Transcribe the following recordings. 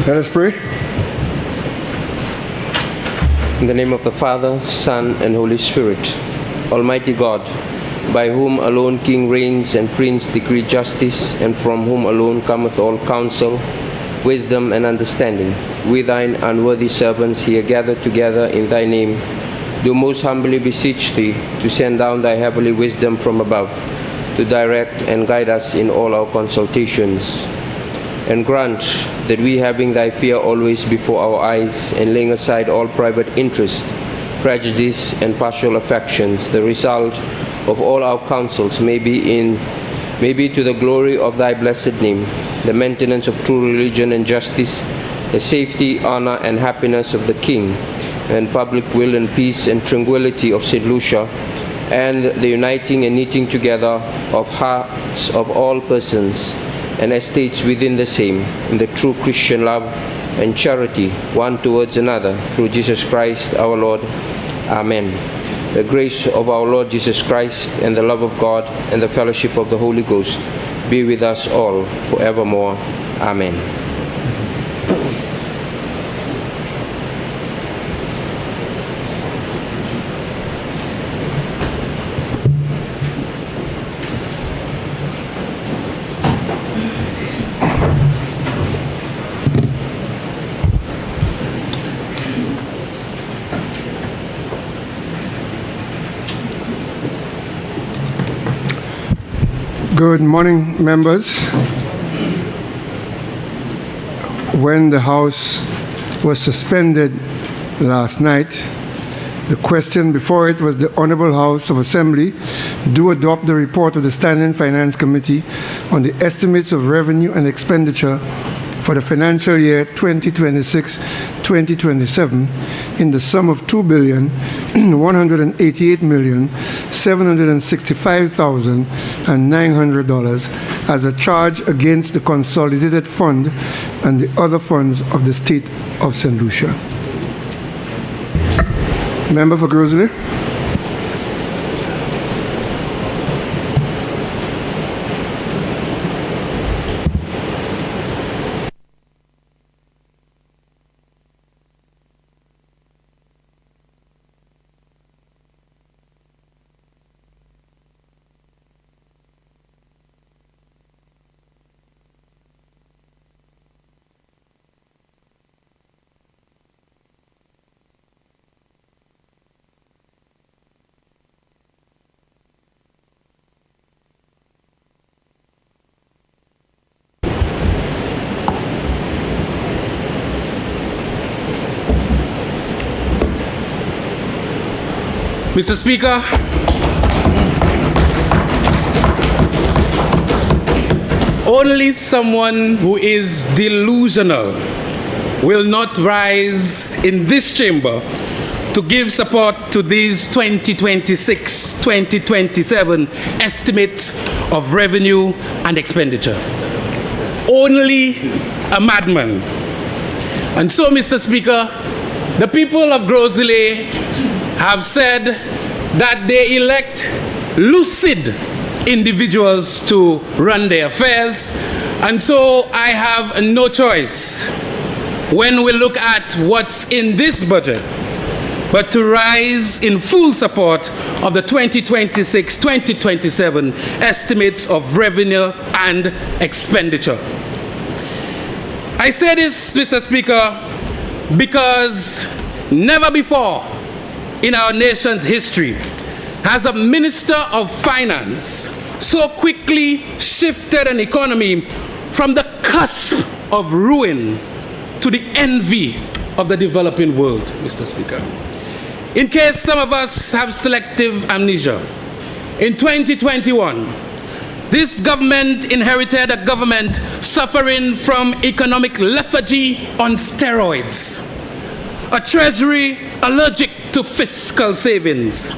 Let us pray. In the name of the Father, Son, and Holy Spirit, Almighty God, by whom alone King reigns and Prince decree justice, and from whom alone cometh all counsel, wisdom, and understanding, we thine unworthy servants here gathered together in thy name, do most humbly beseech thee to send down thy heavenly wisdom from above, to direct and guide us in all our consultations. And grant that we, having thy fear always before our eyes, and laying aside all private interest, prejudice, and partial affections, the result of all our counsels may be to the glory of thy blessed name, the maintenance of true religion and justice, the safety, honor, and happiness of the King, and public will and peace and tranquility of St. Lucia, and the uniting and knitting together of hearts of all persons and estates within the same, in the true Christian love and charity one towards another, through Jesus Christ our Lord. Amen. The grace of our Lord Jesus Christ, and the love of God, and the fellowship of the Holy Ghost be with us all forevermore. Amen. Good morning, members. When the House was suspended last night, the question before it was the Honorable House of Assembly do adopt the report of the Standing Finance Committee on the estimates of revenue and expenditure for the financial year 2026-2027 in the sum of $2,188,765,900 as a charge against the Consolidated Fund and the other funds of the State of St. Lucia. Member for Gros-Islet. Yes, Mr. Speaker. Mr. Speaker, only someone who is delusional will not rise in this chamber to give support to these 2026-2027 estimates of revenue and expenditure. Only a madman. And so, Mr. Speaker, the people of Gros-Islet have said that they elect lucid individuals to run their affairs, and so I have no choice when we look at what's in this budget but to rise in full support of the 2026-2027 estimates of revenue and expenditure. I say this, Mr. Speaker, because never before in our nation's history has a Minister of Finance so quickly shifted an economy from the cusp of ruin to the envy of the developing world, Mr. Speaker. In case some of us have selective amnesia, in 2021, this government inherited a government suffering from economic lethargy on steroids, a treasury allergic to fiscal savings,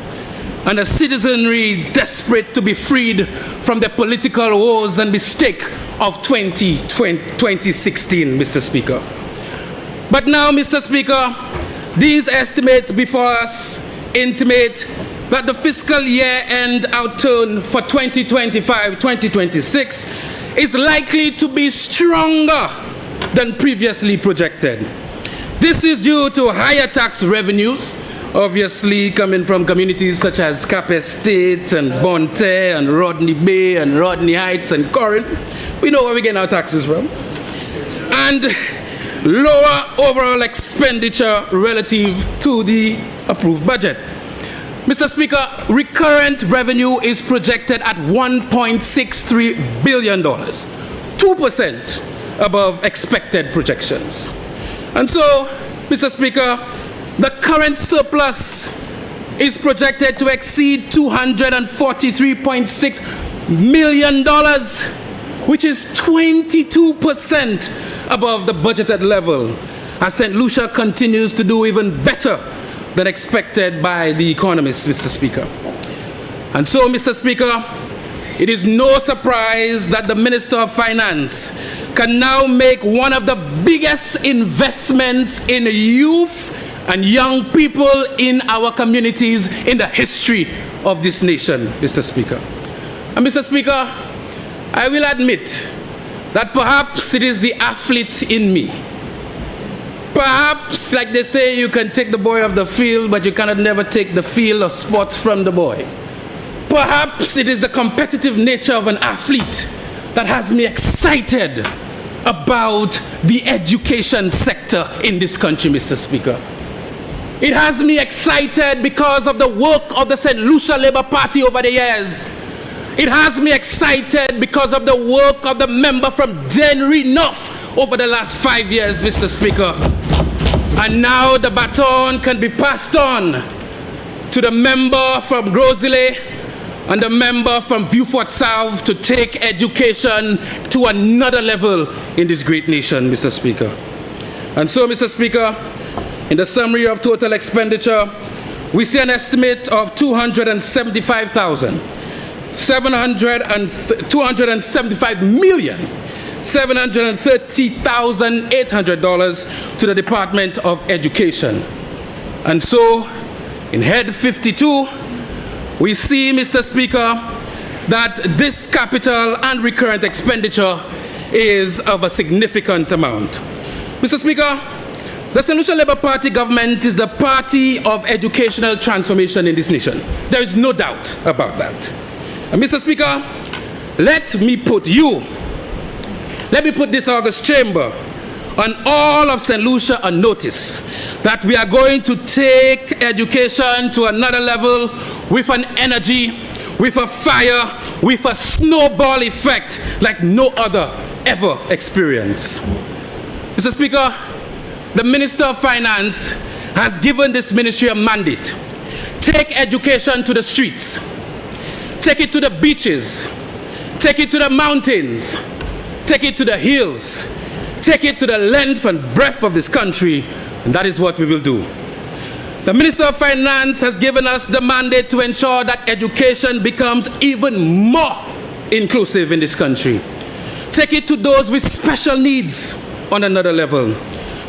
and a citizenry desperate to be freed from the political woes and mistake of 2016, Mr. Speaker. But now, Mr. Speaker, these estimates before us intimate that the fiscal year-end outturn for 2025-2026 is likely to be stronger than previously projected. This is due to higher tax revenues, obviously coming from communities such as Cap Estate and Bonte and Rodney Bay and Rodney Heights and Corinth. We know where we get our taxes from. And lower overall expenditure relative to the approved budget. Mr. Speaker, recurrent revenue is projected at $1.63 billion, 2% above expected projections. And so, Mr. Speaker, the current surplus is projected to exceed $243.6 million, which is 22% above the budgeted level, as St. Lucia continues to do even better than expected by the economists, Mr. Speaker. And so, Mr. Speaker, it is no surprise that the Minister of Finance can now make one of the biggest investments in youth and young people in our communities in the history of this nation, Mr. Speaker. And Mr. Speaker, I will admit that perhaps it is the athlete in me. Perhaps, like they say, you can take the boy off the field, but you cannot never take the field of sports from the boy. Perhaps it is the competitive nature of an athlete that has me excited about the education sector in this country, Mr. Speaker. It has me excited because of the work of the St. Lucia Labour Party over the years. It has me excited because of the work of the member from Dennery North over the last 5 years, Mr. Speaker. And now the baton can be passed on to the member from Gros-Islet and the member from Beaufort South to take education to another level in this great nation, Mr. Speaker. And so, Mr. Speaker, in the summary of total expenditure, we see an estimate of $275,730,800 to the Department of Education. And so, in Head 52, we see, Mr. Speaker, that this capital and recurrent expenditure is of a significant amount. Mr. Speaker, the St. Lucia Labour Party government is the party of educational transformation in this nation. There is no doubt about that. And Mr. Speaker, let me put this August chamber and all of St. Lucia on notice that we are going to take education to another level with an energy, with a fire, with a snowball effect like no other ever experienced. Mr. Speaker, the Minister of Finance has given this ministry a mandate. Take education to the streets. Take it to the beaches. Take it to the mountains. Take it to the hills. Take it to the length and breadth of this country, and that is what we will do. The Minister of Finance has given us the mandate to ensure that education becomes even more inclusive in this country. Take it to those with special needs on another level.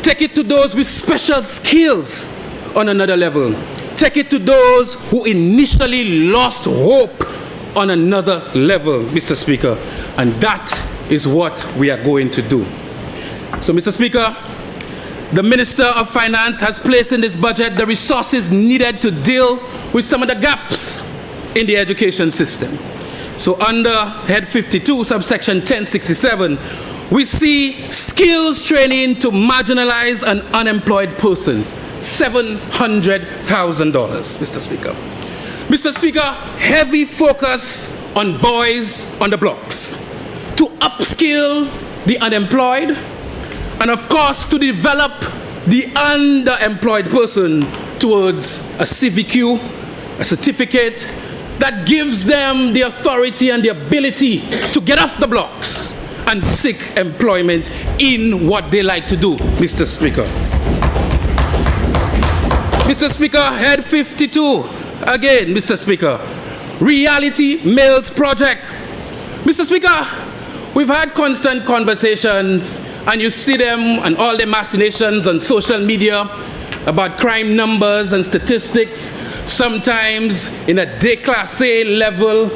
Take it to those with special skills on another level. Take it to those who initially lost hope on another level, Mr. Speaker. And that is what we are going to do. So, Mr. Speaker, the Minister of Finance has placed in this budget the resources needed to deal with some of the gaps in the education system. So under Head 52, subsection 1067, we see skills training to marginalized and unemployed persons, $700,000, Mr. Speaker. Mr. Speaker, heavy focus on boys on the blocks to upskill the unemployed and, of course, to develop the underemployed person towards a CVQ, a certificate that gives them the authority and the ability to get off the blocks and seek employment in what they like to do, Mr. Speaker. Mr. Speaker, Head 52, again, Mr. Speaker, Reality Males Project. Mr. Speaker, we've had constant conversations, and you see them and all the machinations on social media about crime numbers and statistics, sometimes in a déclassé level,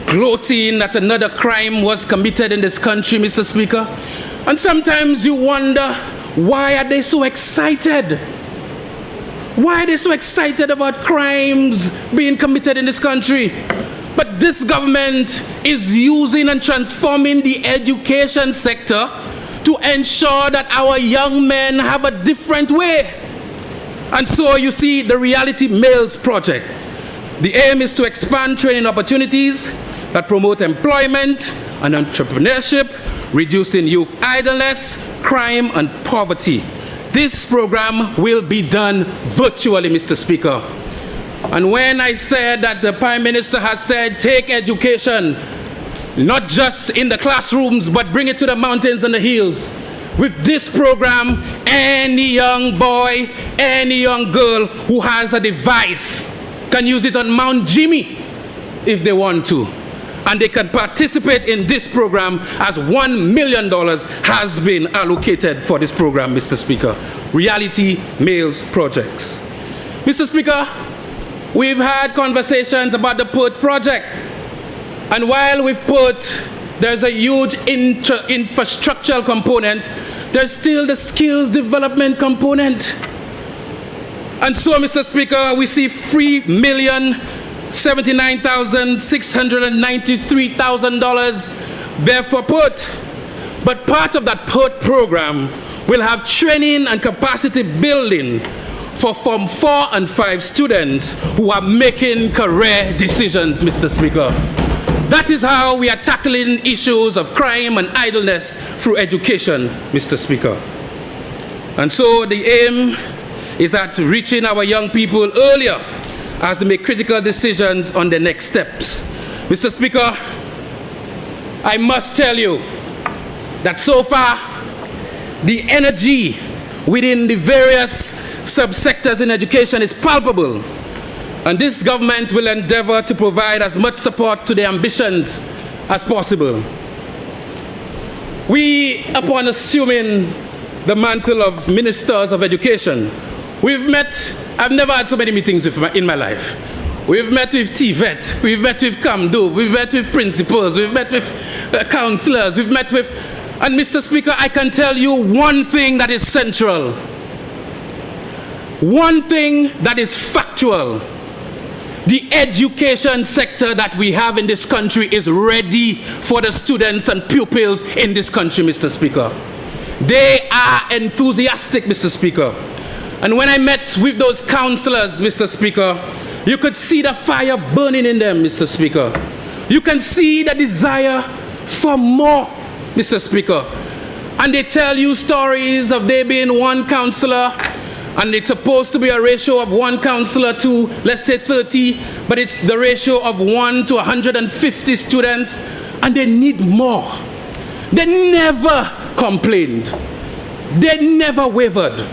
gloating that another crime was committed in this country, Mr. Speaker. And sometimes you wonder, why are they so excited? Why are they so excited about crimes being committed in this country? But this government is using and transforming the education sector to ensure that our young men have a different way. And so you see the Reality Males Project. The aim is to expand training opportunities that promote employment and entrepreneurship, reducing youth idleness, crime, and poverty. This program will be done virtually, Mr. Speaker. And when I said that the Prime Minister has said, take education, not just in the classrooms, but bring it to the mountains and the hills. With this program, any young boy, any young girl who has a device can use it on Mount Jimmy if they want to. And they can participate in this program as $1 million has been allocated for this program, Mr. Speaker. Reality Males Projects. Mr. Speaker, we've had conversations about the Port project. And while with Port, there's a huge infrastructural component, there's still the skills development component. And so, Mr. Speaker, we see $3,079,693 there for Port. But part of that Port program will have training and capacity building for Form 4 and 5 students who are making career decisions, Mr. Speaker. That is how we are tackling issues of crime and idleness through education, Mr. Speaker. And so the aim is at reaching our young people earlier as they make critical decisions on the next steps. Mr. Speaker, I must tell you that so far, the energy within the various subsectors in education is palpable. And this government will endeavor to provide as much support to their ambitions as possible. We, upon assuming the mantle of ministers of education, we've met, I've never had so many meetings in my life. We've met with TVET, we've met with CAMDO, we've met with principals, we've met with counselors, we've met with, and Mr. Speaker, I can tell you one thing that is central. One thing that is factual. The education sector that we have in this country is ready for the students and pupils in this country, Mr. Speaker. They are enthusiastic, Mr. Speaker. And when I met with those counselors, Mr. Speaker, you could see the fire burning in them, Mr. Speaker. You can see the desire for more, Mr. Speaker. And they tell you stories of there being one counselor, and it's supposed to be a ratio of one counselor to, let's say, 30, but it's the ratio of 1 to 150 students, and they need more. They never complained. They never wavered.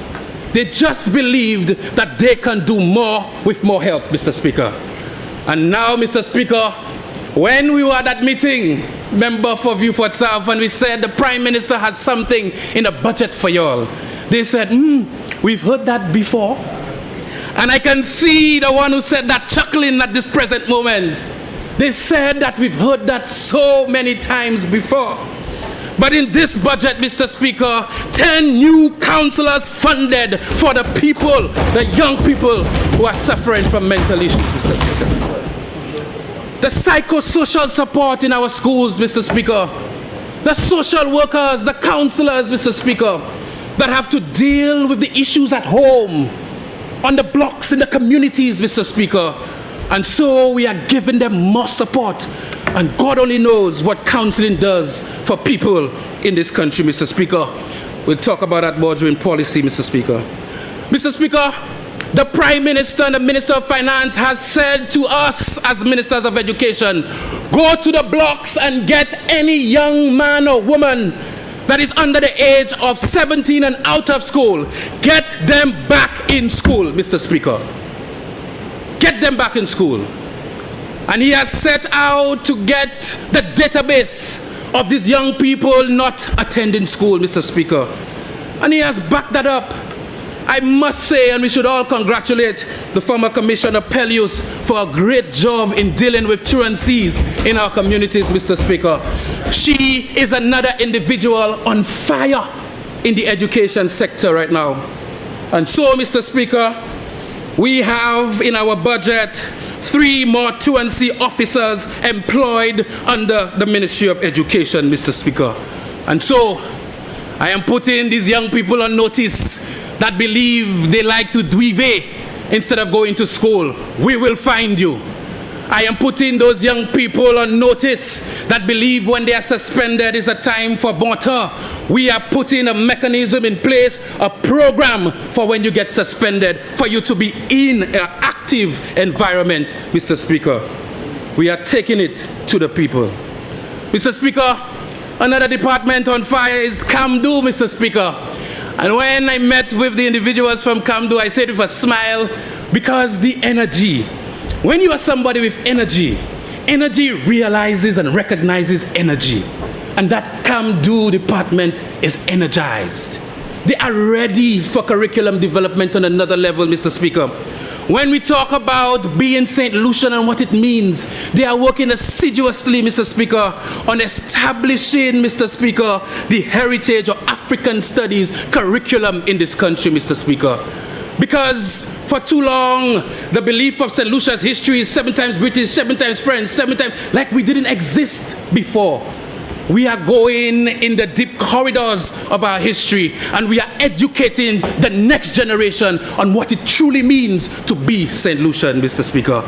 They just believed that they can do more with more help, Mr. Speaker. And now, Mr. Speaker, when we were at that meeting, member for Viewfort South, and we said the Prime Minister has something in the budget for y'all, they said, we've heard that before. And I can see the one who said that chuckling at this present moment. They said that we've heard that so many times before. But in this budget, Mr. Speaker, 10 new counselors funded for the people, the young people who are suffering from mental issues, Mr. Speaker. The psychosocial support in our schools, Mr. Speaker. The social workers, the counselors, Mr. Speaker, that have to deal with the issues at home, on the blocks, in the communities, Mr. Speaker. And so we are giving them more support. And God only knows what counseling does for people in this country, Mr. Speaker. We'll talk about that more during policy, Mr. Speaker. Mr. Speaker, the Prime Minister and the Minister of Finance has said to us as Ministers of Education, go to the blocks and get any young man or woman that is under the age of 17 and out of school. Get them back in school, Mr. Speaker. Get them back in school. And he has set out to get the database of these young people not attending school, Mr. Speaker. And he has backed that up. I must say, and we should all congratulate the former Commissioner Pelius for a great job in dealing with truancies in our communities, Mr. Speaker. She is another individual on fire in the education sector right now. And so, Mr. Speaker, we have in our budget 3 more truancy officers employed under the Ministry of Education, Mr. Speaker. And so, I am putting these young people on notice that believe they like to duive instead of going to school. We will find you. I am putting those young people on notice that believe when they are suspended is a time for bon temps. We are putting a mechanism in place, a program for when you get suspended, for you to be in an active environment, Mr. Speaker. We are taking it to the people. Mr. Speaker, another department on fire is CAMDU, Mr. Speaker. And when I met with the individuals from CAMDU, I said with a smile, because the energy, when you are somebody with energy, energy realizes and recognizes energy. And that CAMDU department is energized. They are ready for curriculum development on another level, Mr. Speaker. When we talk about being St. Lucian and what it means, they are working assiduously, Mr. Speaker, on establishing, Mr. Speaker, the heritage of African studies curriculum in this country, Mr. Speaker. Because for too long, the belief of St. Lucia's history is 7 times British, 7 times French, 7 times, like we didn't exist before. We are going in the deep corridors of our history, and we are educating the next generation on what it truly means to be St. Lucian, Mr. Speaker.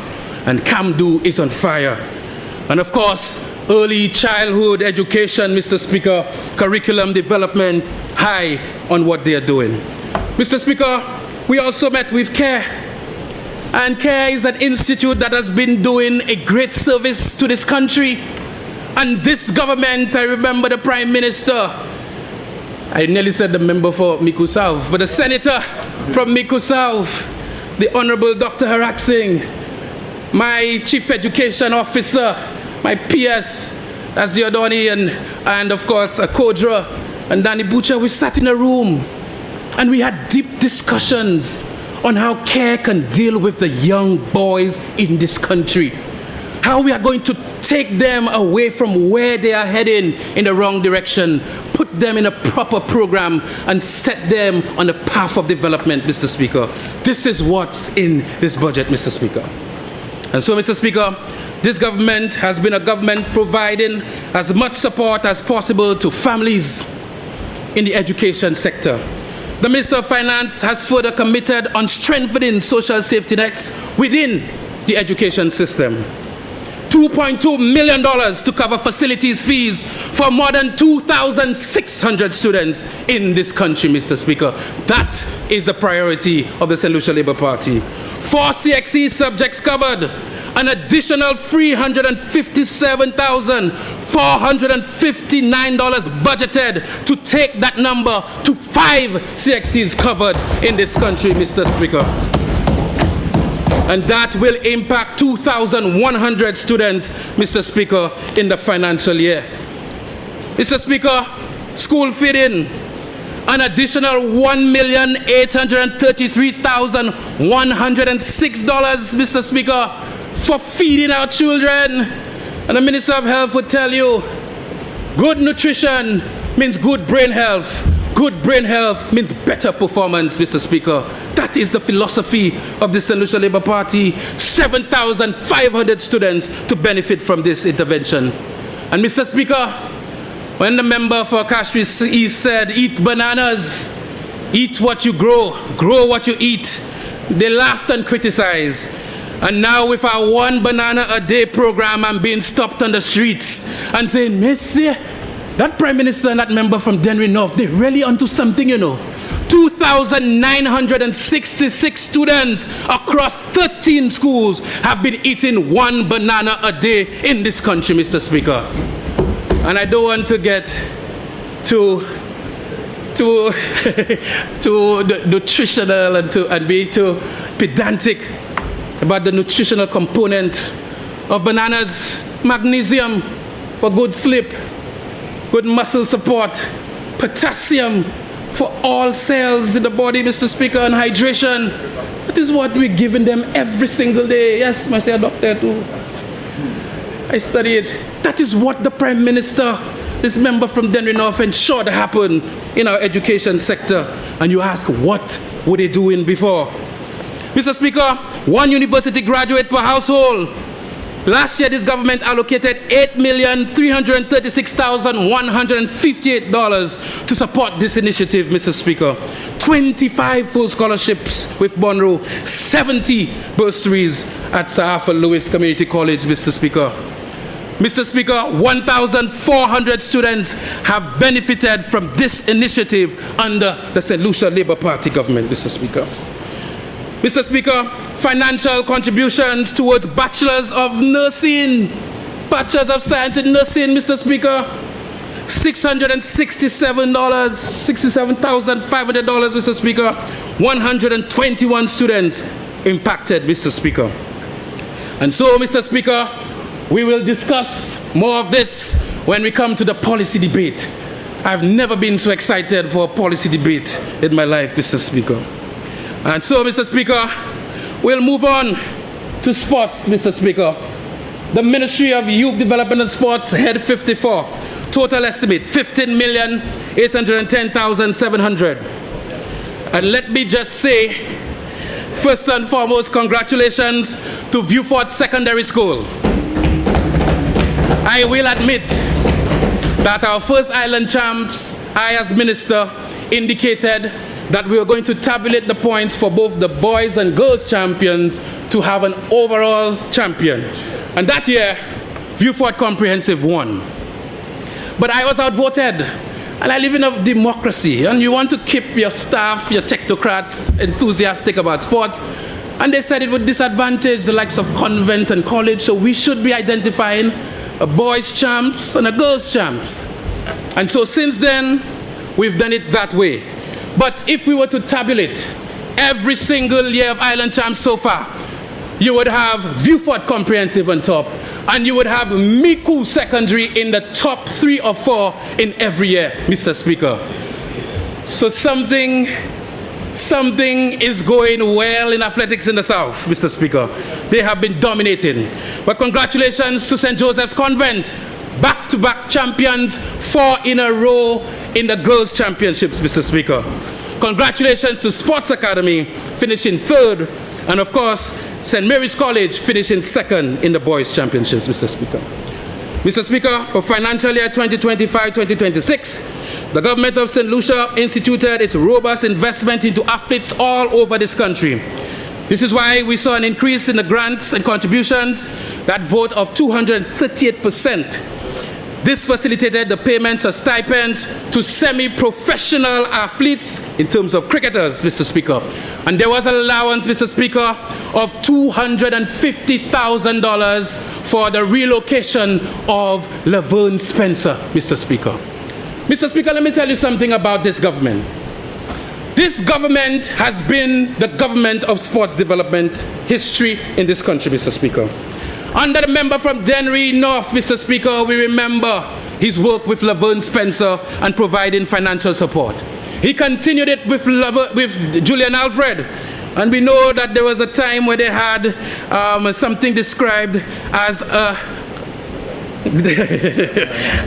And CAMDU is on fire. And of course, early childhood education, Mr. Speaker, curriculum development, high on what they are doing. Mr. Speaker, we also met with CARE. And CARE is an institute that has been doing a great service to this country. And this government, I remember the Prime Minister, I nearly said the member for Miku South, but the Senator from Miku South, the Honorable Dr. Harak Singh, my Chief Education Officer, my PS, as the Adoni, and of course, Kodra and Danny Butcher, we sat in a room and we had deep discussions on how CARE can deal with the young boys in this country. How we are going to take them away from where they are heading in the wrong direction, put them in a proper program, and set them on the path of development, Mr. Speaker. This is what's in this budget, Mr. Speaker. And so, Mr. Speaker, this government has been a government providing as much support as possible to families in the education sector. The Minister of Finance has further committed on strengthening social safety nets within the education system. $2.2 million to cover facilities fees for more than 2,600 students in this country, Mr. Speaker. That is the priority of the St. Lucia Labour Party. 4 CXC subjects covered, an additional $357,459 budgeted to take that number to 5 CXCs covered in this country, Mr. Speaker. And that will impact 2,100 students, Mr. Speaker, in the financial year. Mr. Speaker, school feeding, an additional $1,833,106, Mr. Speaker, for feeding our children. And the Minister of Health would tell you, good nutrition means good brain health. Good brain health means better performance, Mr. Speaker. That is the philosophy of the St. Lucia Labour Party. 7,500 students to benefit from this intervention. And Mr. Speaker, when the member for Castries East said, eat bananas, eat what you grow what you eat, they laughed and criticized. And now with our 1 banana a day program, I'm being stopped on the streets and saying, Monsieur, that Prime Minister and that member from Denry North, they're really onto something, you know. 2,966 students across 13 schools have been eating 1 banana a day in this country, Mr. Speaker. And I don't want to get to the nutritional and be too pedantic about the nutritional component of bananas. Magnesium for good sleep, good muscle support, potassium for all cells in the body, Mr. Speaker, and hydration. That is what we're giving them every single day. Yes, I say a doctor too. I study it. That is what the Prime Minister, this member from Denry North, ensured happen in our education sector. And you ask, what were they doing before? Mr. Speaker, 1 university graduate per household. Last year, this government allocated $8,336,158 to support this initiative, Mr. Speaker. 25 full scholarships with Monroe, 70 bursaries at Sir Arthur Lewis Community College, Mr. Speaker. Mr. Speaker, 1,400 students have benefited from this initiative under the St. Lucia Labour Party government, Mr. Speaker. Mr. Speaker, financial contributions towards bachelors of nursing, bachelors of science in nursing, Mr. Speaker, $67,500, Mr. Speaker, 121 students impacted, Mr. Speaker. And so, Mr. Speaker, we will discuss more of this when we come to the policy debate. I've never been so excited for a policy debate in my life, Mr. Speaker. And so, Mr. Speaker, we'll move on to sports, Mr. Speaker. The Ministry of Youth Development and Sports, Head 54, total estimate, $15,810,700. And let me just say, first and foremost, congratulations to Viewfort Secondary School. I will admit that our first island champs, I as minister, indicated that we were going to tabulate the points for both the boys and girls champions to have an overall champion. And that year, Viewfort Comprehensive won. But I was outvoted, and I live in a democracy, and you want to keep your staff, your technocrats, enthusiastic about sports, and they said it would disadvantage the likes of convent and college, so we should be identifying a boys champs and a girls champs. And so since then, we've done it that way. But if we were to tabulate every single year of Island Champs so far, you would have Viewfort Comprehensive on top, and you would have Miku Secondary in the top 3 or 4 in every year, Mr. Speaker. So something is going well in athletics in the South, Mr. Speaker. They have been dominating. But congratulations to St. Joseph's Convent, back-to-back champions, 4 in a row in the girls' championships, Mr. Speaker. Congratulations to Sports Academy, finishing 3rd, and of course, St. Mary's College finishing 2nd in the boys' championships, Mr. Speaker. Mr. Speaker, for financial year 2025-2026, the government of St. Lucia instituted its robust investment into athletes all over this country. This is why we saw an increase in the grants and contributions, that vote of 238%. This facilitated the payments of stipends to semi-professional athletes in terms of cricketers, Mr. Speaker. And there was an allowance, Mr. Speaker, of $250,000 for the relocation of Laverne Spencer, Mr. Speaker. Mr. Speaker, let me tell you something about this government. This government has been the government of sports development history in this country, Mr. Speaker. Under the member from Denry North, Mr. Speaker, we remember his work with Laverne Spencer and providing financial support. He continued it with Julian Alfred. And we know that there was a time where they had something described as there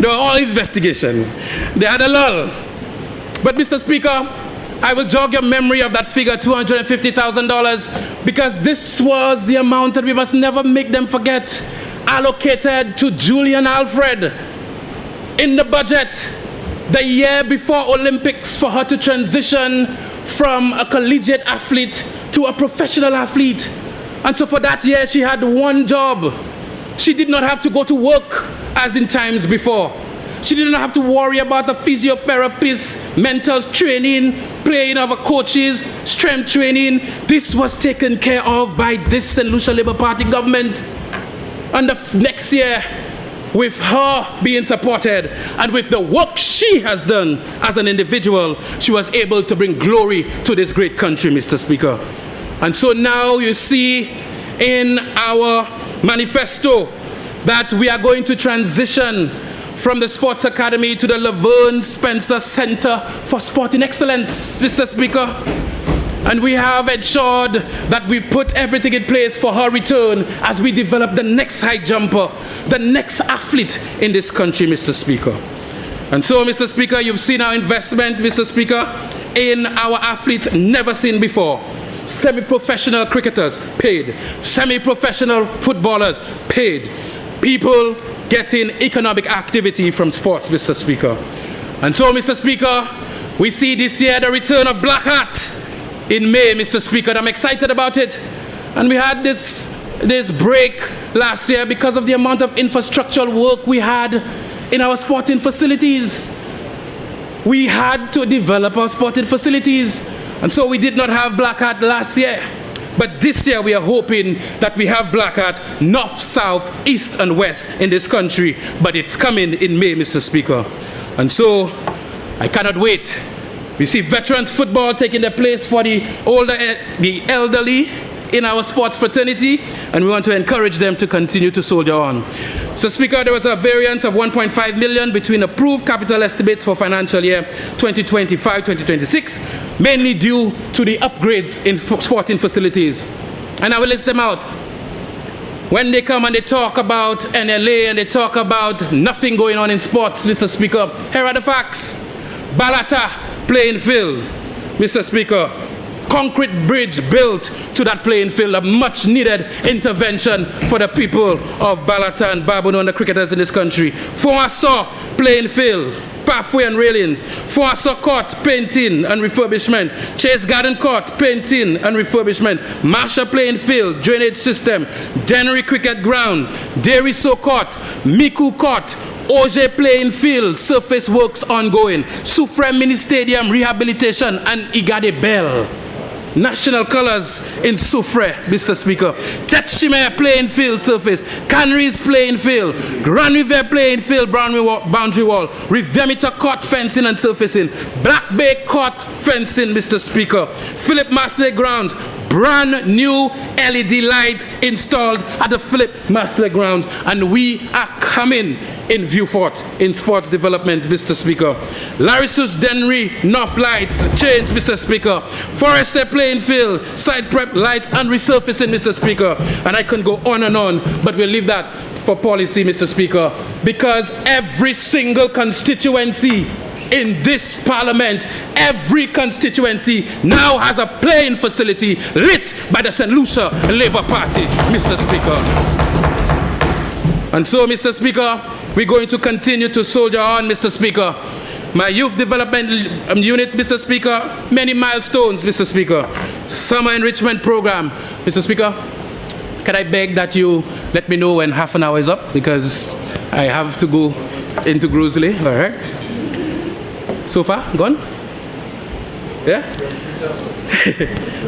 were all investigations. They had a lull. But Mr. Speaker, I will jog your memory of that figure, $250,000, because this was the amount that we must never make them forget, allocated to Julian Alfred in the budget the year before Olympics for her to transition from a collegiate athlete to a professional athlete. And so for that year, she had one job. She did not have to go to work as in times before. She did not have to worry about the physiotherapists, mental training, playing of coaches, strength training. This was taken care of by this St. Lucia Labour Party government. And the next year, with her being supported and with the work she has done as an individual, she was able to bring glory to this great country, Mr. Speaker. And so now you see in our manifesto that we are going to transition from the Sports Academy to the Laverne Spencer Center for Sporting Excellence, Mr. Speaker. And we have ensured that we put everything in place for her return as we develop the next high jumper, the next athlete in this country, Mr. Speaker. And so, Mr. Speaker, you've seen our investment, Mr. Speaker, in our athletes never seen before. Semi-professional cricketers, paid. Semi-professional footballers, paid. People getting economic activity from sports, Mr. Speaker. And so, Mr. Speaker, we see this year the return of Black Hat in May, Mr. Speaker. I'm excited about it. And we had this break last year because of the amount of infrastructural work we had in our sporting facilities. We had to develop our sporting facilities. And so we did not have Black Hat last year. But this year we are hoping that we have Black Hat north, south, east and west in this country. But it's coming in May, Mr. Speaker. And so I cannot wait. We see veterans football taking their place for the elderly in our sports fraternity, and we want to encourage them to continue to soldier on. So, Speaker, there was a variance of 1.5 million between approved capital estimates for financial year 2025-2026, mainly due to the upgrades in sporting facilities. And I will list them out. When they come and they talk about NLA and they talk about nothing going on in sports, Mr. Speaker, here are the facts. Balata playing field, Mr. Speaker. Concrete bridge built to that playing field, a much needed intervention for the people of Balata and Babono and the cricketers in this country. Foasaw playing field, pathway and railings. Foasaw court painting and refurbishment. Chase Garden court painting and refurbishment. Marsha playing field, drainage system. Dennery cricket ground. Dairy So court, Miku court. Oje playing field, surface works ongoing. Soufre mini stadium rehabilitation and Igade Bell. National colors in Soufre, Mr. Speaker. Tetshime playing field surface. Canneries playing field. Grand River playing field boundary wall. Rivemita court fencing and surfacing. Black Bay court fencing, Mr. Speaker. Philip Masley grounds. Brand new LED lights installed at the Philip Masley grounds. And we are coming in Viewfort in sports development, Mr. Speaker. Larissus Dennery North lights change, Mr. Speaker. Forester playing field, side prep lights and resurfacing, Mr. Speaker. And I can go on, but we'll leave that for policy, Mr. Speaker. Because every single constituency in this parliament, every constituency now has a playing facility lit by the St. Lucia Labour Party, Mr. Speaker. And so, Mr. Speaker, we're going to continue to soldier on, Mr. Speaker. My youth development unit, Mr. Speaker, many milestones, Mr. Speaker. Summer enrichment program, Mr. Speaker. Can I beg that you let me know when half an hour is up, because I have to go into Gros-Islet, all right? So far, gone? Yeah?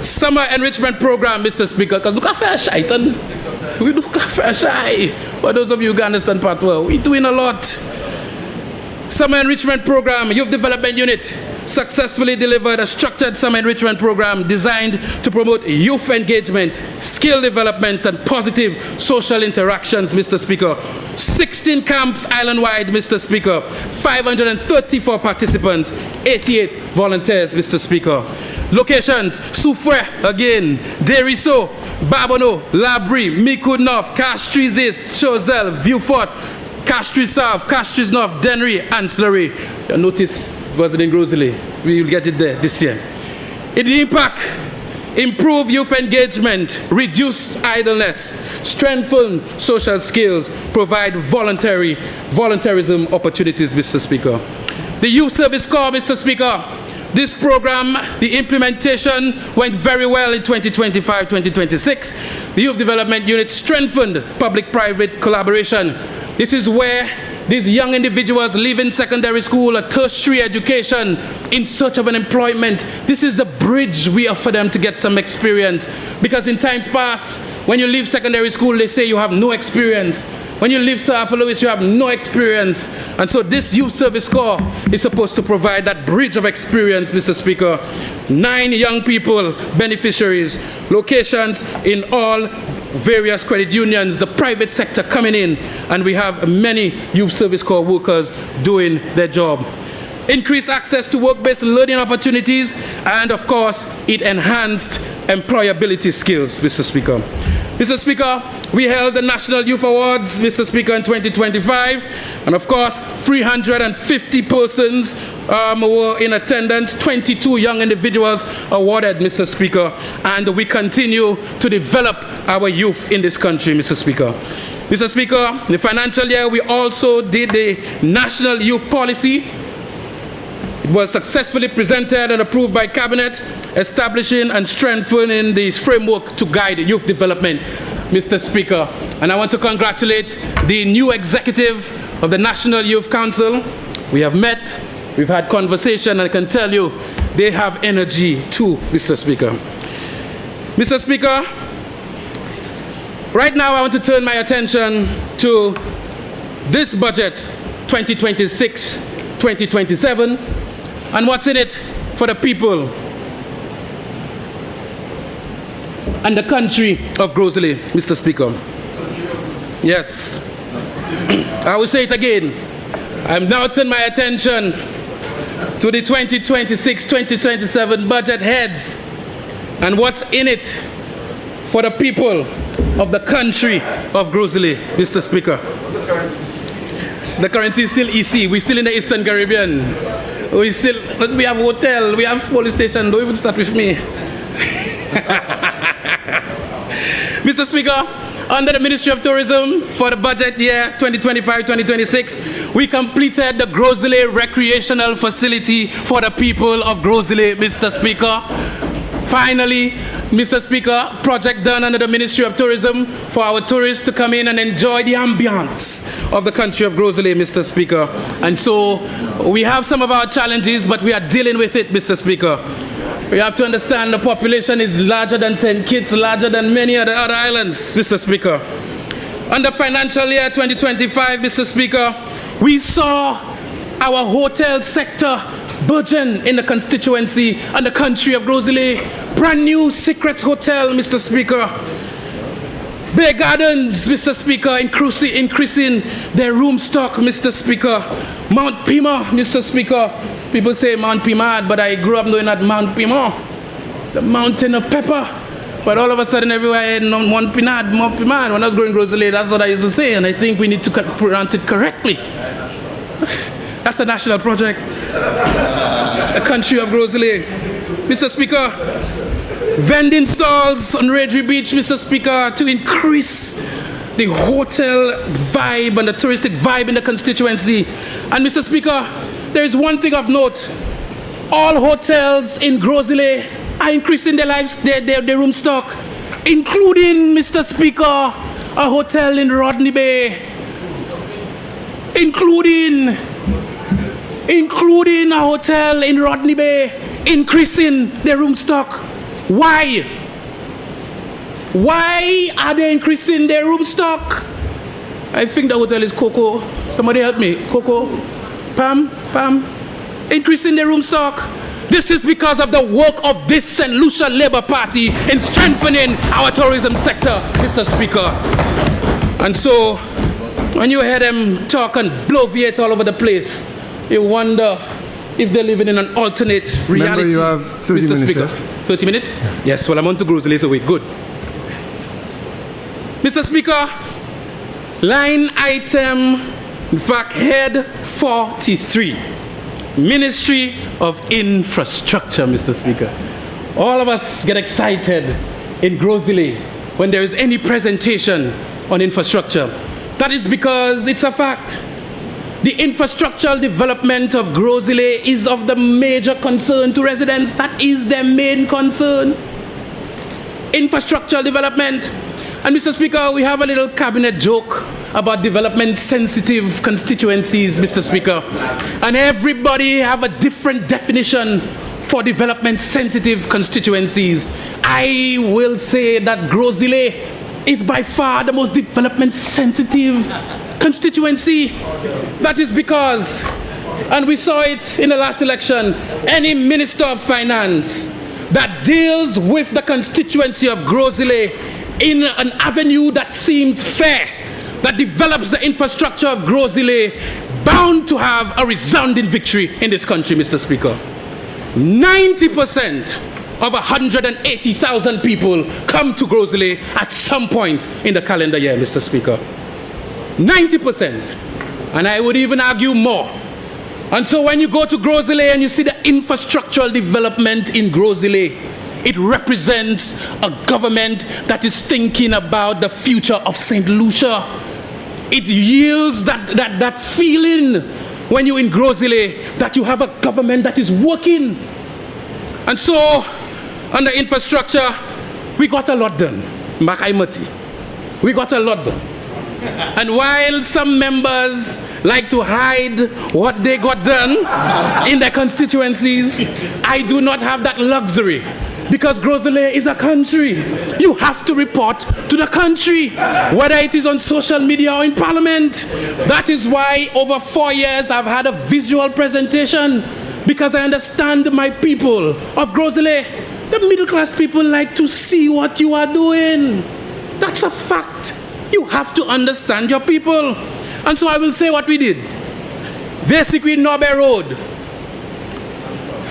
Summer enrichment program, Mr. Speaker, because look at fair shaitan. We look at fair shy. For those of you who understand part well, we're doing a lot. Summer enrichment program, youth development unit successfully delivered a structured summer enrichment program designed to promote youth engagement, skill development, and positive social interactions, Mr. Speaker. 16 camps island-wide, Mr. Speaker. 534 participants, 88 volunteers, Mr. Speaker. Locations, Soufre, again, Deriso, Babono, Labri, Miku North, Castries East, Chozel, Viewfort, Castries South, Castries North, Dennery, Ancillary. Your notice was in Gros-Islet. We will get it there this year. In the impact, improve youth engagement, reduce idleness, strengthen social skills, provide volunteerism opportunities, Mr. Speaker. The Youth Service Corps, Mr. Speaker. This program, the implementation went very well in 2025-2026. The Youth Development Unit strengthened public-private collaboration. This is where these young individuals leaving secondary school or tertiary education in search of an employment, this is the bridge we offer them to get some experience. Because in times past, when you leave secondary school, they say you have no experience. When you leave Sir Arthur Lewis, you have no experience. And so this Youth Service Corps is supposed to provide that bridge of experience, Mr. Speaker. 9 young people, beneficiaries, locations in all various credit unions, the private sector coming in, and we have many youth service corps workers doing their job. Increased access to work-based learning opportunities, and of course, it enhanced employability skills, Mr. Speaker. Mr. Speaker, we held the National Youth Awards, Mr. Speaker, in 2025, and of course, 350 persons were in attendance, 22 young individuals awarded, Mr. Speaker, and we continue to develop our youth in this country, Mr. Speaker. Mr. Speaker, in the financial year, we also did the National Youth Policy. It was successfully presented and approved by Cabinet, establishing and strengthening this framework to guide youth development, Mr. Speaker. And I want to congratulate the new executive of the National Youth Council. We have met, we've had conversation, and I can tell you they have energy too, Mr. Speaker. Mr. Speaker, right now I want to turn my attention to this budget, 2026-2027, and what's in it for the people and the country of Gros-Islet, Mr. Speaker. Yes. I will say it again. I'm now turning my attention to the 2026-2027 budget heads and what's in it for the people of the country of Gros-Islet, Mr. Speaker. The currency is still EC. We're still in the Eastern Caribbean. We have hotel, we have police station. Don't even start with me. Mr. Speaker, under the Ministry of Tourism for the budget year 2025-2026, we completed the Gros-Islet recreational facility for the people of Gros-Islet, Mr. Speaker. Finally, Mr. Speaker, project done under the Ministry of Tourism for our tourists to come in and enjoy the ambience of the country of Gros-Islet, Mr. Speaker. And so we have some of our challenges, but we are dealing with it, Mr. Speaker. We have to understand the population is larger than St. Kitts, larger than many other islands, Mr. Speaker. Under financial year 2025, Mr. Speaker, we saw our hotel sector burgeon in the constituency and the country of Gros-Islet. Brand new Secrets Hotel, Mr. Speaker. Bay Gardens, Mr. Speaker, increasing their room stock, Mr. Speaker. Mount Pima, Mr. Speaker. People say Mount Pima, but I grew up knowing that Mount Pima, the mountain of pepper. But all of a sudden, everywhere I had Mount Pima. When I was growing Gros-Islet, that's what I used to say, and I think we need to pronounce it correctly. That's a national project. The country of Gros-Islet. Mr. Speaker, vending stalls on Redry Beach, Mr. Speaker, to increase the hotel vibe and the touristic vibe in the constituency. And Mr. Speaker, there is one thing of note. All hotels in Gros-Islet are increasing their room stock, including, Mr. Speaker, a hotel in Rodney Bay. Including a hotel in Rodney Bay, increasing their room stock. Why? Why are they increasing their room stock? I think the hotel is Coco. Somebody help me. Coco? Pam? Increasing their room stock. This is because of the work of this St. Lucia Labour Party in strengthening our tourism sector, Mr. Speaker. And so, when you hear them talk and bloviate all over the place, you wonder if they're living in an alternate reality. Remember, you have 30 Mr. minutes Speaker. left. 30 minutes? Yeah. Yes, well, I'm on to Gros-Islet, so wait, good. Mr. Speaker, line item, in fact, head 43, Ministry of Infrastructure, Mr. Speaker. All of us get excited in Gros-Islet when there is any presentation on infrastructure. That is because it's a fact. The infrastructural development of Gros-Islet is of the major concern to residents. That is their main concern. Infrastructural development. And Mr. Speaker, we have a little cabinet joke about development-sensitive constituencies, Mr. Speaker. And everybody have a different definition for development-sensitive constituencies. I will say that Gros-Islet is by far the most development-sensitive constituency. That is because, and we saw it in the last election, any Minister of Finance that deals with the constituency of Gros-Islet in an avenue that seems fair, that develops the infrastructure of Gros-Islet, bound to have a resounding victory in this country, Mr. Speaker. 90% of 180,000 people come to Gros-Islet at some point in the calendar year, Mr. Speaker. 90%. And I would even argue more. And so when you go to Gros-Islet and you see the infrastructural development in Gros-Islet, it represents a government that is thinking about the future of St. Lucia. It yields that feeling when you're in Gros-Islet that you have a government that is working. And so, on the infrastructure, we got a lot done. We got a lot done. And while some members like to hide what they got done in their constituencies, I do not have that luxury. Because Gros-Islet is a country. You have to report to the country, whether it is on social media or in parliament. That is why over 4 years I've had a visual presentation, because I understand my people of Gros-Islet. The middle class people like to see what you are doing. That's a fact. You have to understand your people. And so I will say what we did. Basically, Norbe Road,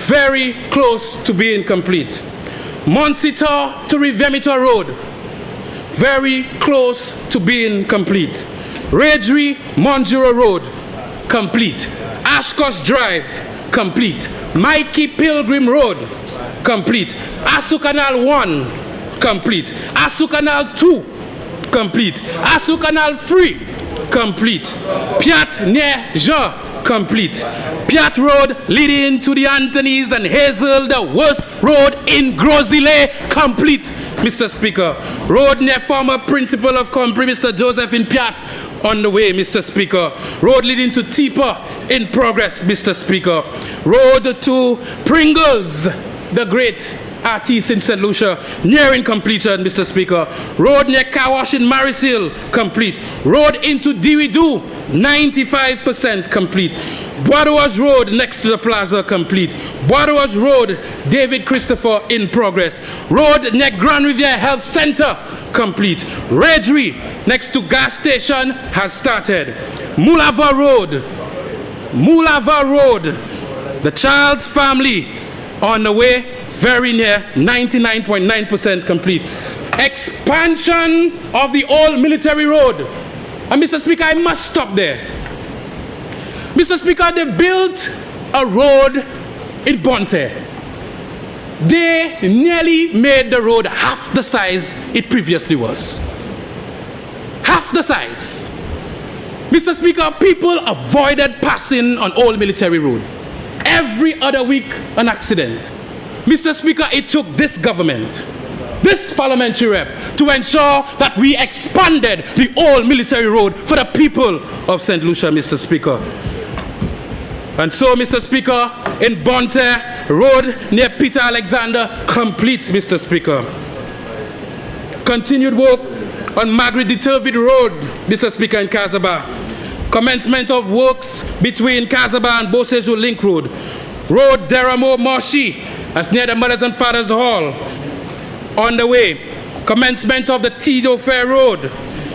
very close to being complete. Monsitor to Rivemito Road, very close to being complete. Ragery Monjuro Road, complete. Ashcross Drive, complete. Mikey Pilgrim Road, complete. Asu Canal 1, complete. Asu Canal 2, complete. Asu Canal 3, complete. Piat near Jean, complete. Piat Road leading to the Anthony's and Hazel, the worst road in Gros-Islet, complete, Mr. Speaker. Road near former principal of Compre, Mr. Joseph in Piat, on the way, Mr. Speaker. Road leading to Tipa, in progress, Mr. Speaker. Road to Pringles, the great artist in St. Lucia, nearing completion, Mr. Speaker. Road near Kawash in Marisil, complete. Road into Diridu, 95% complete. Bois Road next to the plaza, complete. Bois Road, David Christopher, in progress. Road near Grand Riviere Health Center, complete. Ragery next to gas station has started. Moulava Road, the Child's Family, on the way, very near, 99.9% complete. Expansion of the old military road. And Mr. Speaker, I must stop there. Mr. Speaker, they built a road in Bonte. They nearly made the road half the size it previously was. Half the size. Mr. Speaker, people avoided passing on old military road. Every other week, an accident. Mr. Speaker, it took this government, this parliamentary rep, to ensure that we expanded the old military road for the people of St. Lucia, Mr. Speaker. And so, Mr. Speaker, in Bonte Road near Peter Alexander, complete, Mr. Speaker. Continued work on Margaret de Turville Road, Mr. Speaker, in Casaba. Commencement of works between Casaba and Beausejour Link Road. Road Deramo Moshi, as near the Mothers and Fathers Hall, on the way. Commencement of the Tido Fair Road.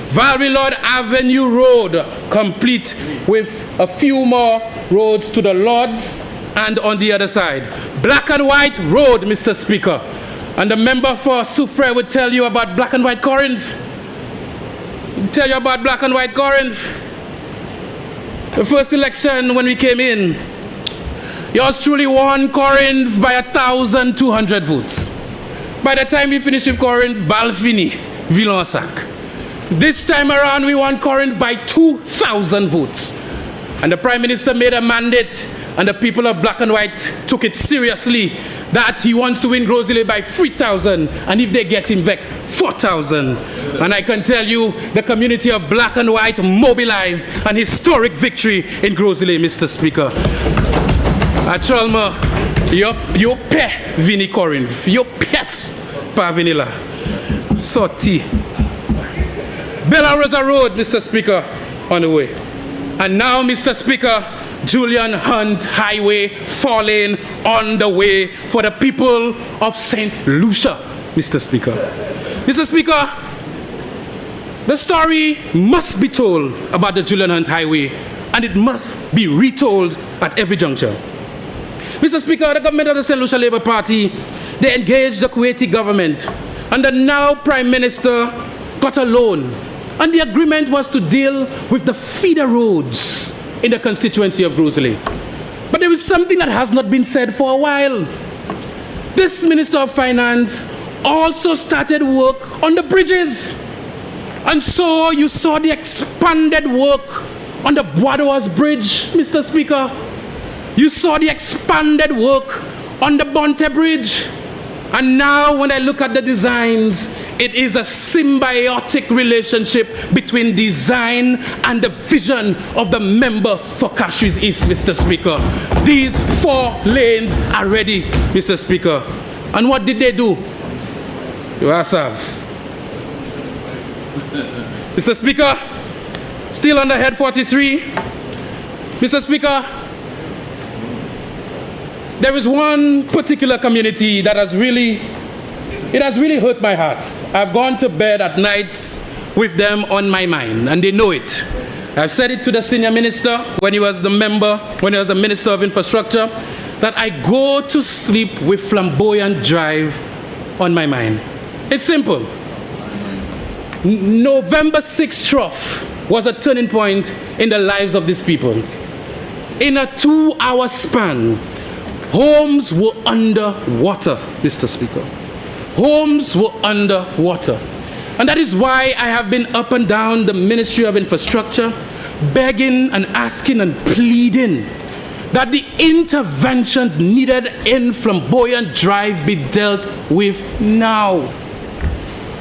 Valerie Lord Avenue Road, complete, with a few more roads to the Lords and on the other side. Black and White Road, Mr. Speaker. And the member for Soufrière would tell you about Black and White Corinth. Tell you about Black and White Corinth. The first election when we came in, yours truly won Corinth by 1,200 votes. By the time we finished with Corinth, Balfini, Villonsac. This time around, we won Corinth by 2,000 votes. And the Prime Minister made a mandate, and the people of Black and White took it seriously, that he wants to win Gros-Islet by 3,000, and if they get him vexed, 4,000. And I can tell you, the community of Black and White mobilized an historic victory in Gros-Islet, Mr. Speaker. Actuellement, yo pe vini Corinth, yo pièce pa vini là. Sorti. Bella Rosa Road, Mr. Speaker, on the way. And now, Mr. Speaker, Julian Hunt Highway, 4-lane, on the way for the people of St. Lucia, Mr. Speaker. Mr. Speaker, The story must be told about the Julian Hunt Highway, and it must be retold at every juncture. Mr. Speaker, the government of the St. Lucia Labour Party, they engaged the Kuwaiti government, and the now Prime Minister got a loan. And the agreement was to deal with the feeder roads in the constituency of Gros-Islet. But there is something that has not been said for a while. This Minister of Finance also started work on the bridges. And so you saw the expanded work on the Bois Bridge, Mr. Speaker. You saw the expanded work on the Bonte Bridge. And now when I look at the designs, it is a symbiotic relationship between design and the vision of the member for Castries East, Mr. Speaker. These 4 lanes are ready, Mr. Speaker. And what did they do? You ask Mr. Speaker, still under head 43. Mr. Speaker, there is one particular community that has really hurt my heart. I've gone to bed at nights with them on my mind, and they know it. I've said it to the senior minister when he was the Minister of Infrastructure, that I go to sleep with Flamboyant Drive on my mind. It's simple. November 6th trough was a turning point in the lives of these people. In a 2-hour span, homes were under water, Mr. Speaker. Homes were under water. And that is why I have been up and down the Ministry of Infrastructure, begging and asking and pleading that the interventions needed in Flamboyant Drive be dealt with now.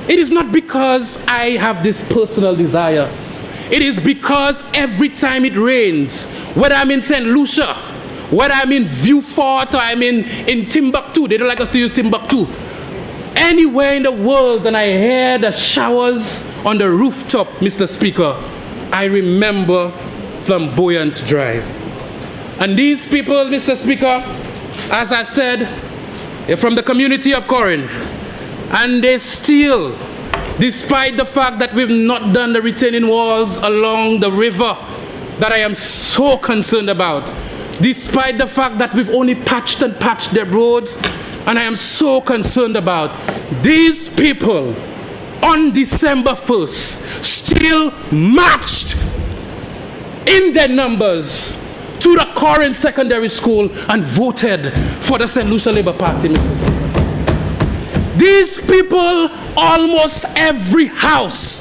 It is not because I have this personal desire. It is because every time it rains, whether I'm in St. Lucia, whether I'm in Vieux-Fort or I'm in Timbuktu, they don't like us to use Timbuktu, anywhere in the world, and I hear the showers on the rooftop, Mr. Speaker, I remember Flamboyant Drive. And these people, Mr. Speaker, as I said, they're from the community of Corinth. And they still, despite the fact that we've not done the retaining walls along the river that I am so concerned about, despite the fact that we've only patched their roads, and I am so concerned about, these people on December 1st still marched in their numbers to the Corinth Secondary School and voted for the St. Lucia Labour Party, Mr. Speaker. These people, almost every house,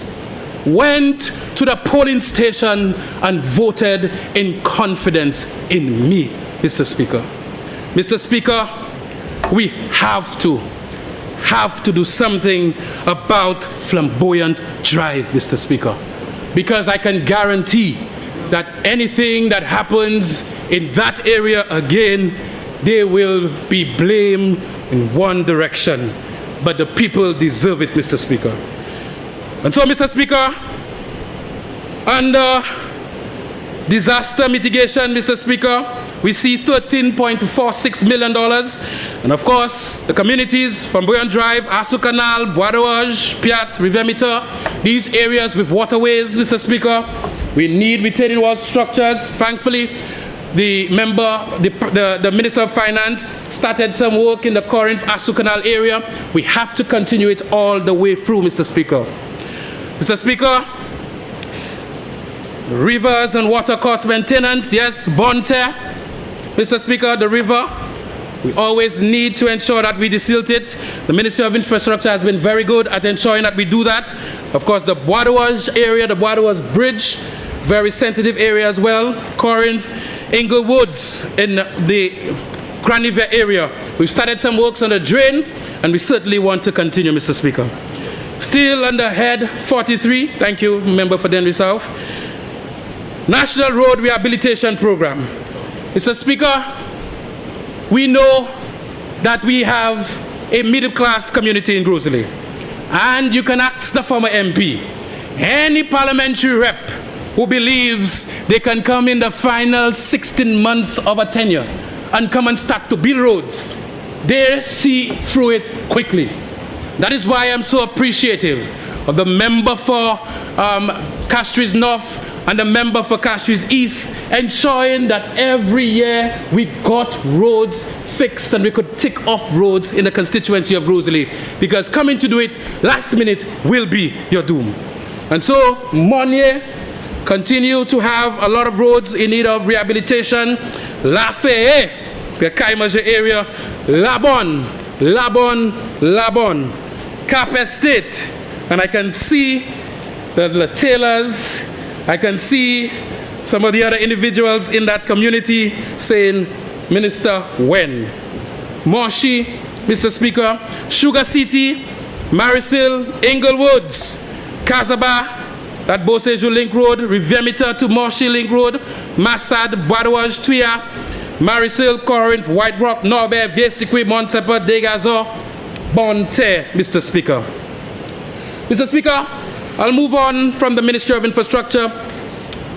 went to the polling station and voted in confidence in me, Mr. Speaker. Mr. Speaker, we have to do something about Flamboyant Drive, Mr. Speaker, because I can guarantee that anything that happens in that area again, they will be blamed in one direction. But the people deserve it, Mr. Speaker. And so, Mr. Speaker, under disaster mitigation, Mr. Speaker, we see $13.46 million. And of course, the communities from Flamboyant Drive, Asu Canal, Bois d'Orge, Piat, River-Mita, these areas with waterways, Mr. Speaker, we need retaining wall structures. Thankfully, the Minister of Finance started some work in the Corinth-Asu Canal area. We have to continue it all the way through, Mr. Speaker. Mr. Speaker, rivers and water cost maintenance, yes, Bonte. Mr. Speaker, the river, we always need to ensure that we desilt it. The Ministry of Infrastructure has been very good at ensuring that we do that. Of course, the Bois d'Orge area, the Bois d'Orge Bridge, very sensitive area as well. Corinth, Inglewoods in the Craniver area. We've started some works on the drain, and we certainly want to continue, Mr. Speaker. Still under head 43, thank you, member for Denry South. National Road Rehabilitation Program. Mr. Speaker, we know that we have a middle-class community in Gros-Islet, and you can ask the former MP, any parliamentary rep who believes they can come in the final 16 months of a tenure and come and start to build roads, they see through it quickly. That is why I'm so appreciative of the member for Castries North and the member for Castries East, ensuring that every year we got roads fixed and we could tick off roads in the constituency of Gros-Islet, because coming to do it last minute will be your doom. And so Monye continue to have a lot of roads in need of rehabilitation. Lafayette, the Kaimaja area, Labon, Cap Estate, and I can see the tailors, I can see some of the other individuals in that community saying, Minister, when? Moshi, Mr. Speaker, Sugar City, Marisil, Inglewoods, Kazaba, that Boseju Link Road, Rivemita to Moshi Link Road, Massad, Badouage, Tuya, Marisil, Corinth, White Rock, Norbert, Viesikwi, Montsepa, Degazo, Bonte, Mr. Speaker. Mr. Speaker, I'll move on from the Ministry of Infrastructure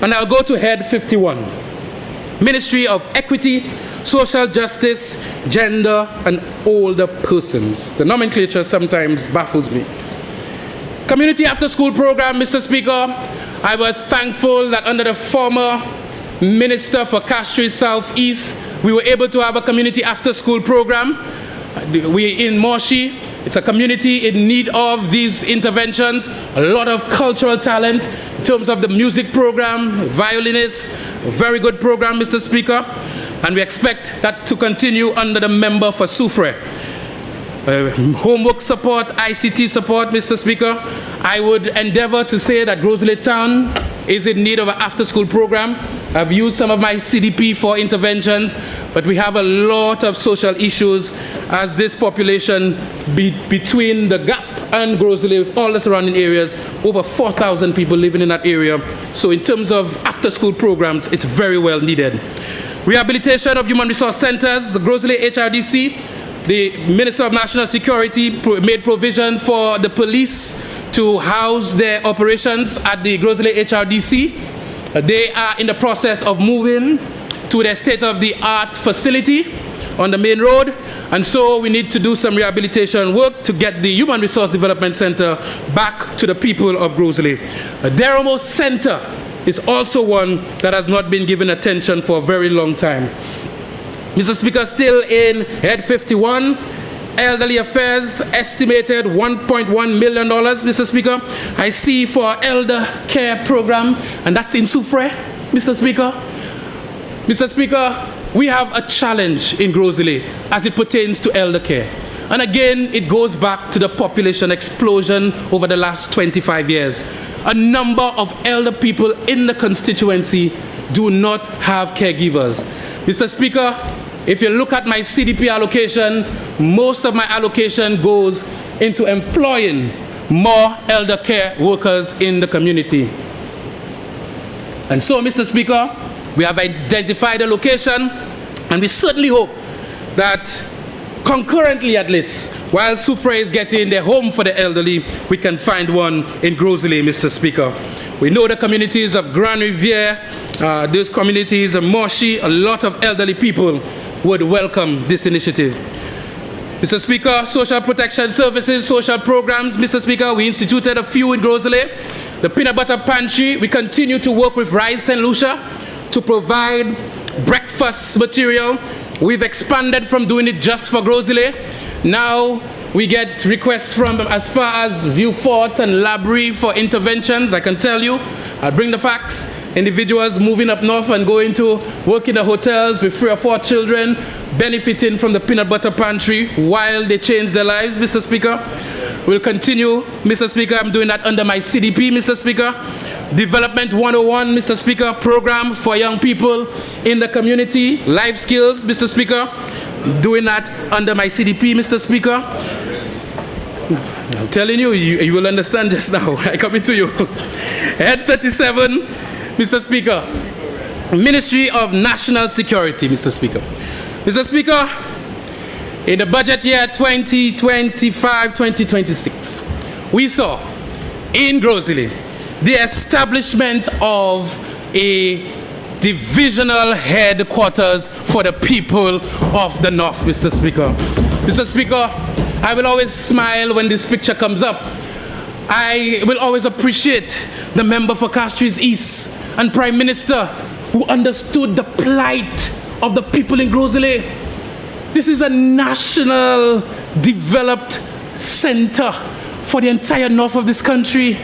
and I'll go to Head 51, Ministry of Equity, Social Justice, Gender, and Older Persons. The nomenclature sometimes baffles me. Community After School Program, Mr. Speaker, I was thankful that under the former Minister for Castries Southeast, we were able to have a community after school program. We in Moshi, it's a community in need of these interventions, a lot of cultural talent in terms of the music program, violinists, a very good program, Mr. Speaker, and we expect that to continue under the member for Soufrière. Homework support, ICT support, Mr. Speaker. I would endeavor to say that Gros-Islet Town is in need of an after-school program. I've used some of my CDP for interventions, but we have a lot of social issues as this population between the Gap and Gros-Islet, all the surrounding areas, over 4,000 people living in that area. So in terms of after-school programs, it's very well needed. Rehabilitation of human resource centers, Gros-Islet HRDC, the Minister of National Security made provision for the police to house their operations at the Gros-Islet HRDC. They are in the process of moving to their state-of-the-art facility on the main road, and so we need to do some rehabilitation work to get the Human Resource Development Center back to the people of Gros-Islet. Deromo Center is also one that has not been given attention for a very long time. Mr. Speaker, still in Head 51, Elderly Affairs, estimated $1.1 million, Mr. Speaker. I see for elder care program, and that's in Soufrière, Mr. Speaker. Mr. Speaker, we have a challenge in Gros-Islet as it pertains to elder care. And again, it goes back to the population explosion over the last 25 years. A number of elder people in the constituency do not have caregivers. Mr. Speaker, if you look at my CDP allocation, most of my allocation goes into employing more elder care workers in the community. And so, Mr. Speaker, we have identified a location, and we certainly hope that concurrently at least, while Soufrière is getting their home for the elderly, we can find one in Gros-Islet, Mr. Speaker. We know the communities of Grand Rivière, those communities of Moshi, a lot of elderly people would welcome this initiative. Mr. Speaker, social protection services, social programs, Mr. Speaker, we instituted a few in Gros-Islet. The peanut butter pantry, we continue to work with Rice and Lucia to provide breakfast material. We've expanded from doing it just for Gros-Islet. Now we get requests from as far as Vieux Fort and Labrie for interventions. I can tell you, I'll bring the facts. Individuals moving up north and going to work in the hotels with 3 or 4 children, benefiting from the peanut butter pantry while they change their lives, Mr. Speaker. We'll continue, Mr. Speaker. I'm doing that under my CDP, Mr. Speaker. Development 101, Mr. Speaker, program for young people in the community, life skills, Mr. Speaker. Doing that under my CDP, Mr. Speaker. I'm telling you, you will understand this now. I come to you. Head 37, Mr. Speaker. Ministry of National Security, Mr. Speaker. Mr. Speaker, in the budget year 2025-2026, we saw in Gros-Islet the establishment of a divisional headquarters for the people of the North, Mr. Speaker. Mr. Speaker, I will always smile when this picture comes up. I will always appreciate the member for Castries East and Prime Minister who understood the plight of the people in Gros-Islet. This is a national developed center for the entire north of this country.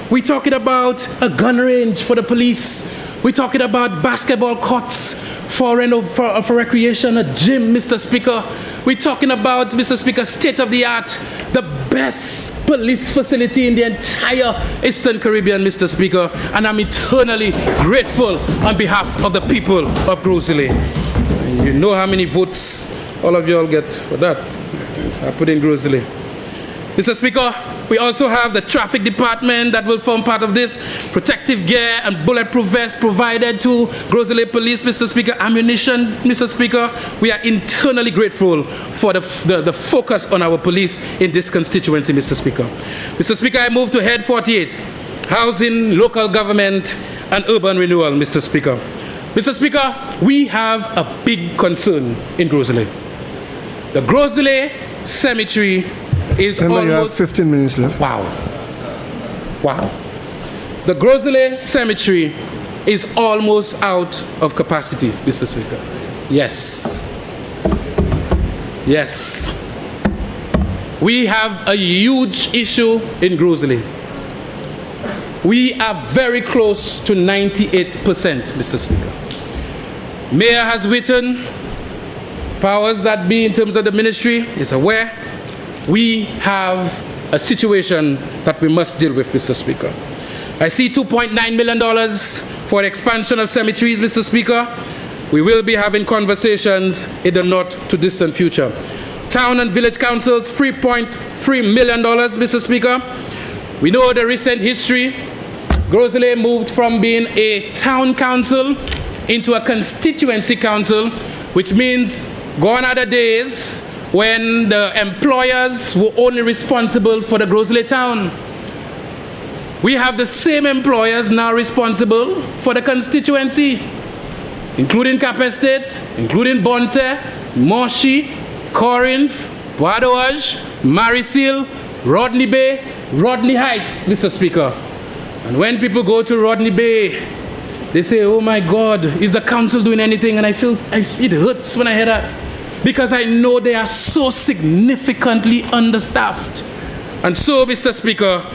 We're talking about a gun range for the police. We're talking about basketball courts for recreation, a gym, Mr. Speaker. We're talking about, Mr. Speaker, state-of-the-art, the best police facility in the entire Eastern Caribbean, Mr. Speaker. And I'm eternally grateful on behalf of the people of Gros-Islet. And you know how many votes all of you all get for that. I put in Gros-Islet. Mr. Speaker, we also have the traffic department that will form part of this. Protective gear and bulletproof vests provided to Gros-Islet Police, Mr. Speaker. Ammunition, Mr. Speaker. We are internally grateful for the focus on our police in this constituency, Mr. Speaker. Mr. Speaker, I move to Head 48, Housing, Local Government, and Urban Renewal, Mr. Speaker. Mr. Speaker, we have a big concern in Gros-Islet. The Gros-Islet Cemetery is Remember, you have almost 15 minutes left. Wow. The Gros-Islet Cemetery is almost out of capacity, Mr. Speaker. Yes. We have a huge issue in Gros-Islet. We are very close to 98%, Mr. Speaker. Mayor has written, powers that be in terms of the ministry is aware. We have a situation that we must deal with, Mr. Speaker. I see $2.9 million for expansion of cemeteries, Mr. Speaker. We will be having conversations in the not too distant future. Town and village councils, $3.3 million, Mr. Speaker. We know the recent history. Gros-Islet moved from being a town council into a constituency council, which means gone are the days when the employers were only responsible for the Gros-Islet town. We have the same employers now responsible for the constituency, including Cap Estate, including Bonte, Moshi, Corinth, Bois-d'Orge, Marisil, Rodney Bay, Rodney Heights, Mr. Speaker. And when people go to Rodney Bay, they say, oh my God, is the council doing anything? And I feel it hurts when I hear that, because I know they are so significantly understaffed. And so, Mr. Speaker,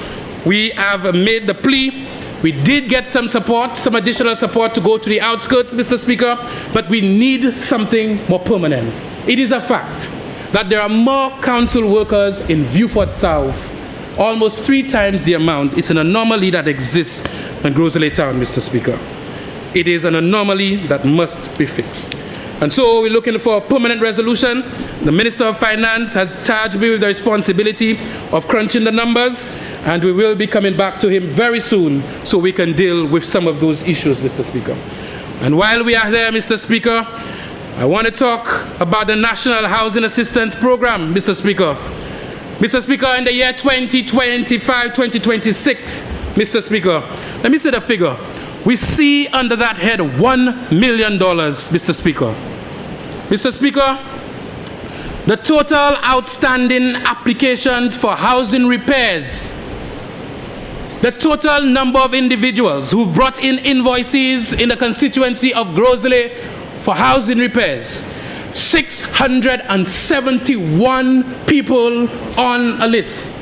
we have made the plea. We did get some support, some additional support to go to the outskirts, Mr. Speaker, but we need something more permanent. It is a fact that there are more council workers in Vieux-Fort South, almost 3 times the amount. It's an anomaly that exists in Gros-Islet town, Mr. Speaker. It is an anomaly that must be fixed. And so we're looking for a permanent resolution. The Minister of Finance has charged me with the responsibility of crunching the numbers, and we will be coming back to him very soon so we can deal with some of those issues, Mr. Speaker. And while we are there, Mr. Speaker, I want to talk about the National Housing Assistance Program, Mr. Speaker. Mr. Speaker, in the year 2025-2026, Mr. Speaker, let me say the figure. We see under that head $1 million, Mr. Speaker. Mr. Speaker, the total outstanding applications for housing repairs, the total number of individuals who've brought in invoices in the constituency of Gros-Islet for housing repairs, 671 people on a list.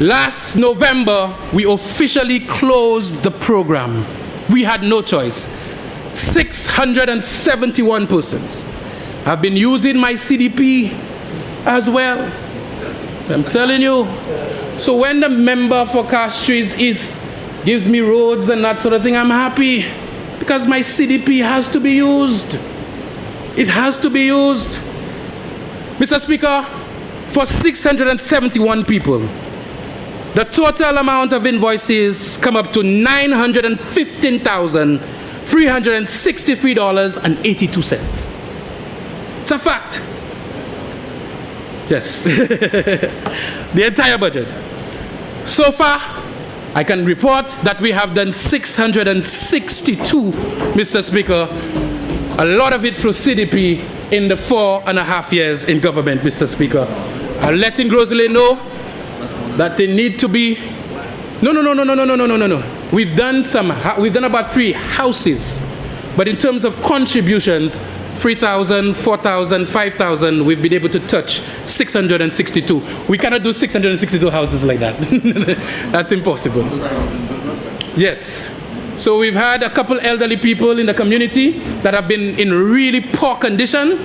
Last November, we officially closed the program. We had no choice. 671 persons. I've been using my CDP as well. I'm telling you. So when the member for Castries East gives me roads and that sort of thing, I'm happy, because my CDP has to be used. It has to be used. Mr. Speaker, for 671 people, the total amount of invoices come up to $915,363.82. It's a fact. Yes. The entire budget. So far, I can report that we have done 662, Mr. Speaker, a lot of it through CDP in the 4.5 years in government, Mr. Speaker. I'm letting Gros-Islet know that they need to be No. We've done about 3 houses, but in terms of contributions, 3,000, 4,000, 5,000, we've been able to touch 662. We cannot do 662 houses like that. That's impossible. Yes. So we've had a couple elderly people in the community that have been in really poor condition,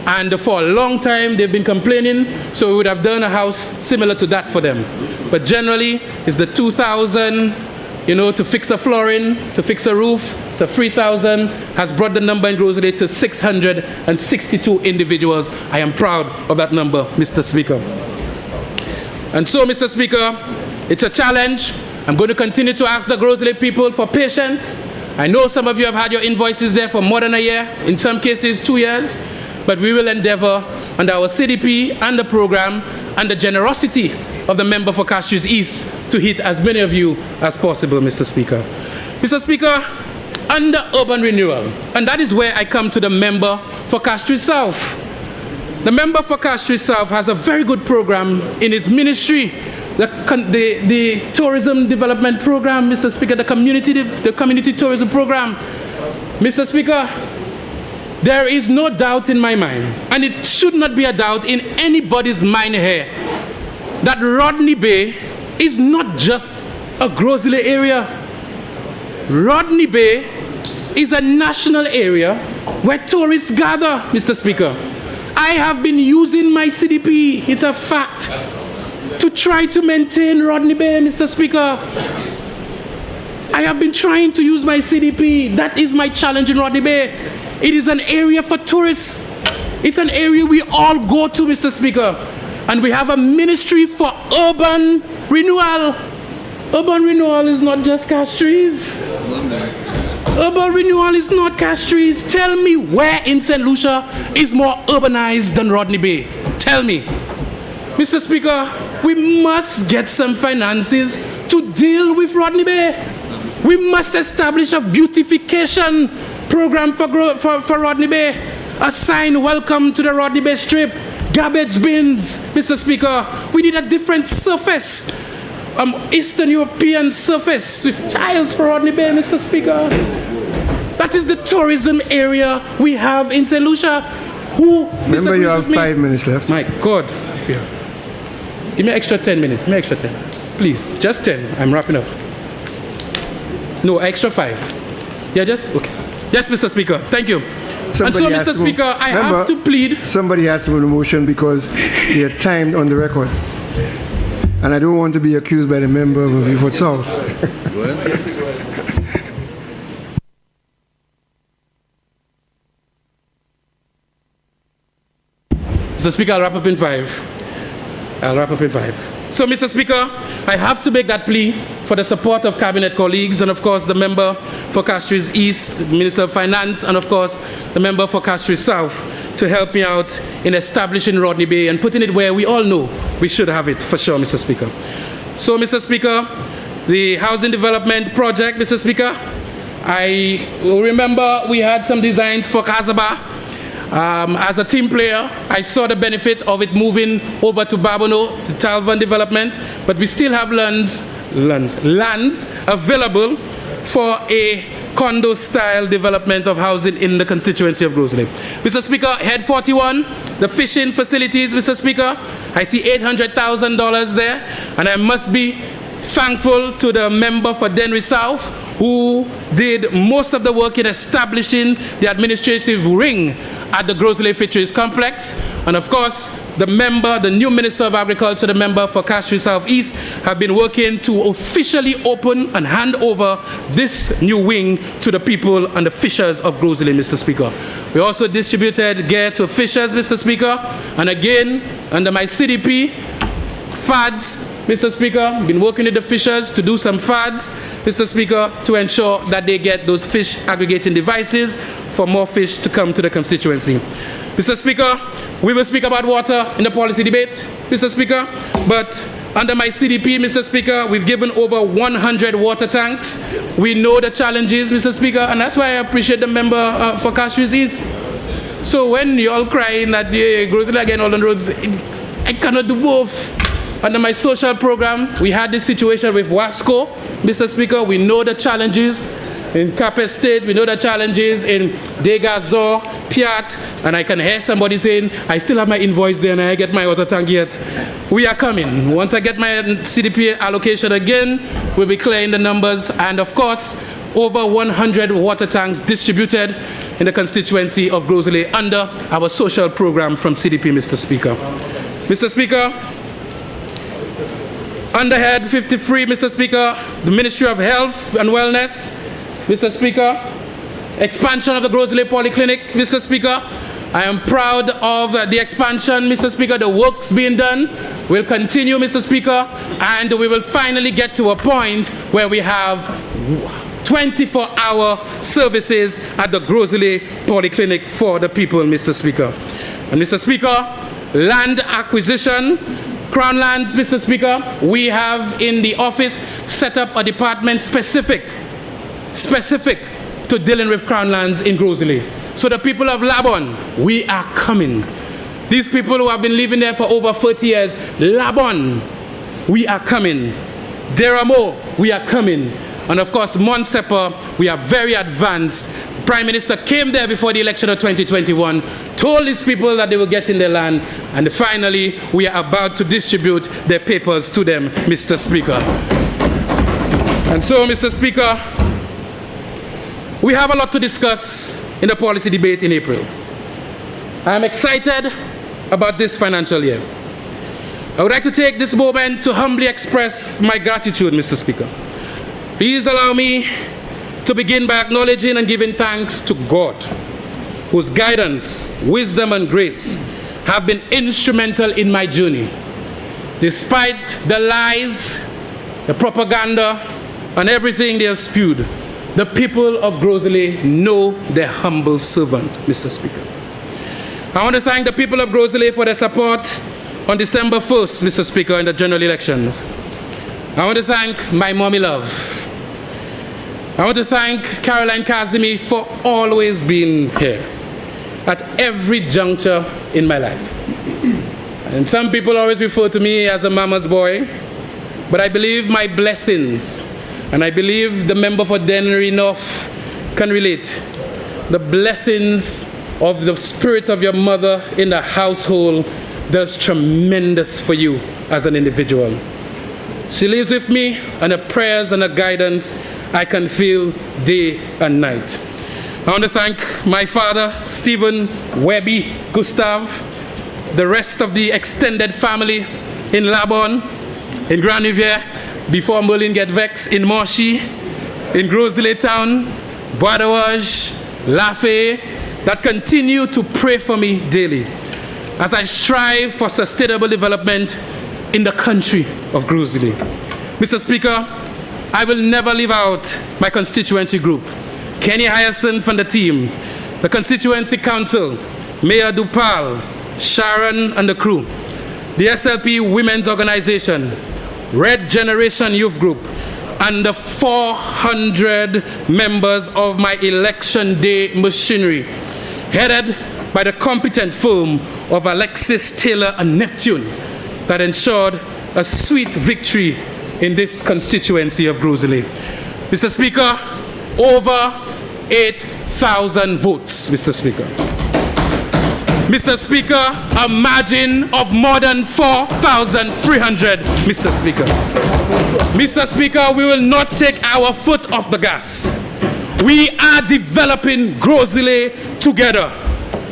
and for a long time they've been complaining, so we would have done a house similar to that for them. But generally, it's the 2,000, to fix a flooring, to fix a roof. So 3,000 has brought the number in Gros-Islet to 662 individuals. I am proud of that number, Mr. Speaker. And so, Mr. Speaker, it's a challenge. I'm going to continue to ask the Gros-Islet people for patience. I know some of you have had your invoices there for more than a year, in some cases 2 years, but we will endeavor under our CDP and the program and the generosity of the member for Castries East to hit as many of you as possible, Mr. Speaker. Mr. Speaker, under urban renewal, and that is where I come to the member for Castries South. The member for Castries South has a very good program in his ministry. The tourism development program, Mr. Speaker, the community tourism program. Mr. Speaker, there is no doubt in my mind, and it should not be a doubt in anybody's mind here, that Rodney Bay is not just a Gros-Islet area. Rodney Bay is a national area where tourists gather, Mr. Speaker. I have been using my CDP, it's a fact, to try to maintain Rodney Bay, Mr. Speaker. I have been trying to use my CDP. That is my challenge in Rodney Bay. It is an area for tourists. It's an area we all go to, Mr. Speaker. And we have a ministry for urban renewal. Urban renewal is not just Castries. Urban renewal is not Castries. Tell me where in St. Lucia is more urbanized than Rodney Bay. Tell me. Mr. Speaker, we must get some finances to deal with Rodney Bay. We must establish a beautification program for Rodney Bay. A sign, welcome to the Rodney Bay Strip. Garbage bins, Mr. Speaker. We need a different surface. Eastern European surface with tiles for Rodney Bay, Mr. Speaker. That is the tourism area we have in St. Lucia. Who Remember, you have 5 minutes left. My God. Yeah. Give me extra 10 minutes. Give me extra 10. Please, just 10. I'm wrapping up. No, extra 5. Yeah, just, okay. Yes, Mr. Speaker. Thank you. Somebody and so, Mr. Speaker, I have to plead. Somebody has to move the motion because they are timed on the records. And I don't want to be accused by the member of Viewfort South. Mr. Speaker, I'll wrap up in 5. So, Mr. Speaker, I have to make that plea for the support of Cabinet colleagues and, of course, the member for Castries East, the Minister of Finance, and, of course, the member for Castries South to help me out in establishing Rodney Bay and putting it where we all know we should have it, for sure, Mr. Speaker. So, Mr. Speaker, the housing development project, Mr. Speaker, I remember we had some designs for Kazaba. As a team player, I saw the benefit of it moving over to Babono, to Talvan development, but we still have lands available for a condo-style development of housing in the constituency of Gros-Islet. Mr. Speaker, Head 41, the fishing facilities, Mr. Speaker, I see $800,000 there, and I must be thankful to the member for Denry South, who did most of the work in establishing the administrative ring at the Gros-Islet Fisheries Complex. And of course, the new Minister of Agriculture, the member for Castries South East, have been working to officially open and hand over this new wing to the people and the fishers of Gros-Islet, Mr. Speaker. We also distributed gear to fishers, Mr. Speaker. And again, under my CDP, FADs, Mr. Speaker, I've been working with the fishers to do some FADs, Mr. Speaker, to ensure that they get those fish aggregating devices for more fish to come to the constituency. Mr. Speaker, we will speak about water in the policy debate, Mr. Speaker, but under my CDP, Mr. Speaker, we've given over 100 water tanks. We know the challenges, Mr. Speaker, and that's why I appreciate the member for Castries East. So when you're all crying that Gros-Islet again all on roads, I cannot do both. under my social program, we had this situation with Wasco, Mr. Speaker. We know the challenges in Capet State, we know the challenges in Degazor, Piat, and I can hear somebody saying, I still have my invoice there and I get my water tank yet. We are coming. Once I get my CDP allocation again, we'll be clearing the numbers, and of course, over 100 water tanks distributed in the constituency of Gros-Islet under our social program from CDP, Mr. Speaker. Mr. Speaker, under Head 53, Mr. Speaker, the Ministry of Health and Wellness, Mr. Speaker, expansion of the Gros-Islet Polyclinic, Mr. Speaker. I am proud of the expansion, Mr. Speaker. The work's being done. We'll continue, Mr. Speaker, and we will finally get to a point where we have 24-hour services at the Gros-Islet Polyclinic for the people, Mr. Speaker. And Mr. Speaker, land acquisition, Crown Lands, Mr. Speaker, we have in the office set up a department specific to dealing with Crown Lands in Gros-Islet. So the people of Labon, we are coming. These people who have been living there for over 30 years, Labon, we are coming. Deramo, we are coming. And of course, Montsepa, we are very advanced. Prime Minister came there before the election of 2021, told these people that they will get in their land, and finally, we are about to distribute their papers to them, Mr. Speaker. And so, Mr. Speaker, we have a lot to discuss in the policy debate in April. I am excited about this financial year. I would like to take this moment to humbly express my gratitude, Mr. Speaker. Please allow me to begin by acknowledging and giving thanks to God, whose guidance, wisdom, and grace have been instrumental in my journey. Despite the lies, the propaganda, and everything they have spewed, the people of Gros-Islet know their humble servant, Mr. Speaker. I want to thank the people of Gros-Islet for their support on December 1st, Mr. Speaker, in the general elections. I want to thank my mommy love. I want to thank Caroline Kazimi for always being here at every juncture in my life. And some people always refer to me as a mama's boy, but I believe my blessings, and I believe the member for Dennery North can relate, the blessings of the spirit of your mother in the household does tremendous for you as an individual. She lives with me, and her prayers and her guidance I can feel day and night. I want to thank my father, Stephen Webby Gustav, the rest of the extended family in Labon, in Grand Riviere, before Merlin get vexed, in Monchy, in Gros-Islet Town, Bois d'Orge, Lafayette, that continue to pray for me daily as I strive for sustainable development in the country of Gros-Islet. Mr. Speaker, I will never leave out my constituency group, Kenny Hyacinth and the team, the Constituency Council, Mayor Dupal, Sharon and the crew, the SLP Women's Organization, Red Generation Youth Group, and the 400 members of my election day machinery, headed by the competent firm of Alexis Taylor and Neptune, that ensured a sweet victory in this constituency of Gros-Islet. Mr. Speaker, over 8,000 votes, Mr. Speaker. Mr. Speaker, a margin of more than 4,300, Mr. Speaker. Mr. Speaker, we will not take our foot off the gas. We are developing Gros-Islet together.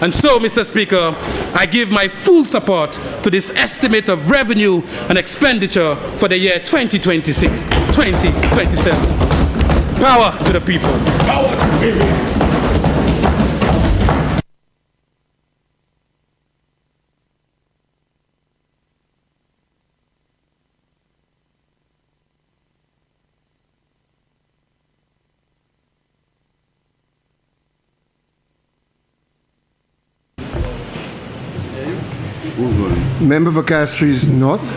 And so, Mr. Speaker, I give my full support to this estimate of revenue and expenditure for the year 2026-2027. Power to the people. Power to the people. Member for Castries North.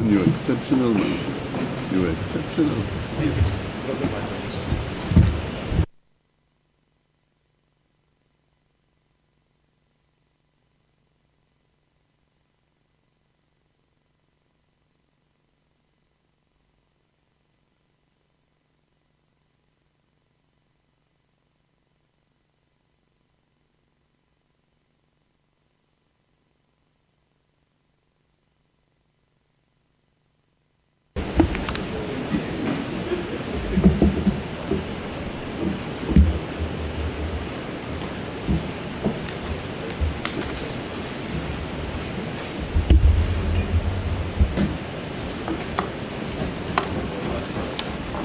You're exceptional, man. You're exceptional.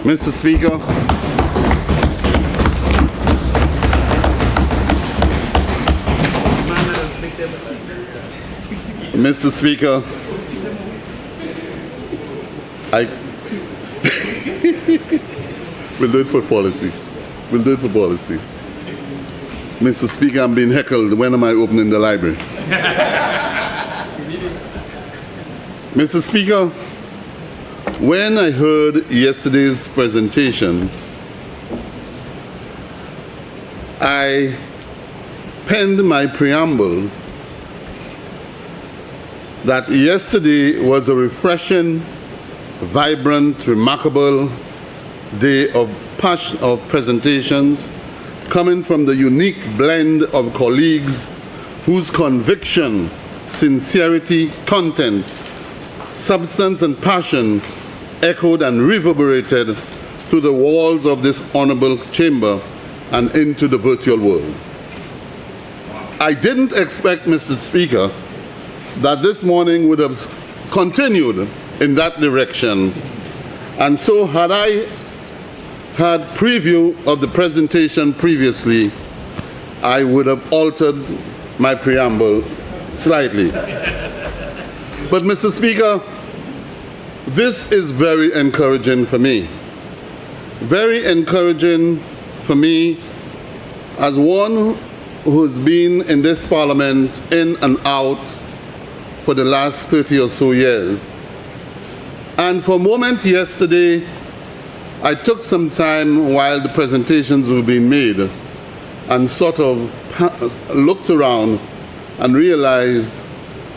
Mr. Speaker, Mr. Speaker, we'll do it for policy. We'll do it for policy. Mr. Speaker, I'm being heckled. When am I opening the library? Mr. Speaker, when I heard yesterday's presentations, I penned my preamble that yesterday was a refreshing, vibrant, remarkable day of presentations coming from the unique blend of colleagues whose conviction, sincerity, content, substance and passion echoed and reverberated through the walls of this honorable chamber and into the virtual world. I didn't expect, Mr. Speaker, that this morning would have continued in that direction, and so had I had preview of the presentation previously, I would have altered my preamble slightly. But Mr. Speaker, this is very encouraging for me. Very encouraging for me as one who's been in this Parliament in and out for the last 30 or so years. And for a moment yesterday, I took some time while the presentations were being made and sort of looked around and realized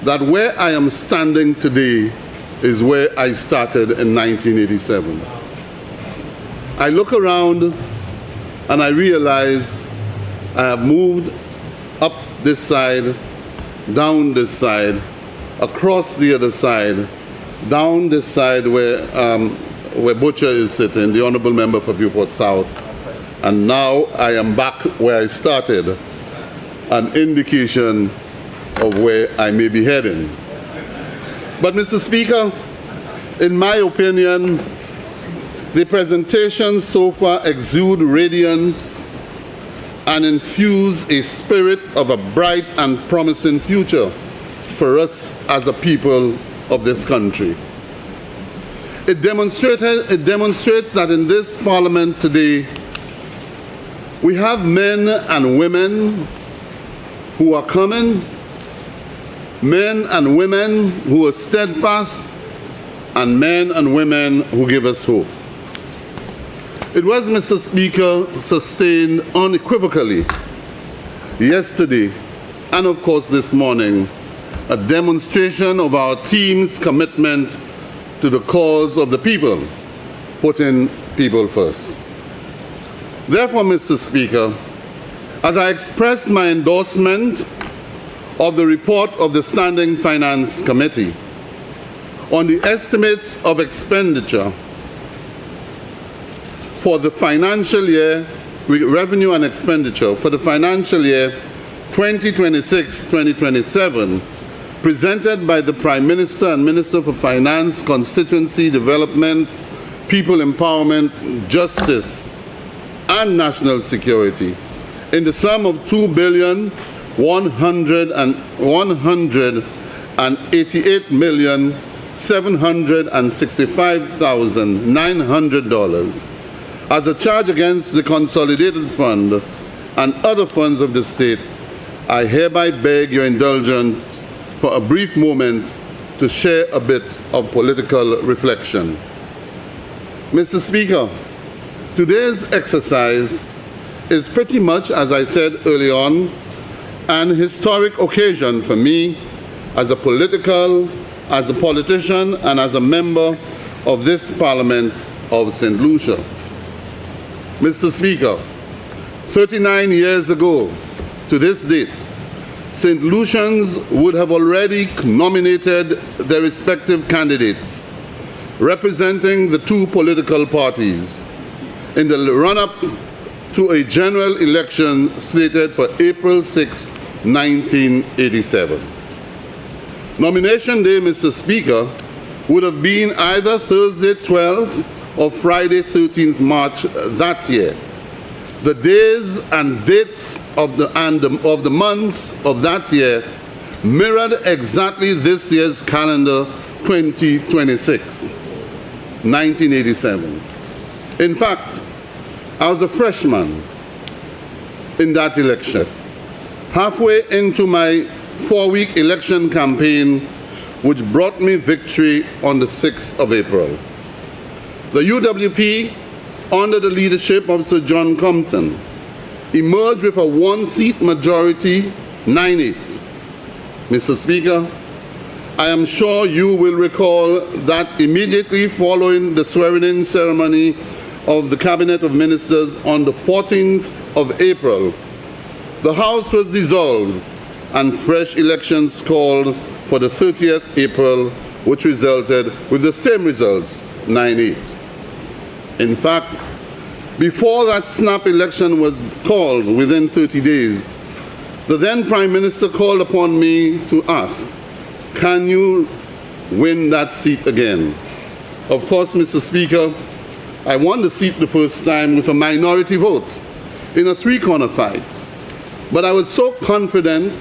that where I am standing today is where I started in 1987. I look around and I realize I have moved up this side, down this side, across the other side, down this side where Butcher is sitting, the Honourable Member for Vieux-Fort South, and now I am back where I started, an indication of where I may be heading. But Mr. Speaker, in my opinion, the presentations so far exude radiance and infuse a spirit of a bright and promising future for us as a people of this country. It demonstrates that in this Parliament today, we have men and women who are coming, men and women who are steadfast, and men and women who give us hope. It was, Mr. Speaker, sustained unequivocally yesterday and of course this morning, a demonstration of our team's commitment to the cause of the people, putting people first. Therefore, Mr. Speaker, as I express my endorsement of the report of the Standing Finance Committee on the estimates of expenditure for the financial year, revenue and expenditure for the financial year 2026-2027, presented by the Prime Minister and Minister for Finance, Constituency, Development, People Empowerment, Justice, and National Security, in the sum of $2,188,765,900 as a charge against the Consolidated Fund and other funds of the state. I hereby beg your indulgence for a brief moment to share a bit of political reflection. Mr. Speaker, today's exercise is pretty much, as I said early on, an historic occasion for me as a politician, and as a member of this Parliament of St. Lucia. Mr. Speaker, 39 years ago to this date, St. Lucians would have already nominated their respective candidates representing the two political parties in the run-up to a general election slated for April 6, 1987. Nomination day, Mr. Speaker, would have been either Thursday 12th of Friday, 13th March that year. The days and dates of the months of that year mirrored exactly this year's calendar, 2026, 1987. In fact, I was a freshman in that election. Halfway into my 4-week election campaign, which brought me victory on the 6th of April. The UWP, under the leadership of Sir John Compton, emerged with a 1-seat majority, 9-8. Mr. Speaker, I am sure you will recall that immediately following the swearing-in ceremony of the Cabinet of Ministers on the 14th of April, the House was dissolved and fresh elections called for the 30th April, which resulted with the same results, 9-8. In fact, before that snap election was called within 30 days, the then Prime Minister called upon me to ask, can you win that seat again? Of course, Mr. Speaker, I won the seat the first time with a minority vote in a 3-corner fight. But I was so confident,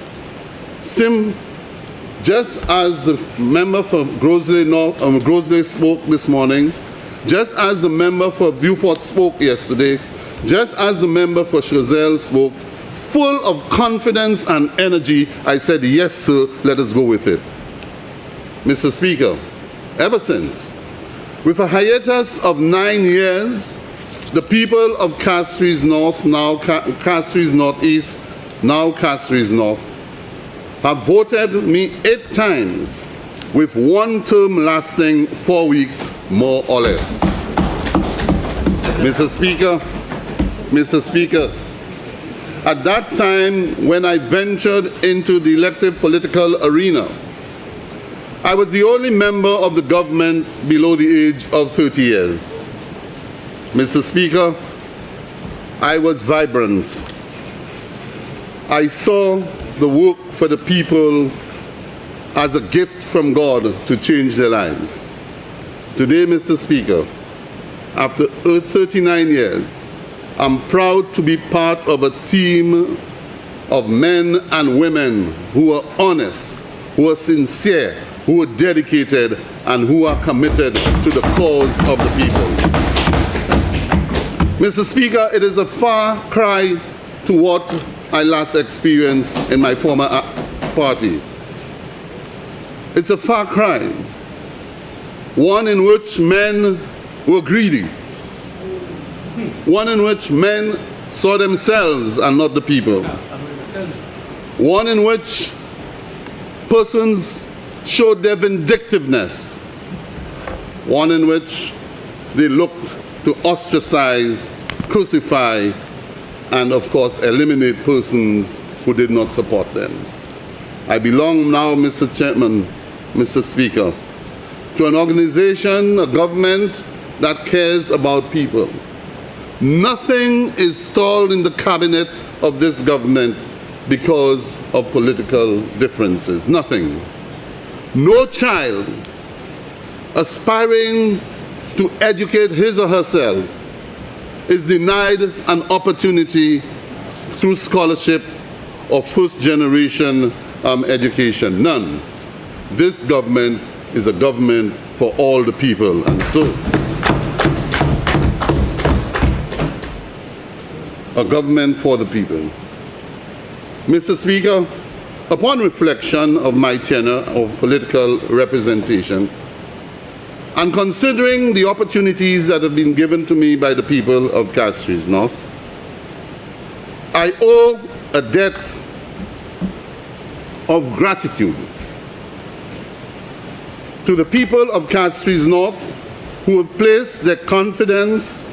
just as the member for Gros-Islet spoke this morning, just as the member for Beaufort spoke yesterday, just as the member for Choiseul spoke, full of confidence and energy, I said, yes, sir, let us go with it. Mr. Speaker, ever since, with a hiatus of 9 years, the people of Castries North, now Castries Northeast, now Castries North, have voted me 8 times, with 1 term lasting 4 weeks, more or less. Mr. Speaker, at that time when I ventured into the elective political arena, I was the only member of the government below the age of 30 years. Mr. Speaker, I was vibrant. I saw the work for the people as a gift from God to change their lives. Today, Mr. Speaker, after 39 years, I'm proud to be part of a team of men and women who are honest, who are sincere, who are dedicated, and who are committed to the cause of the people. Mr. Speaker, it is a far cry to what I last experienced in my former party. It's a far cry, one in which men were greedy, one in which men saw themselves and not the people, one in which persons showed their vindictiveness, one in which they looked to ostracize, crucify, and of course eliminate persons who did not support them. I belong now, Mr. Chairman, Mr. Speaker, to an organization, a government that cares about people. Nothing is stalled in the cabinet of this government because of political differences. Nothing. No child aspiring to educate his or herself is denied an opportunity through scholarship or first-generation education. None. This government is a government for all the people, and so a government for the people. Mr. Speaker, upon reflection of my tenure of political representation, and considering the opportunities that have been given to me by the people of Castries North, I owe a debt of gratitude to the people of Castries North who have placed their confidence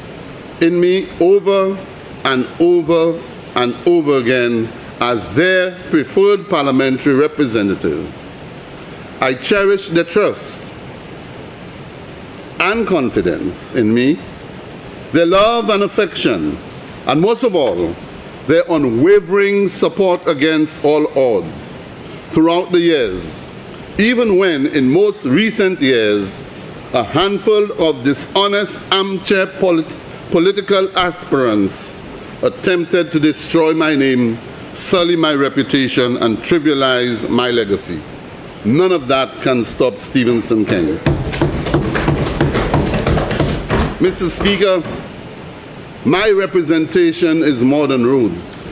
in me over and over and over again as their preferred parliamentary representative. I cherish their trust and confidence in me, their love and affection, and most of all, their unwavering support against all odds throughout the years, even when in most recent years a handful of dishonest armchair political aspirants attempted to destroy my name, sully my reputation, and trivialize my legacy. None of that can stop Stevenson King. Mr. Speaker, my representation is more than roads.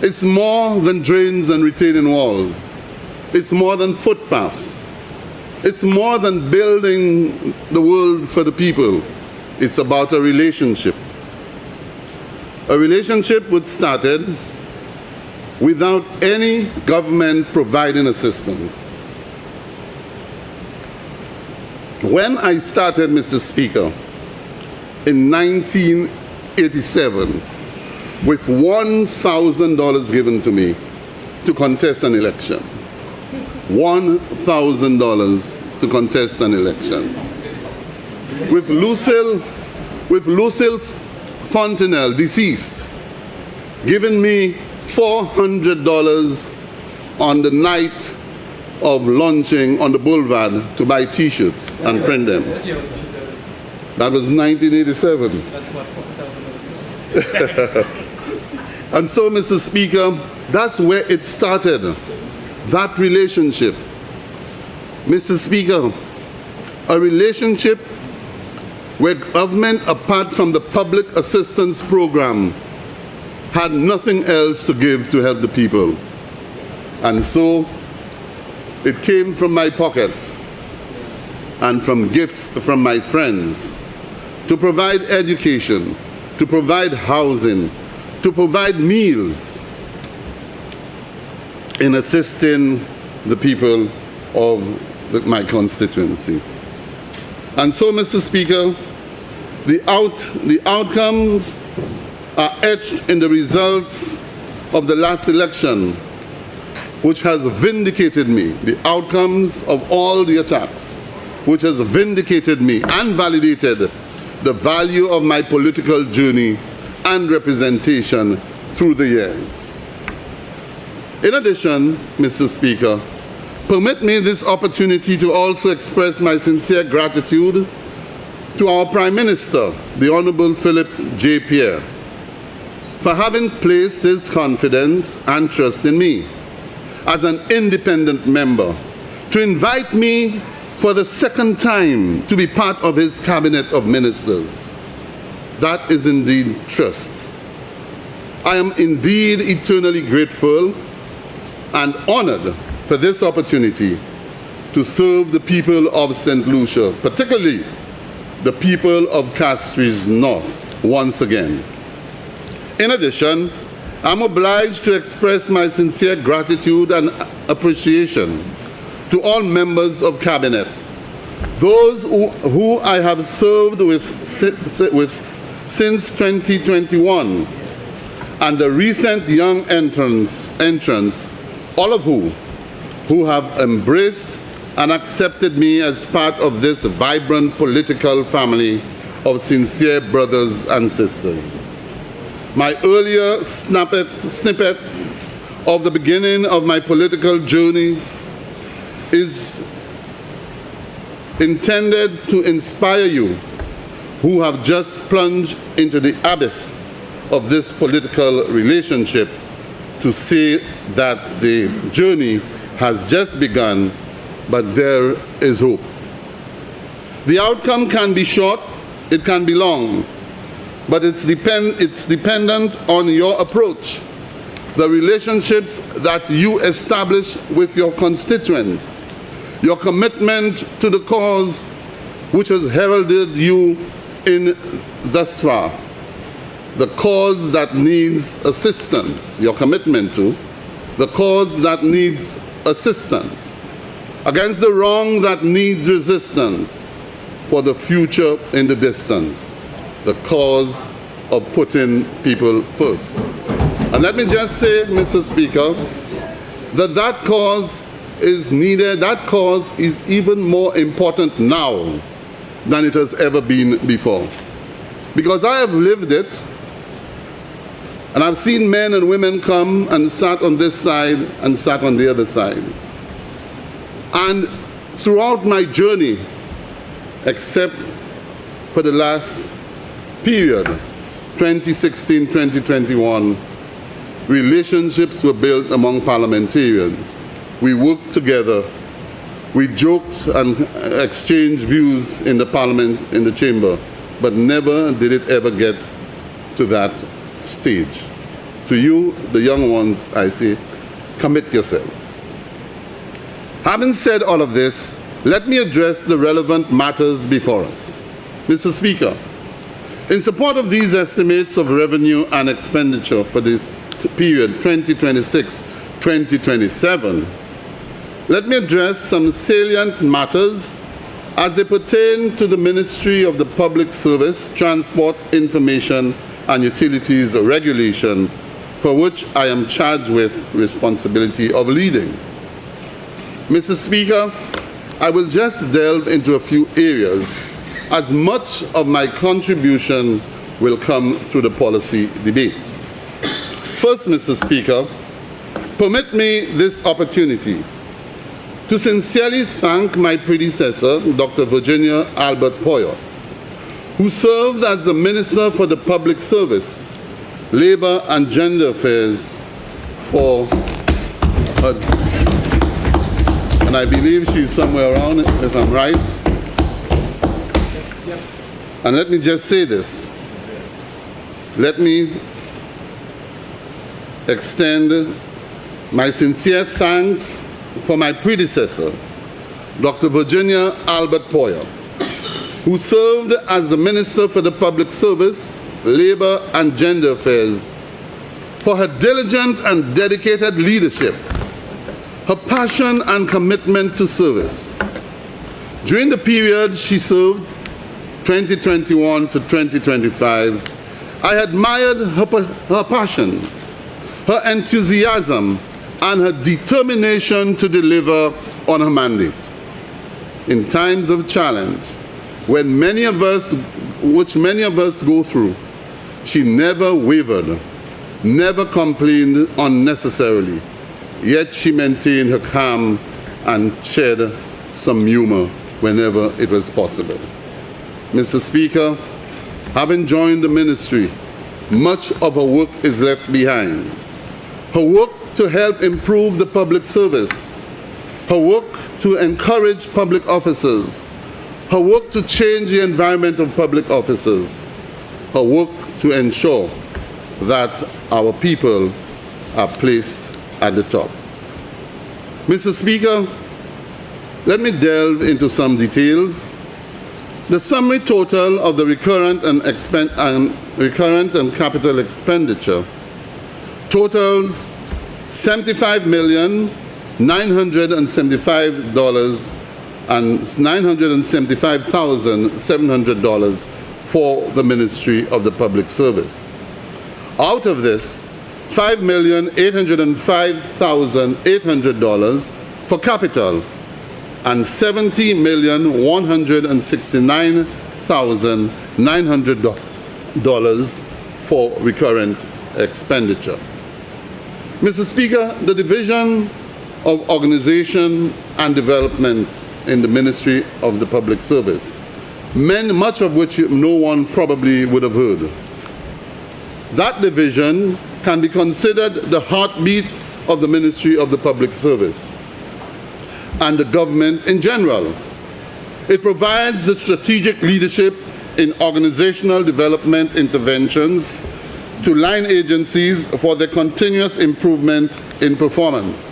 It's more than drains and retaining walls. It's more than footpaths. It's more than building the world for the people. It's about a relationship. A relationship which started without any government providing assistance. When I started, Mr. Speaker, in 1987, with $1,000 given to me to contest an election. $1,000 to contest an election. With Lucille Fontenelle, deceased, giving me $400 on the night of launching on the boulevard to buy T-shirts and print them. That was 1987. That's what, $40,000. And so, Mr. Speaker, that's where it started, that relationship. Mr. Speaker, a relationship where government, apart from the public assistance program, had nothing else to give to help the people. And so, it came from my pocket and from gifts from my friends to provide education, to provide housing, to provide meals in assisting the people of my constituency. And so, Mr. Speaker, the outcomes are etched in the results of the last election, which has vindicated me, the outcomes of all the attacks, which has vindicated me and validated the value of my political journey and representation through the years. In addition, Mr. Speaker, permit me this opportunity to also express my sincere gratitude to our Prime Minister, the Honorable Philip J. Pierre, for having placed his confidence and trust in me as an independent member to invite me for the second time to be part of his cabinet of ministers. That is indeed trust. I am indeed eternally grateful and honored for this opportunity to serve the people of St. Lucia, particularly the people of Castries North, once again. In addition, I'm obliged to express my sincere gratitude and appreciation to all members of Cabinet, those who I have served with since 2021, and the recent young entrants, all of who have embraced and accepted me as part of this vibrant political family of sincere brothers and sisters. My earlier snippet of the beginning of my political journey is intended to inspire you who have just plunged into the abyss of this political relationship to say that the journey has just begun, but there is hope. The outcome can be short, it can be long, but it's dependent on your approach, the relationships that you establish with your constituents, your commitment to the cause which has heralded you in thus far, the cause that needs assistance, your commitment to, the cause that needs assistance, against the wrong that needs resistance, for the future in the distance, the cause of putting people first. And let me just say, Mr. Speaker, that cause is needed, that cause is even more important now than it has ever been before. Because I have lived it, and I've seen men and women come and sat on this side and sat on the other side. And throughout my journey, except for the last period, 2016-2021, relationships were built among parliamentarians. We worked together. We joked and exchanged views in the parliament, in the chamber, but never did it ever get to that stage. To you, the young ones, I say, commit yourself. Having said all of this, let me address the relevant matters before us. Mr. Speaker, in support of these estimates of revenue and expenditure for the period 2026-2027, let me address some salient matters as they pertain to the Ministry of the Public Service, Transport, Information and Utilities Regulation, for which I am charged with responsibility of leading. Mr. Speaker, I will just delve into a few areas, as much of my contribution will come through the policy debate. First, Mr. Speaker, permit me this opportunity to sincerely thank my predecessor, Dr. Virginia Albert Poyot, who served as the Minister for the Public Service, Labor and Gender Affairs for, and I believe she's somewhere around, if I'm right. And let me just say this. Let me extend my sincere thanks for my predecessor, Dr. Virginia Albert Poyot, who served as the Minister for the Public Service, Labor and Gender Affairs, for her diligent and dedicated leadership, her passion and commitment to service. During the period she served, 2021 to 2025, I admired her passion, her enthusiasm, and her determination to deliver on her mandate. In times of challenge, which many of us go through, she never wavered, never complained unnecessarily, yet she maintained her calm and shared some humor whenever it was possible. Mr. Speaker, having joined the ministry, much of her work is left behind. Her work to help improve the public service, her work to encourage public officers, her work to change the environment of public officers, her work to ensure that our people are placed at the top. Mr. Speaker, let me delve into some details. The summary total of the recurrent and capital expenditure totals $75,975,700 for the Ministry of the Public Service. Out of this, $5,805,800 for capital and $70,169,900 for recurrent expenditure. Mr. Speaker, the Division of Organization and Development in the Ministry of the Public Service, much of which no one probably would have heard. That division can be considered the heartbeat of the Ministry of the Public Service and the government in general. It provides the strategic leadership in organizational development interventions to line agencies for their continuous improvement in performance.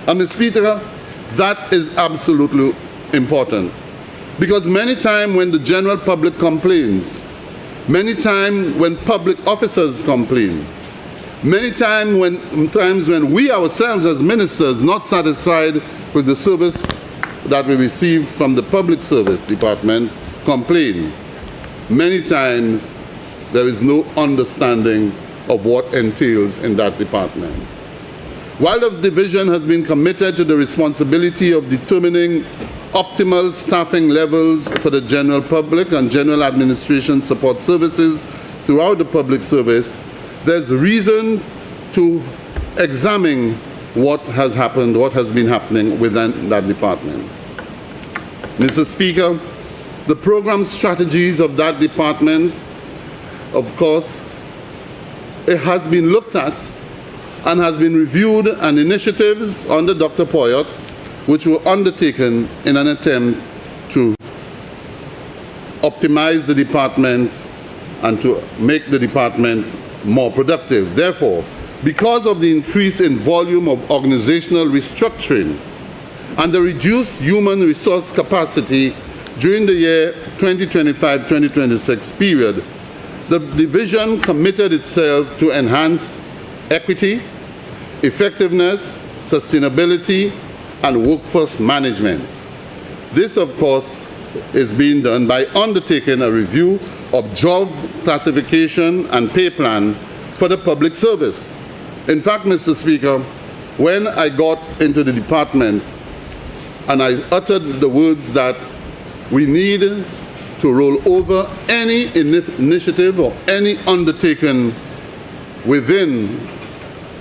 And Mr. Speaker, that is absolutely important, because many times when the general public complains, many times when public officers complain, many times when we ourselves as ministers not satisfied with the service that we receive from the Public Service Department complain, many times there is no understanding of what entails in that department. While the division has been committed to the responsibility of determining optimal staffing levels for the general public and general administration support services throughout the public service, there's reason to examine what has happened, what has been happening within that department. Mr. Speaker, The program strategies of that department, of course, it has been looked at and has been reviewed, and initiatives under Dr. Poyot, which were undertaken in an attempt to optimize the department and to make the department more productive. Therefore, because of the increase in volume of organizational restructuring and the reduced human resource capacity during the year 2025-2026 period, the division committed itself to enhance equity, effectiveness, sustainability, and workforce management. This, of course, is being done by undertaking a review of job classification and pay plan for the public service. In fact, Mr. Speaker, when I got into the department and I uttered the words that we need to roll over any initiative or any undertaking within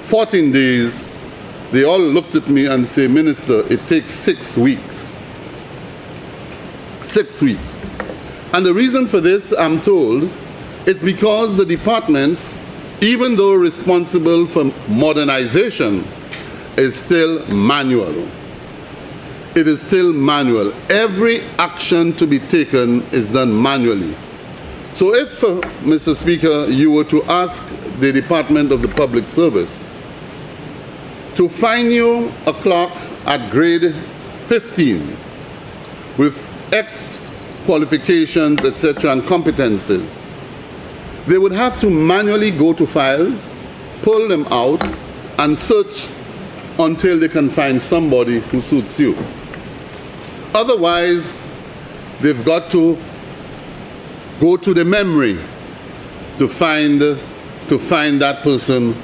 14 days, they all looked at me and said, Minister, it takes 6 weeks. 6 weeks. And the reason for this, I'm told, it's because the department, even though responsible for modernization, is still manual. It is still manual. Every action to be taken is done manually. So if, Mr. Speaker, you were to ask the Department of the Public Service to find you a clerk at grade 15 with X qualifications, etc., and competences, they would have to manually go to files, pull them out, and search until they can find somebody who suits you. Otherwise, they've got to go to the memory to find that person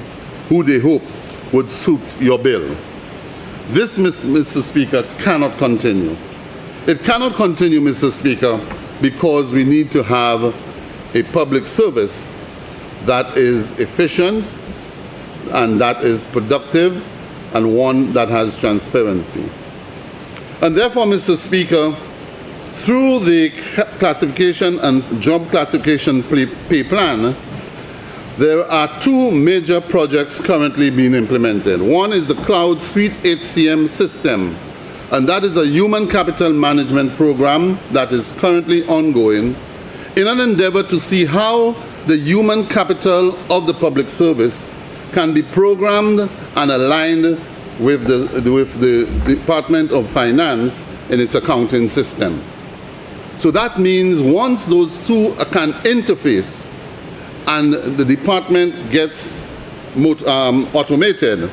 who they hope would suit your bill. This, Mr. Speaker, cannot continue. It cannot continue, Mr. Speaker, because we need to have a public service that is efficient and that is productive and one that has transparency. And therefore, Mr. Speaker, through the classification and job classification pay plan, there are 2 major projects currently being implemented. One is the Cloud Suite HCM system, and that is a human capital management program that is currently ongoing in an endeavor to see how the human capital of the public service can be programmed and aligned with the Department of Finance in its accounting system. So that means once those two can interface and the department gets automated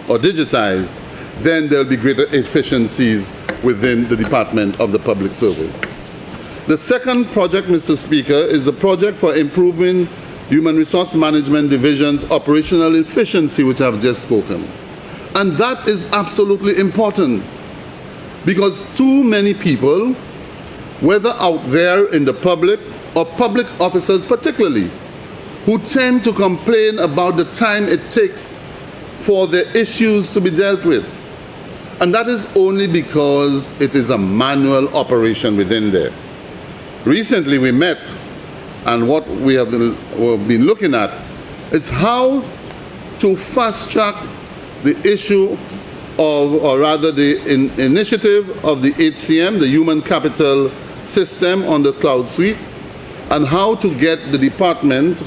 or digitized, then there'll be greater efficiencies within the Department of the Public Service. The second project, Mr. Speaker, is the project for improving Human Resource Management Division's operational efficiency, which I've just spoken. And that is absolutely important because too many people, whether out there in the public or public officers particularly, who tend to complain about the time it takes for the issues to be dealt with. And that is only because it is a manual operation within there. Recently we met, and what we have been looking at is how to fast track the issue of, or rather the initiative of the HCM, the Human Capital System on the Cloud Suite, and how to get the department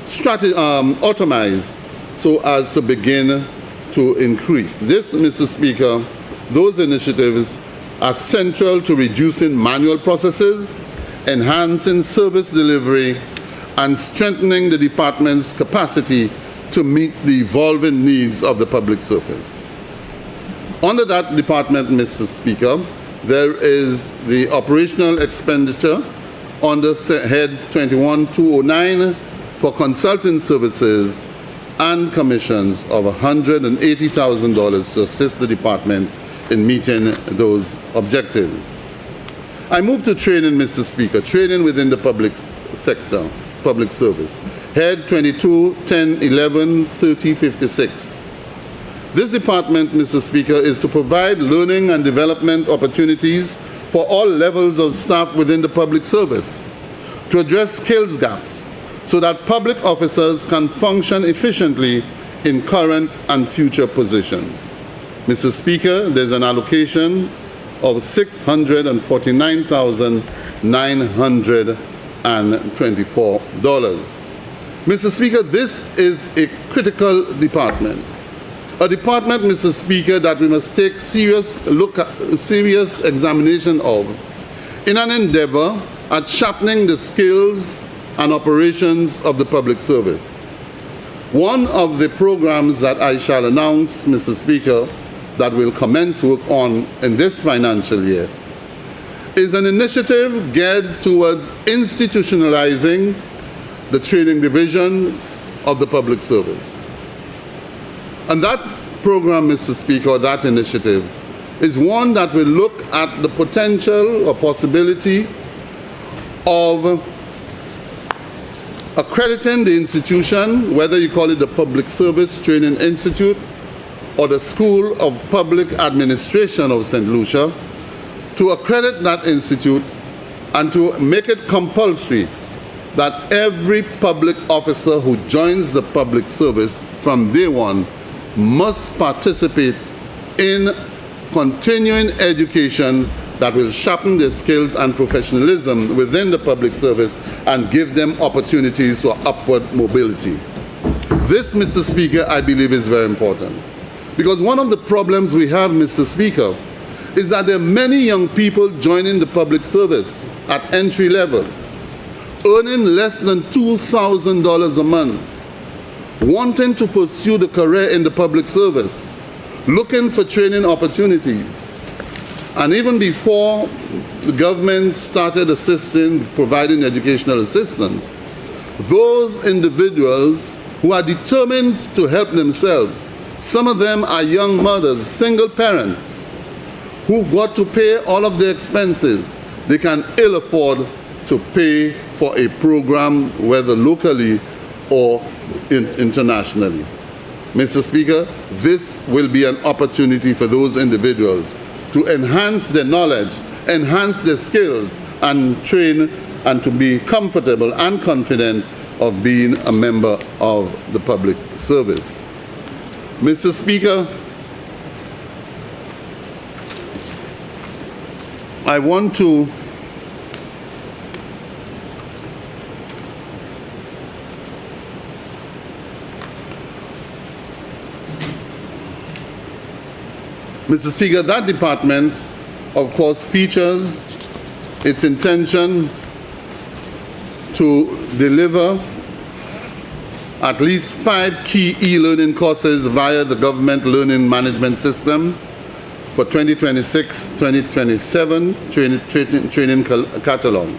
automized so as to begin to increase. This, Mr. Speaker, those initiatives are central to reducing manual processes, enhancing service delivery, and strengthening the department's capacity to meet the evolving needs of the public service. Under that department, Mr. Speaker, there is the operational expenditure under head 21209 for consulting services and commissions of $180,000 to assist the department in meeting those objectives. I move to training, Mr. Speaker, training within the public sector, public service. Head 22, 10, 11, 30, 56. This department, Mr. Speaker, is to provide learning and development opportunities for all levels of staff within the public service, to address skills gaps so that public officers can function efficiently in current and future positions. Mr. Speaker, there's an allocation of $649,924. Mr. Speaker, this is a critical department. A department, Mr. Speaker, that we must take serious examination of in an endeavor at sharpening the skills and operations of the public service. One of the programs that I shall announce, Mr. Speaker, that will commence work on in this financial year is an initiative geared towards institutionalizing the training division of the public service. And that program, Mr. Speaker, that initiative, is one that will look at the potential or possibility of accrediting the institution, whether you call it the Public Service Training Institute or the School of Public Administration of St. Lucia, to accredit that institute and to make it compulsory that every public officer who joins the public service from day one must participate in continuing education that will sharpen their skills and professionalism within the public service and give them opportunities for upward mobility. This, Mr. Speaker, I believe is very important. Because one of the problems we have, Mr. Speaker, is that there are many young people joining the public service at entry level, earning less than $2,000 a month, wanting to pursue the career in the public service, looking for training opportunities. And even before the government started providing educational assistance, those individuals who are determined to help themselves, some of them are young mothers, single parents, who've got to pay all of their expenses. They can ill afford to pay for a program, whether locally or internationally. Mr. Speaker, this will be an opportunity for those individuals to enhance their knowledge, enhance their skills, and train and to be comfortable and confident of being a member of the public service. Mr. Speaker, I want to Mr. Speaker, that department, of course, features its intention to deliver at least 5 key e-learning courses via the government learning management system for 2026-2027 training catalog.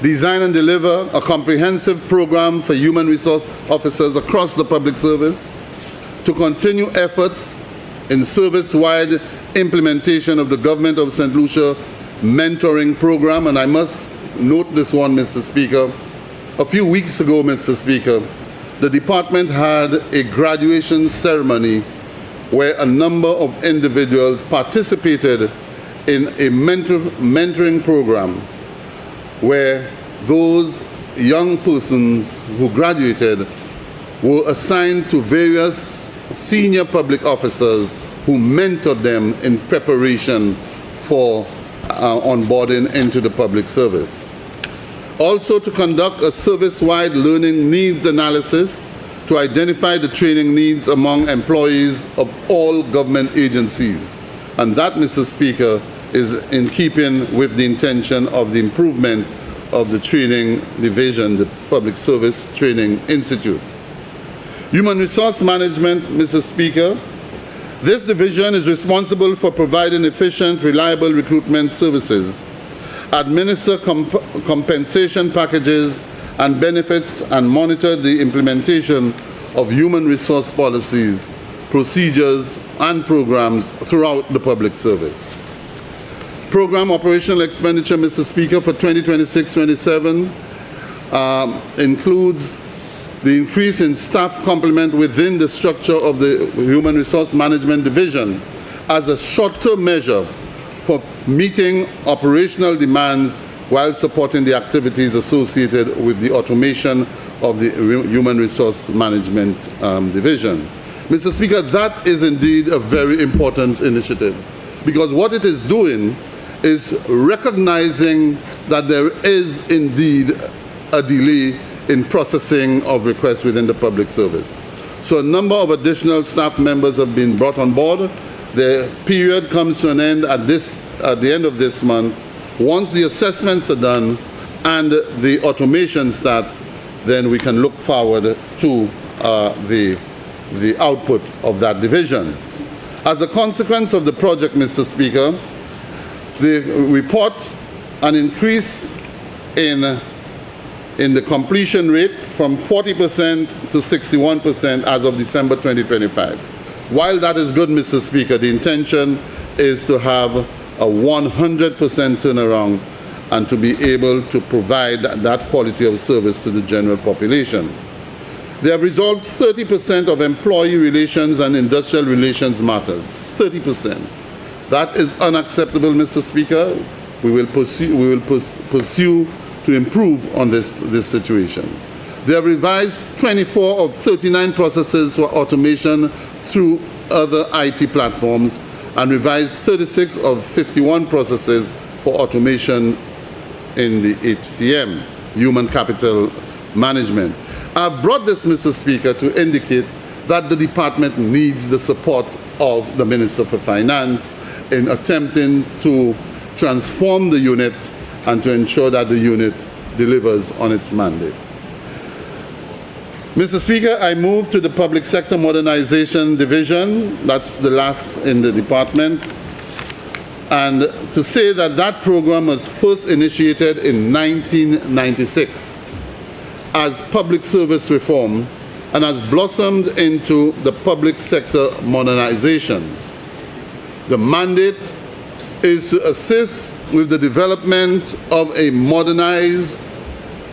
Design and deliver a comprehensive program for human resource officers across the public service to continue efforts in service-wide implementation of the Government of St. Lucia mentoring program. And I must note this one, Mr. Speaker. A few weeks ago, Mr. Speaker, the department had a graduation ceremony where a number of individuals participated in a mentoring program where those young persons who graduated were assigned to various senior public officers who mentored them in preparation for onboarding into the public service. Also to conduct a service-wide learning needs analysis to identify the training needs among employees of all government agencies. And that, Mr. Speaker, is in keeping with the intention of the improvement of the training division, the Public Service Training Institute. Human resource management, Mr. Speaker. This division is responsible for providing efficient, reliable recruitment services, administer compensation packages and benefits, and monitor the implementation of human resource policies, procedures, and programs throughout the public service. Program operational expenditure, Mr. Speaker, for 2026-27 includes the increase in staff complement within the structure of the Human Resource Management Division as a short-term measure for meeting operational demands while supporting the activities associated with the automation of the Human Resource Management Division. Mr. Speaker, that is indeed a very important initiative, because what it is doing is recognizing that there is indeed a delay in processing of requests within the public service. So a number of additional staff members have been brought on board. The period comes to an end at the end of this month. Once the assessments are done and the automation starts, then we can look forward to the output of that division. As a consequence of the project, Mr. Speaker, the report an increase in the completion rate from 40% to 61% as of December 2025. While that is good, Mr. Speaker, the intention is to have a 100% turnaround and to be able to provide that quality of service to the general population. They have resolved 30% of employee relations and industrial relations matters. 30%. That is unacceptable, Mr. Speaker. We will pursue to improve on this situation. They have revised 24 of 39 processes for automation through other IT platforms and revised 36 of 51 processes for automation in the HCM, Human Capital Management. I've brought this, Mr. Speaker, to indicate that the department needs the support of the Minister for Finance in attempting to transform the unit and to ensure that the unit delivers on its mandate. Mr. Speaker, I move to the Public Sector Modernization Division. That's the last in the department. And to say that that program was first initiated in 1996 as public service reform and has blossomed into the public sector modernization. The mandate is to assist with the development of a modernized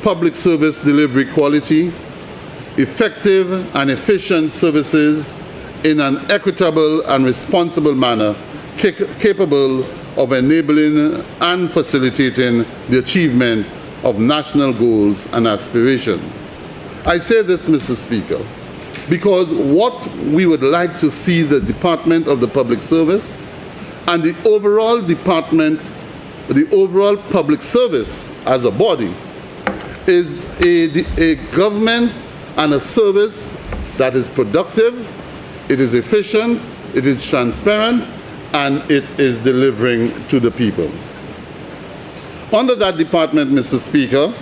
public service delivery quality, effective and efficient services in an equitable and responsible manner, capable of enabling and facilitating the achievement of national goals and aspirations. I say this, Mr. Speaker, because what we would like to see the Department of the Public Service and the overall department, the overall public service as a body, is a government and a service that is productive, it is efficient, it is transparent, and it is delivering to the people. Under that department, Mr. Speaker,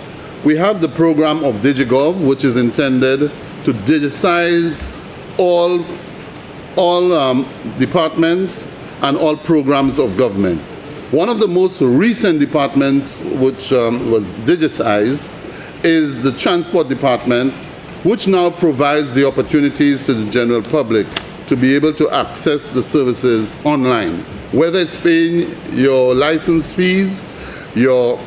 we have the program of DigiGov, which is intended to digitize all departments and all programs of government. One of the most recent departments which was digitized is the Transport Department, which now provides the opportunities to the general public to be able to access the services online, whether it's paying your license fees, your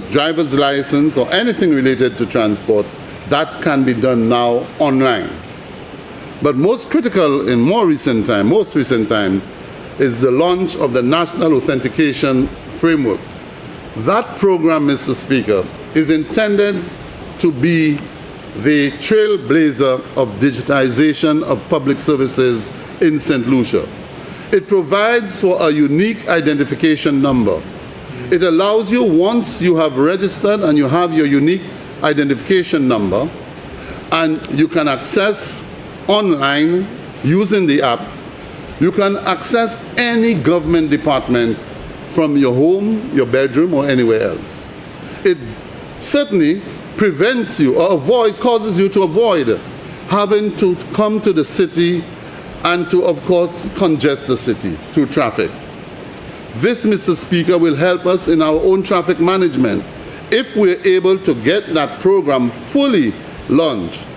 driver's license, or anything related to transport. That can be done now online. But most critical in most recent times, is the launch of the National Authentication Framework. That program, Mr. Speaker, is intended to be the trailblazer of digitization of public services in St. Lucia. It provides for a unique identification number. It allows you, once you have registered and you have your unique identification number, and you can access online using the app, you can access any government department from your home, your bedroom, or anywhere else. It certainly prevents you or causes you to avoid having to come to the city and to, of course, congest the city through traffic. This, Mr. Speaker, will help us in our own traffic management if we're able to get that program fully launched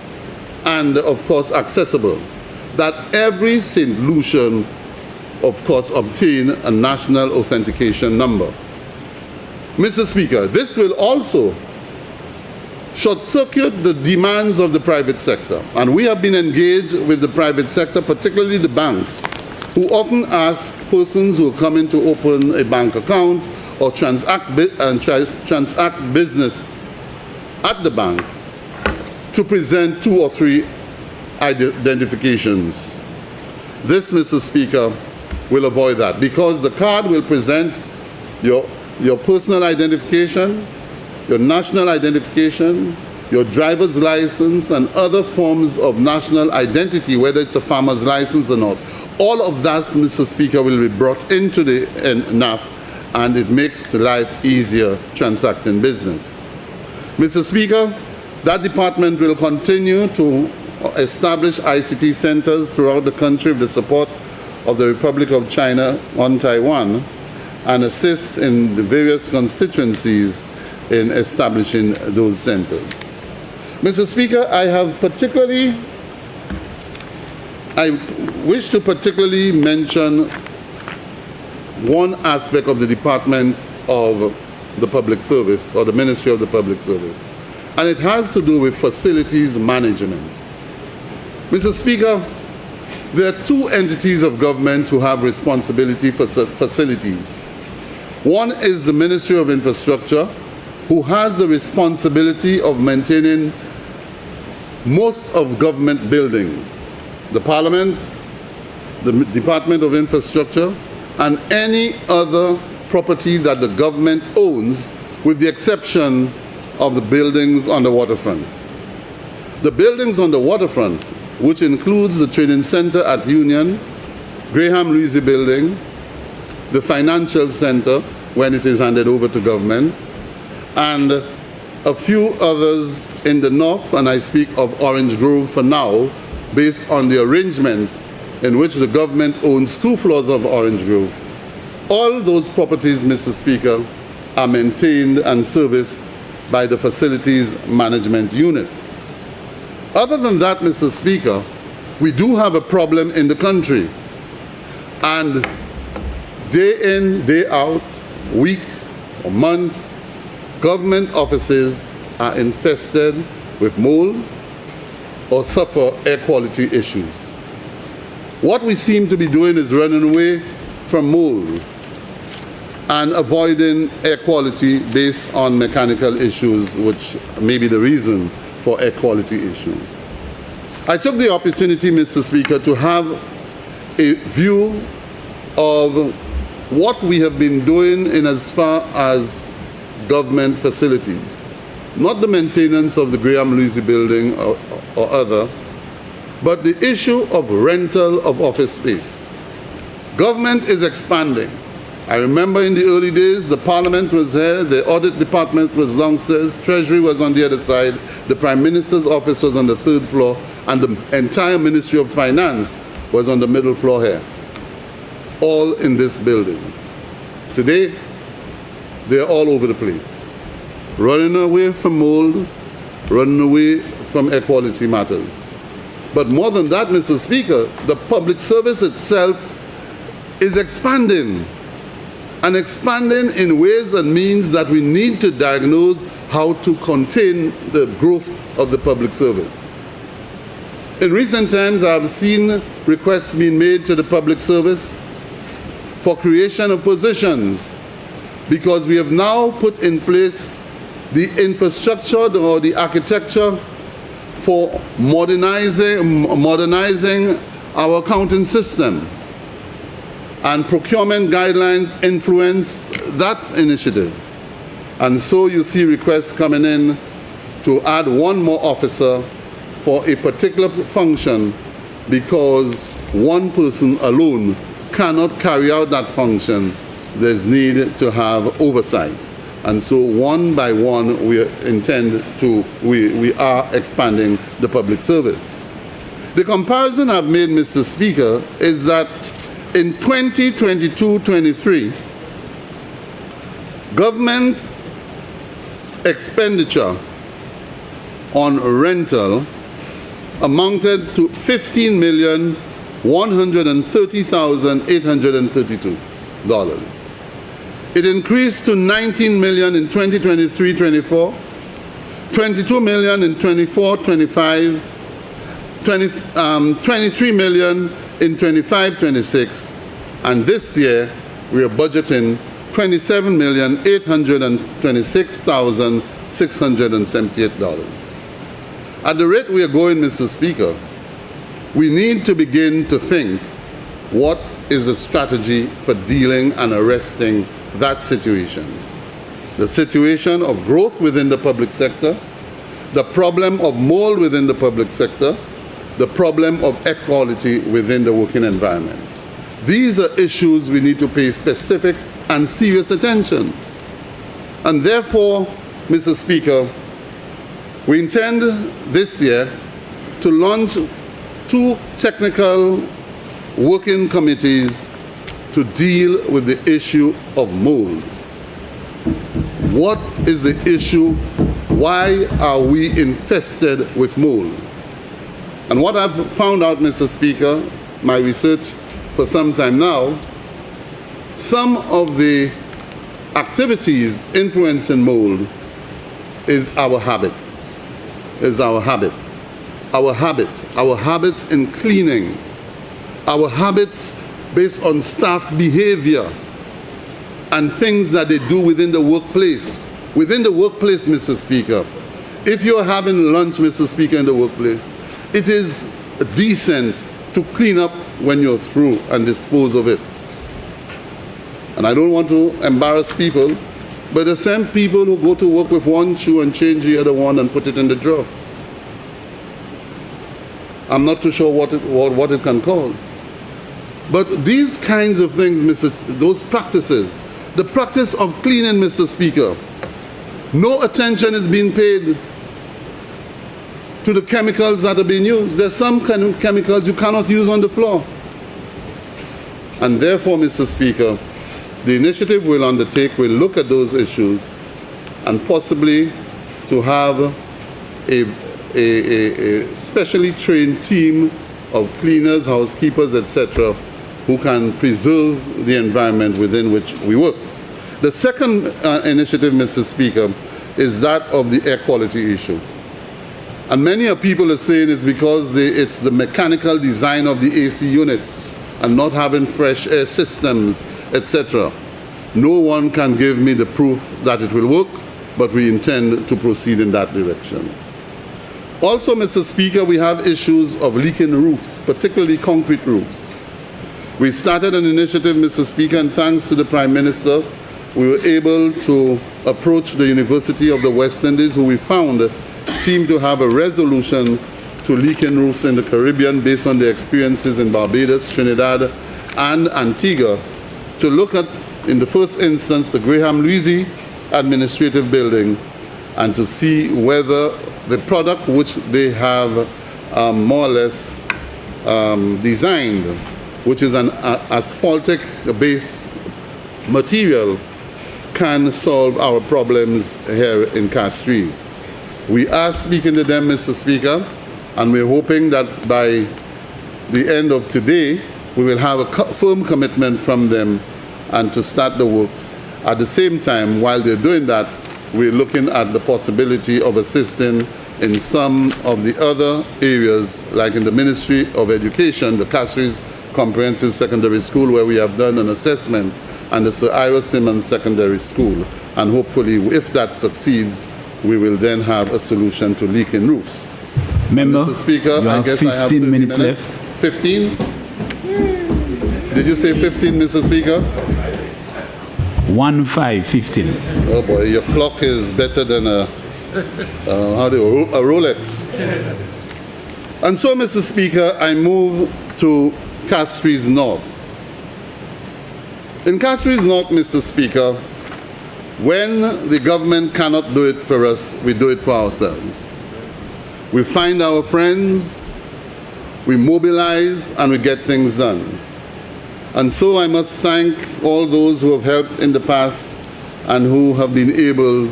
and, of course, accessible, that every St. Lucian, of course, obtain a national authentication number. Mr. Speaker, this will also short-circuit the demands of the private sector. And we have been engaged with the private sector, particularly the banks, who often ask persons who come in to open a bank account or transact business at the bank to present 2 or 3 identifications. This, Mr. Speaker, will avoid that, because the card will present your personal identification, your national identification, your driver's license, and other forms of national identity, whether it's a farmer's license or not. All of that, Mr. Speaker, will be brought into the NAF, and it makes life easier transacting business. Mr. Speaker, that department will continue to establish ICT centers throughout the country with the support of the Republic of China on Taiwan, and assist in the various constituencies in establishing those centers. Mr. Speaker, I wish to particularly mention one aspect of the Department of the Public Service, or the Ministry of the Public Service, and it has to do with facilities management. Mr. Speaker, there are 2 entities of government who have responsibility for facilities. One is the Ministry of Infrastructure, who has the responsibility of maintaining most of government buildings, the Parliament, the Department of Infrastructure, and any other property that the government owns, with the exception of the buildings on the waterfront. The buildings on the waterfront, which includes the Training Center at Union, Graham-Lucy Building, the Financial Center, when it is handed over to government, and a few others in the north, and I speak of Orange Grove for now, based on the arrangement in which the government owns 2 floors of Orange Grove. All those properties, Mr. Speaker, are maintained and serviced by the Facilities Management Unit. Other than that, Mr. Speaker, we do have a problem in the country, and day in, day out, week or month, government offices are infested with mold or suffer air quality issues. What we seem to be doing is running away from mold and avoiding air quality based on mechanical issues, which may be the reason for air quality issues. I took the opportunity, Mr. Speaker, to have a view of what we have been doing in as far as government facilities, not the maintenance of the Graham-Lucy Building or other, but the issue of rental of office space. Government is expanding. I remember in the early days, the Parliament was here, the Audit Department was downstairs, Treasury was on the other side, the Prime Minister's office was on the 3rd floor, and the entire Ministry of Finance was on the middle floor here, all in this building. Today, they're all over the place, running away from mold, running away from air quality matters. But more than that, Mr. Speaker, the public service itself is expanding, and expanding in ways and means that we need to diagnose how to contain the growth of the public service. In recent times, I have seen requests being made to the public service for creation of positions, because we have now put in place the infrastructure or the architecture for modernizing our accounting system. And procurement guidelines influence that initiative. And so you see requests coming in to add 1 more officer for a particular function, because 1 person alone cannot carry out that function. There's need to have oversight. And so one by one, we are expanding the public service. The comparison I've made, Mr. Speaker, is that in 2022-23, government expenditure on rental amounted to $15,130,832. It increased to $19 million in 2023-24, $22 million in 24-25, $23 million in 25-26, and this year we are budgeting $27,826,678. At the rate we are going, Mr. Speaker, we need to begin to think what is the strategy for dealing and arresting that situation. The situation of growth within the public sector, the problem of mold within the public sector, the problem of equality within the working environment. These are issues we need to pay specific and serious attention. And therefore, Mr. Speaker, we intend this year to launch 2 technical working committees to deal with the issue of mold. What is the issue? Why are we infested with mold? And what I've found out, Mr. Speaker, my research for some time now, some of the activities influencing mold is our habits, our habits in cleaning, our habits based on staff behavior and things that they do within the workplace. Within the workplace, Mr. Speaker, if you're having lunch, Mr. Speaker, in the workplace, it is decent to clean up when you're through and dispose of it. And I don't want to embarrass people, but the same people who go to work with one shoe and change the other one and put it in the drawer. I'm not too sure what it can cause. But these kinds of things, those practices, the practice of cleaning, Mr. Speaker, no attention is being paid to the chemicals that are being used. There's some chemicals you cannot use on the floor. And therefore, Mr. Speaker, the initiative we'll undertake will look at those issues and possibly to have a specially trained team of cleaners, housekeepers, etc., who can preserve the environment within which we work. The second initiative, Mr. Speaker, is that of the air quality issue. And many people are saying it's because it's the mechanical design of the AC units and not having fresh air systems, etc. No one can give me the proof that it will work, but we intend to proceed in that direction. Also, Mr. Speaker, we have issues of leaking roofs, particularly concrete roofs. We started an initiative, Mr. Speaker, and thanks to the Prime Minister, we were able to approach the University of the West Indies, who we found seem to have a resolution to leaking roofs in the Caribbean based on their experiences in Barbados, Trinidad, and Antigua, to look at, in the first instance, the Graham Lucia administrative building, and to see whether the product which they have more or less designed, which is an asphaltic base material, can solve our problems here in Castries. We are speaking to them, Mr. Speaker, and we're hoping that by the end of today, we will have a firm commitment from them and to start the work. At the same time, while they're doing that, we're looking at the possibility of assisting in some of the other areas, like in the Ministry of Education, the Castries Comprehensive Secondary School, where we have done an assessment, and the Sir Ira Simmons Secondary School. And hopefully, if that succeeds, we will then have a solution to leaking roofs. Member, Mr. Speaker, you I have guess 15 I have 15 minutes left. 15? Did you say 15, Mr. Speaker? 15. Oh boy, your clock is better than a Rolex. And so, Mr. Speaker, I move to Castries North. In Castries North, Mr. Speaker, when the government cannot do it for us, we do it for ourselves. We find our friends, we mobilize, and we get things done. And so I must thank all those who have helped in the past and who have been able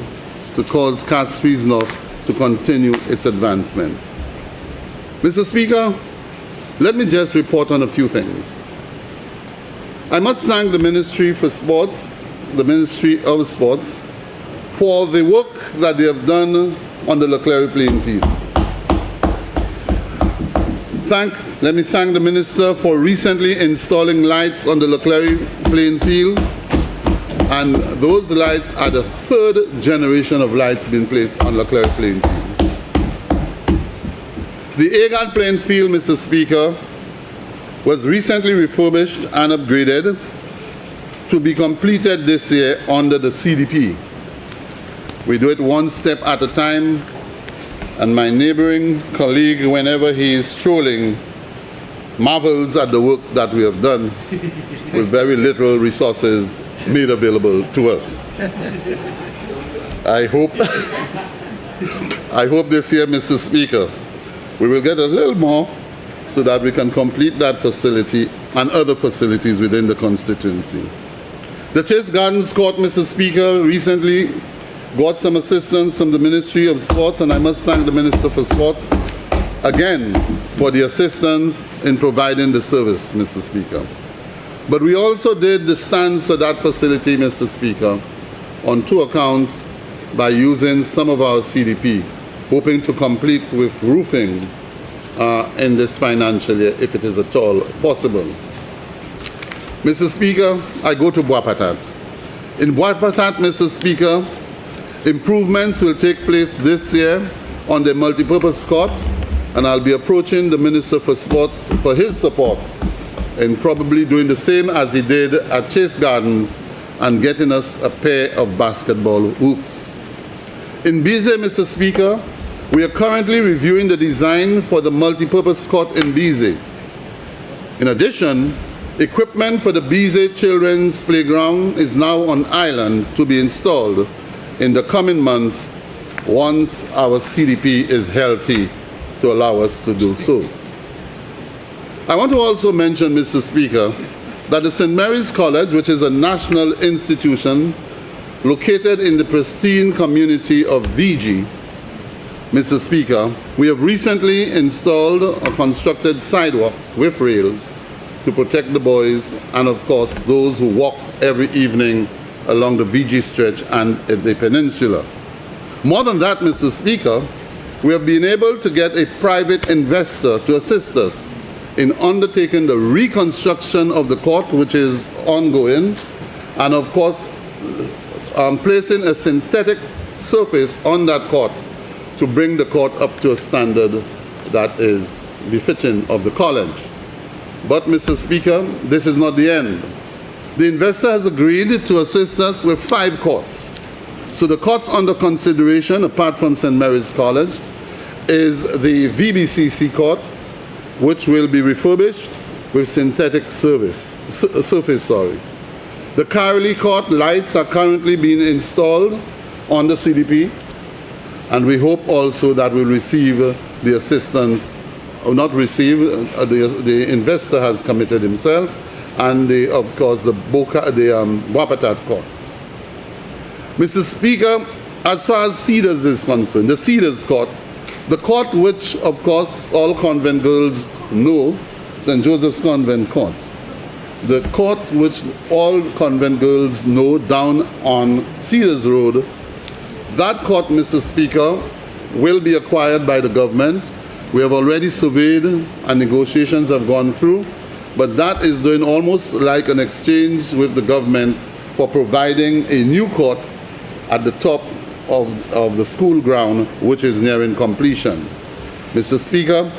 to cause Castries North to continue its advancement. Mr. Speaker, let me just report on a few things. I must thank the Ministry for Sports, the Ministry of Sports, for the work that they have done on the Leclerc playing field. Let me thank the Minister for recently installing lights on the Leclerc playing field. And those lights are the third generation of lights being placed on Leclerc playing field. The Agard playing field, Mr. Speaker, was recently refurbished and upgraded to be completed this year under the CDP. We do it one step at a time, and my neighboring colleague, whenever he is strolling, marvels at the work that we have done with very little resources made available to us. I hope this year, Mr. Speaker, we will get a little more so that we can complete that facility and other facilities within the constituency. The Chase Gardens Court, Mr. Speaker, recently got some assistance from the Ministry of Sports, and I must thank the Minister for Sports again for the assistance in providing the service, Mr. Speaker. But we also did the stands for that facility, Mr. Speaker, on 2 accounts by using some of our CDP, hoping to complete with roofing in this financial year, if it is at all possible. Mr. Speaker, I go to Bois Patat. In Bois Patat, Mr. Speaker, improvements will take place this year on the multipurpose court, and I'll be approaching the Minister for Sports for his support in probably doing the same as he did at Chase Gardens and getting us a pair of basketball hoops. In Bize, Mr. Speaker, we are currently reviewing the design for the multipurpose court in Bize. In addition, equipment for the Bize Children's Playground is now on island to be installed in the coming months once our CDP is healthy to allow us to do so. I want to also mention, Mr. Speaker, that the St. Mary's College, which is a national institution located in the pristine community of VG, Mr. Speaker, we have recently installed or constructed sidewalks with rails to protect the boys and, of course, those who walk every evening along the VG stretch and in the peninsula. More than that, Mr. Speaker, we have been able to get a private investor to assist us in undertaking the reconstruction of the court, which is ongoing, and of course, placing a synthetic surface on that court to bring the court up to a standard that is befitting of the college. But, Mr. Speaker, this is not the end. The investor has agreed to assist us with 5 courts. So the courts under consideration, apart from St. Mary's College, is the VBCC court, which will be refurbished with synthetic surface. The Carly Court lights are currently being installed on the CDP, and we hope also that we'll receive the assistance, or not receive, the investor has committed himself, and of course the Bois Patat Court. Mr. Speaker, as far as Cedars is concerned, the Cedars Court, the court which of course all convent girls know, St. Joseph's Convent Court, the court which all convent girls know down on Cedars Road, that court, Mr. Speaker, will be acquired by the government. We have already surveyed and negotiations have gone through, but that is doing almost like an exchange with the government for providing a new court at the top of the school ground, which is nearing completion. Mr. Speaker,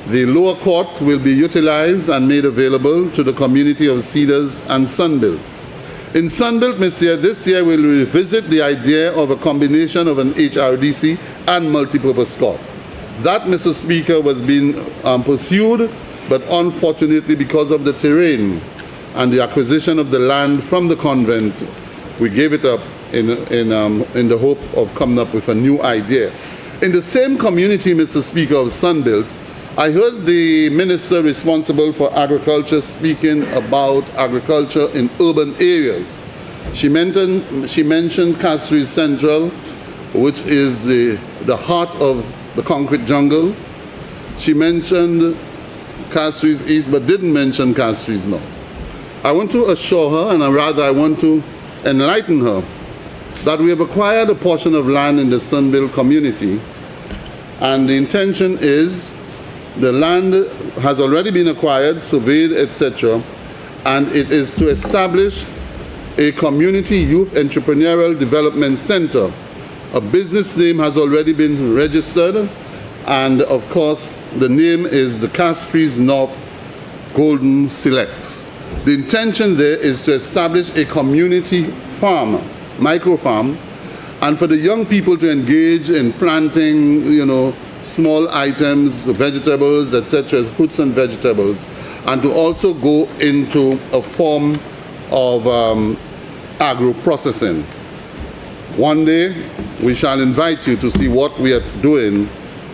the lower court will be utilized and made available to the community of Cedars and Sunbuilt. In Sunbuilt, this year we'll revisit the idea of a combination of an HRDC and multipurpose court. That, Mr. Speaker, was being pursued, but unfortunately because of the terrain and the acquisition of the land from the convent, we gave it up in the hope of coming up with a new idea. In the same community, Mr. Speaker, of Sunbuilt, I heard the minister responsible for agriculture speaking about agriculture in urban areas. She mentioned Castries Central, which is the heart of the concrete jungle. She mentioned Castries East, but didn't mention Castries North. I want to assure her, and rather I want to enlighten her, that we have acquired a portion of land in the Sunbuilt community, and the intention is The land has already been acquired, surveyed, etc., and it is to establish a community youth entrepreneurial development center. A business name has already been registered, and of course the name is the Castries North Golden Selects. The intention there is to establish a community farm, micro farm, and for the young people to engage in planting, small items, vegetables, etc., fruits and vegetables, and to also go into a form of agro-processing. One day, we shall invite you to see what we are doing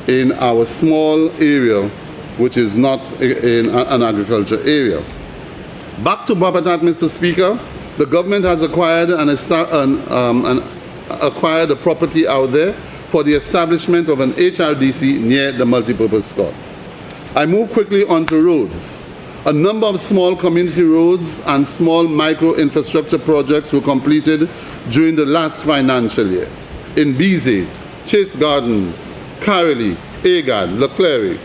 in our small area, which is not in an agriculture area. Back to Babatat, Mr. Speaker. The government has acquired acquired a property out there for the establishment of an HRDC near the multipurpose court. I move quickly on to roads. A number of small community roads and small micro infrastructure projects were completed during the last financial year. In Bize, Chase Gardens, Caroli, Agad, Leclerc.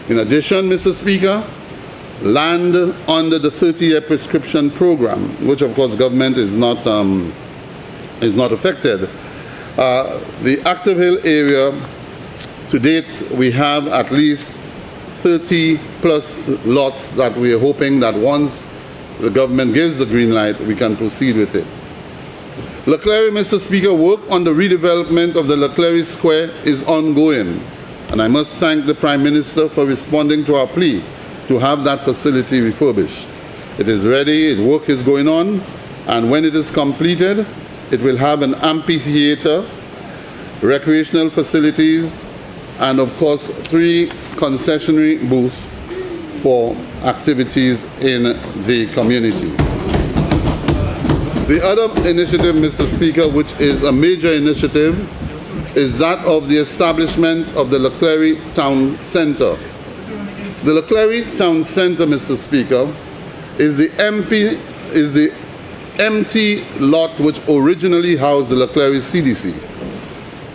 In addition, Mr. Speaker, land under the 30-year prescription program, which of course government is not affected. The Active Hill area, to date, we have at least 30 plus lots that we are hoping that once the government gives the green light, we can proceed with it. Leclerc, Mr. Speaker, work on the redevelopment of the Leclerc Square is ongoing, and I must thank the Prime Minister for responding to our plea to have that facility refurbished. It is ready, work is going on, and when it is completed, it will have an amphitheater, recreational facilities, and of course 3 concessionary booths for activities in the community. The other initiative, Mr. Speaker, which is a major initiative, is that of the establishment of the Leclerc Town Centre. The Leclerc Town Centre, Mr. Speaker, is the empty lot which originally housed the Leclerc CDC.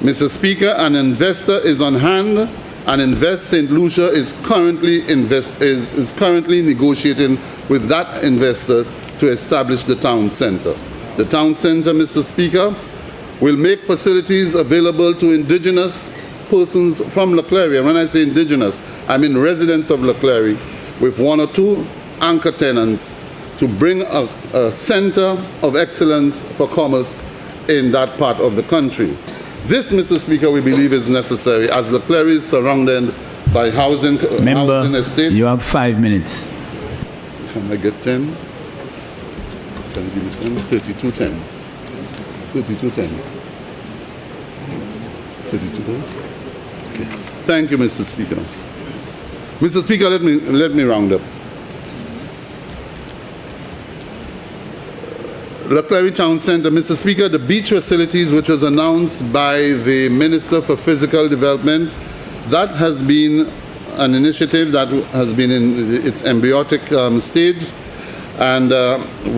Mr. Speaker, an investor is on hand, and Invest St. Lucia is currently negotiating with that investor to establish the town centre. The town centre, Mr. Speaker, will make facilities available to indigenous persons from Leclerc. And when I say indigenous, I mean residents of Leclerc, with 1 or 2 anchor tenants to bring a centre of excellence for commerce in that part of the country. This, Mr. Speaker, we believe is necessary as Leclerc is surrounded by housing estates. You have 5 minutes. Can I get 10? Can you give me 10? 3210. 3210. 3210. Okay. Thank you, Mr. Speaker. Mr. Speaker, let me round up. Leclerc Town Centre, Mr. Speaker, the beach facilities which was announced by the Minister for Physical Development, that has been an initiative that has been in its embryotic stage, and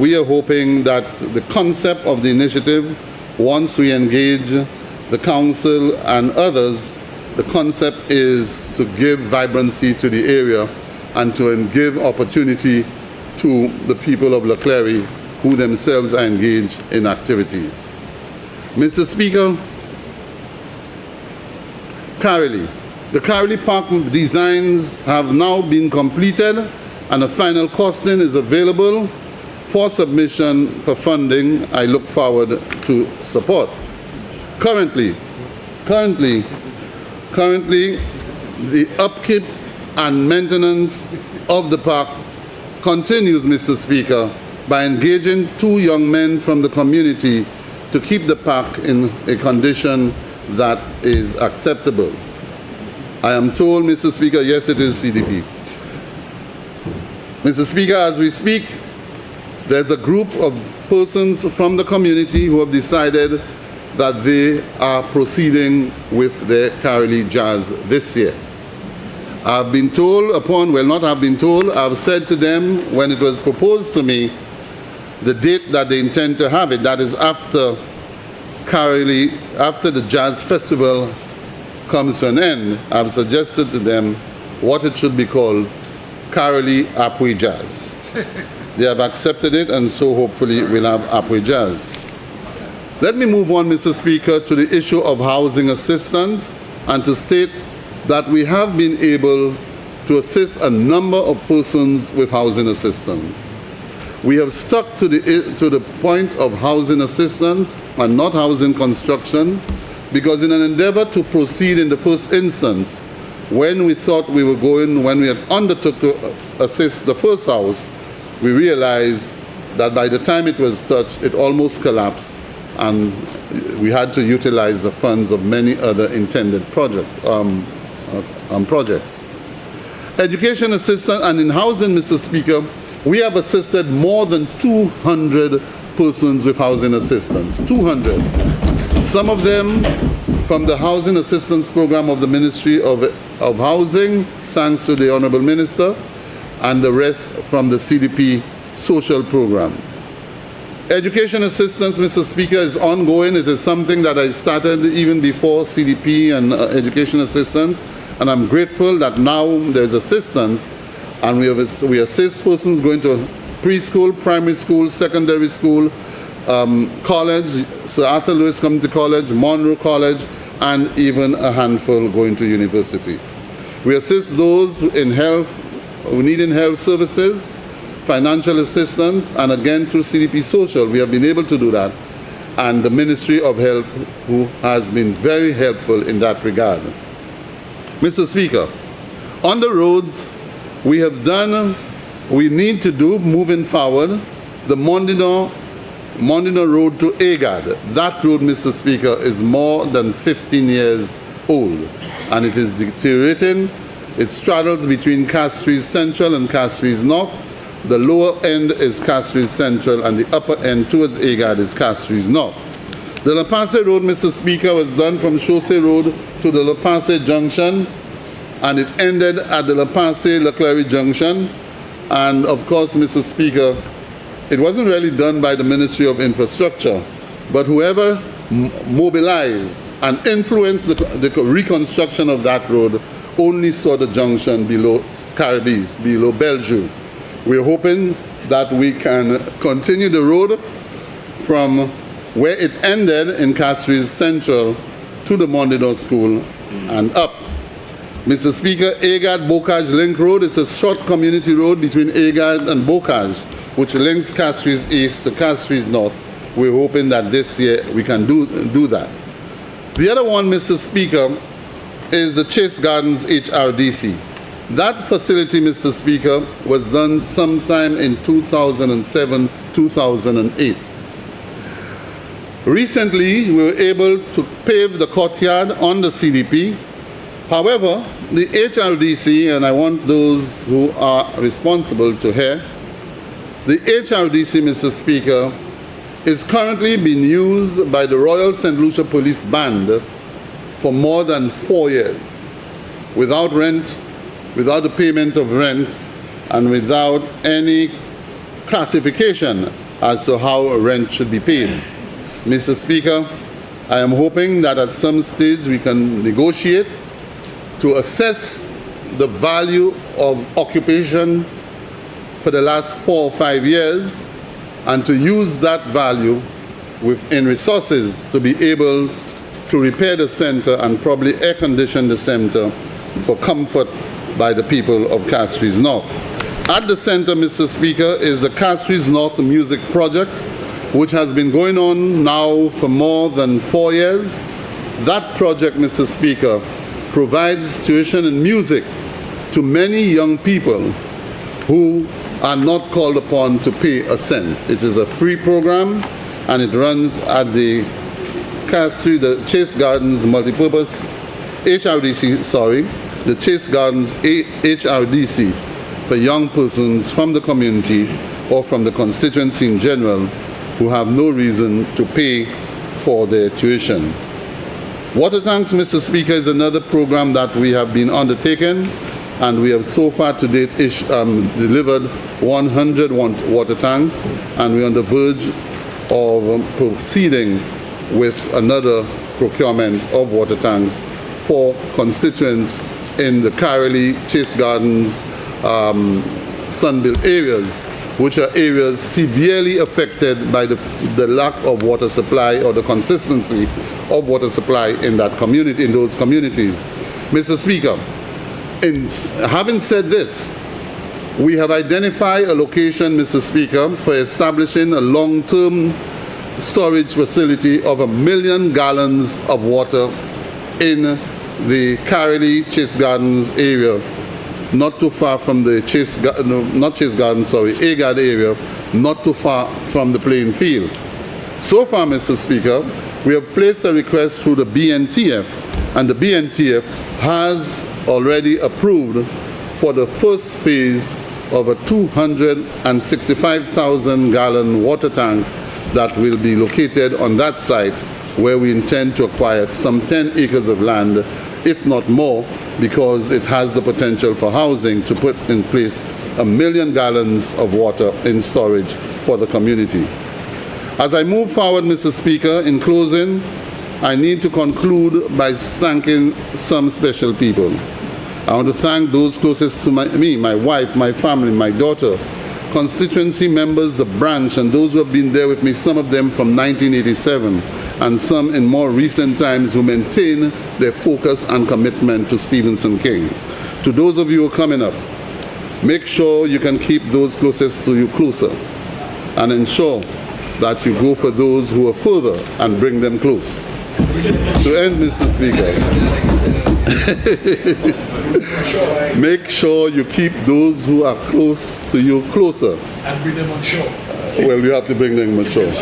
we are hoping that the concept of the initiative, once we engage the council and others, the concept is to give vibrancy to the area and to give opportunity to the people of Leclerc who themselves are engaged in activities. Mr. Speaker, Caroli. The Caroli Park designs have now been completed and a final costing is available for submission for funding. I look forward to support. Currently, the upkeep and maintenance of the park continues, Mr. Speaker, by engaging 2 young men from the community to keep the park in a condition that is acceptable. I am told, Mr. Speaker, yes, it is CDP. Mr. Speaker, as we speak, there's a group of persons from the community who have decided that they are proceeding with their Caroli Jazz this year. I've been told I've said to them when it was proposed to me, the date that they intend to have it, that is after the Jazz Festival comes to an end. I've suggested to them what it should be called, Carolee Apwe Jazz. They have accepted it, and so hopefully we'll have Apwe Jazz. Let me move on, Mr. Speaker, to the issue of housing assistance, and to state that we have been able to assist a number of persons with housing assistance. We have stuck to the point of housing assistance and not housing construction, because in an endeavor to proceed in the first instance, when we thought we were going, when we had undertook to assist the first house, we realized that by the time it was touched, it almost collapsed, and we had to utilize the funds of many other intended projects. Education assistance, and in housing, Mr. Speaker, we have assisted more than 200 persons with housing assistance, 200. Some of them from the Housing Assistance Program of the Ministry of Housing, thanks to the Honourable Minister, and the rest from the CDP Social Program. Education assistance, Mr. Speaker, is ongoing. It is something that I started even before CDP and education assistance, and I'm grateful that now there's assistance, and we assist persons going to preschool, primary school, secondary school, college, Sir Arthur Lewis Community College, Monroe College, and even a handful going to university. We assist those in health, who need in health services, financial assistance, and again through CDP Social, we have been able to do that, and the Ministry of Health, who has been very helpful in that regard. Mr. Speaker, on the roads, we need to do, moving forward, the Mondino Road to Agad. That road, Mr. Speaker, is more than 15 years old, and it is deteriorating. It straddles between Castries Central and Castries North. The lower end is Castries Central, and the upper end towards Agad is Castries North. The La Passe Road, Mr. Speaker, was done from Chaussee Road to the La Passe Junction, and it ended at the La Passe-La Clery Junction. And of course, Mr. Speaker, it wasn't really done by the Ministry of Infrastructure, but whoever mobilized and influenced the reconstruction of that road only saw the junction below Caribbees, below Bellevue. We're hoping that we can continue the road from where it ended in Castries Central to the Mondino School and up. Mr. Speaker, Agad-Bocage Link Road is a short community road between Agad and Bocage, which links Castries East to Castries North. We're hoping that this year we can do that. The other one, Mr. Speaker, is the Chase Gardens HRDC. That facility, Mr. Speaker, was done sometime in 2007, 2008. Recently, we were able to pave the courtyard on the CDP. However, the HRDC, and I want those who are responsible to hear, the HRDC, Mr. Speaker, is currently being used by the Royal St. Lucia Police Band for more than 4 years, without rent, without the payment of rent, and without any classification as to how rent should be paid. Mr. Speaker, I am hoping that at some stage we can negotiate to assess the value of occupation for the last 4 or 5 years, and to use that value within resources to be able to repair the center and probably air condition the center for comfort by the people of Castries North. At the center, Mr. Speaker, is the Castries North Music Project, which has been going on now for more than 4 years. That project, Mr. Speaker, provides tuition in music to many young people who are not called upon to pay a cent. It is a free program, and it runs at the Chase Gardens Multipurpose HRDC, the Chase Gardens HRDC for young persons from the community or from the constituency in general who have no reason to pay for their tuition. Water tanks, Mr. Speaker, is another program that we have been undertaking, and we have so far to date delivered 100 water tanks, and we're on the verge of proceeding with another procurement of water tanks for constituents in the Carolee, Chase Gardens, Sunbuilt areas, which are areas severely affected by the lack of water supply or the consistency of water supply in that community, in those communities. Mr. Speaker, in having said this, we have identified a location, Mr. Speaker, for establishing a long-term storage facility of 1 million gallons of water in the Carolee, Chase Gardens area, not too far from the Agard area, not too far from the playing field. So far, Mr. Speaker, we have placed a request through the BNTF, and the BNTF has already approved for the first phase of a 265,000 gallon water tank that will be located on that site, where we intend to acquire some 10 acres of land, if not more, because it has the potential for housing to put in place 1 million gallons of water in storage for the community. As I move forward, Mr. Speaker, in closing, I need to conclude by thanking some special people. I want to thank those closest to me, my wife, my family, my daughter, constituency members, the branch, and those who have been there with me, some of them from 1987, and some in more recent times who maintain their focus and commitment to Stevenson King. To those of you who are coming up, make sure you can keep those closest to you closer, and ensure that you go for those who are further and bring them close. To end, Mr. Speaker, make sure you keep those who are close to you closer. And bring them on shore. Well, you have to bring them on shore.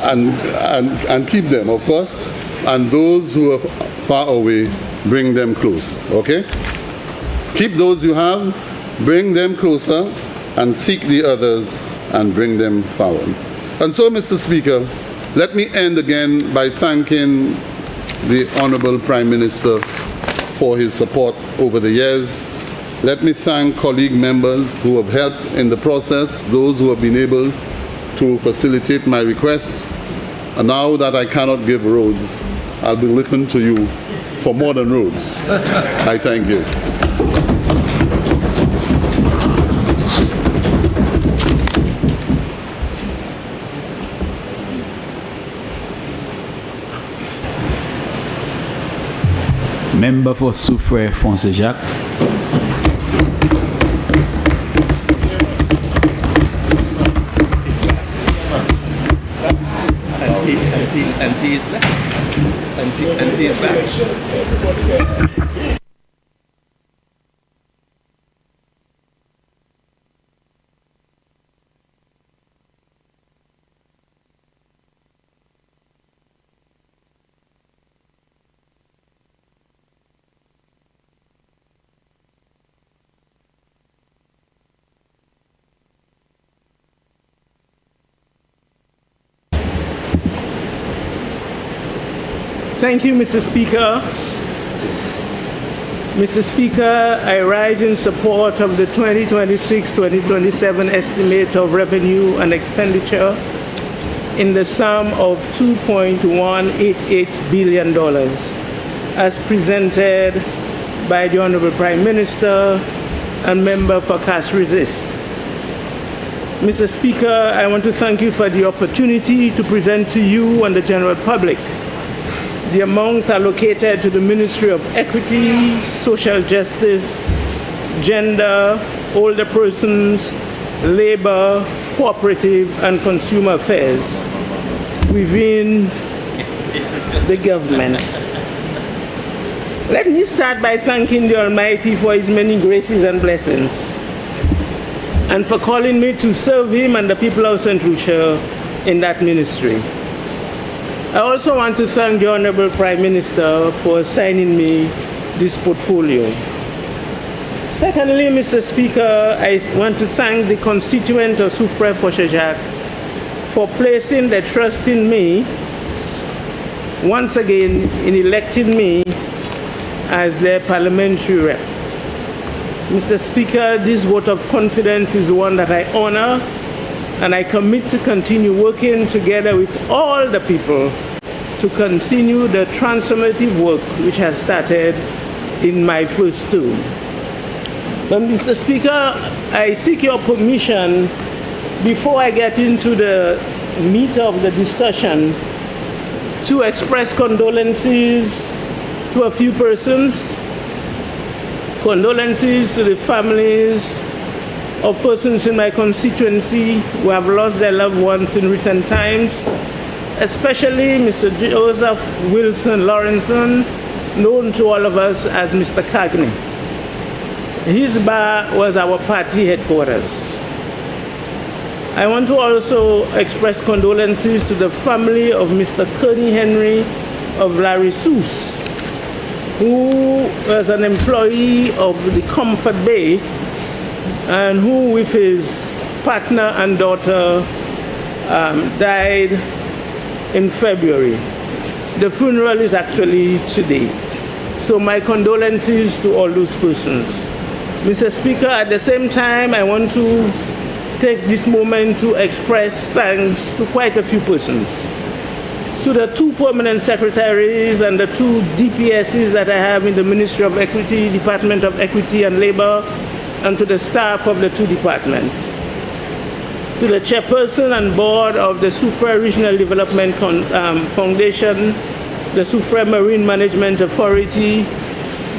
And keep them, of course. And those who are far away, bring them close, okay? Keep those you have, bring them closer, and seek the others and bring them forward. And so, Mr. Speaker, let me end again by thanking the Honorable Prime Minister for his support over the years. Let me thank colleague members who have helped in the process, those who have been able to facilitate my requests. And now that I cannot give roads, I'll be looking to you for more than roads. I thank you. Member for Soufrière Fonsejac. Auntie is back. Auntie is back. Thank you, Mr. Speaker. Mr. Speaker, I rise in support of the 2026-2027 estimate of revenue and expenditure in the sum of $2.188 billion as presented by the Honorable Prime Minister and member for Cast Resist. Mr. Speaker, I want to thank you for the opportunity to present to you and the general public the amounts allocated to the Ministry of Equity, Social Justice, Gender, Older Persons, Labor, Cooperative, and Consumer Affairs within the government. Let me start by thanking the Almighty for His many graces and blessings, and for calling me to serve Him and the people of St. Lucia in that ministry. I also want to thank the Honorable Prime Minister for assigning me this portfolio. Secondly, Mr. Speaker, I want to thank the constituent of Soufrière Fonsejac for placing their trust in me, once again in electing me as their parliamentary rep. Mr. Speaker, this vote of confidence is one that I honor, and I commit to continue working together with all the people to continue the transformative work which has started in my first term. But Mr. Speaker, I seek your permission, before I get into the meat of the discussion, to express condolences to a few persons, condolences to the families of persons in my constituency who have lost their loved ones in recent times, especially Mr. Joseph Wilson Lawrenson, known to all of us as Mr. Cagney. His bar was our party headquarters. I want to also express condolences to the family of Mr. Kearney Henry of Larry Seuss, who was an employee of the Comfort Bay and who, with his partner and daughter, died in February. The funeral is actually today. So my condolences to all those persons. Mr. Speaker, at the same time, I want to take this moment to express thanks to quite a few persons. To the 2 permanent secretaries and the 2 DPSs that I have in the Ministry of Equity, Department of Equity and Labor, and to the staff of the 2 departments. To the chairperson and board of the Soufrière Regional Development Foundation, the Soufrière Marine Management Authority,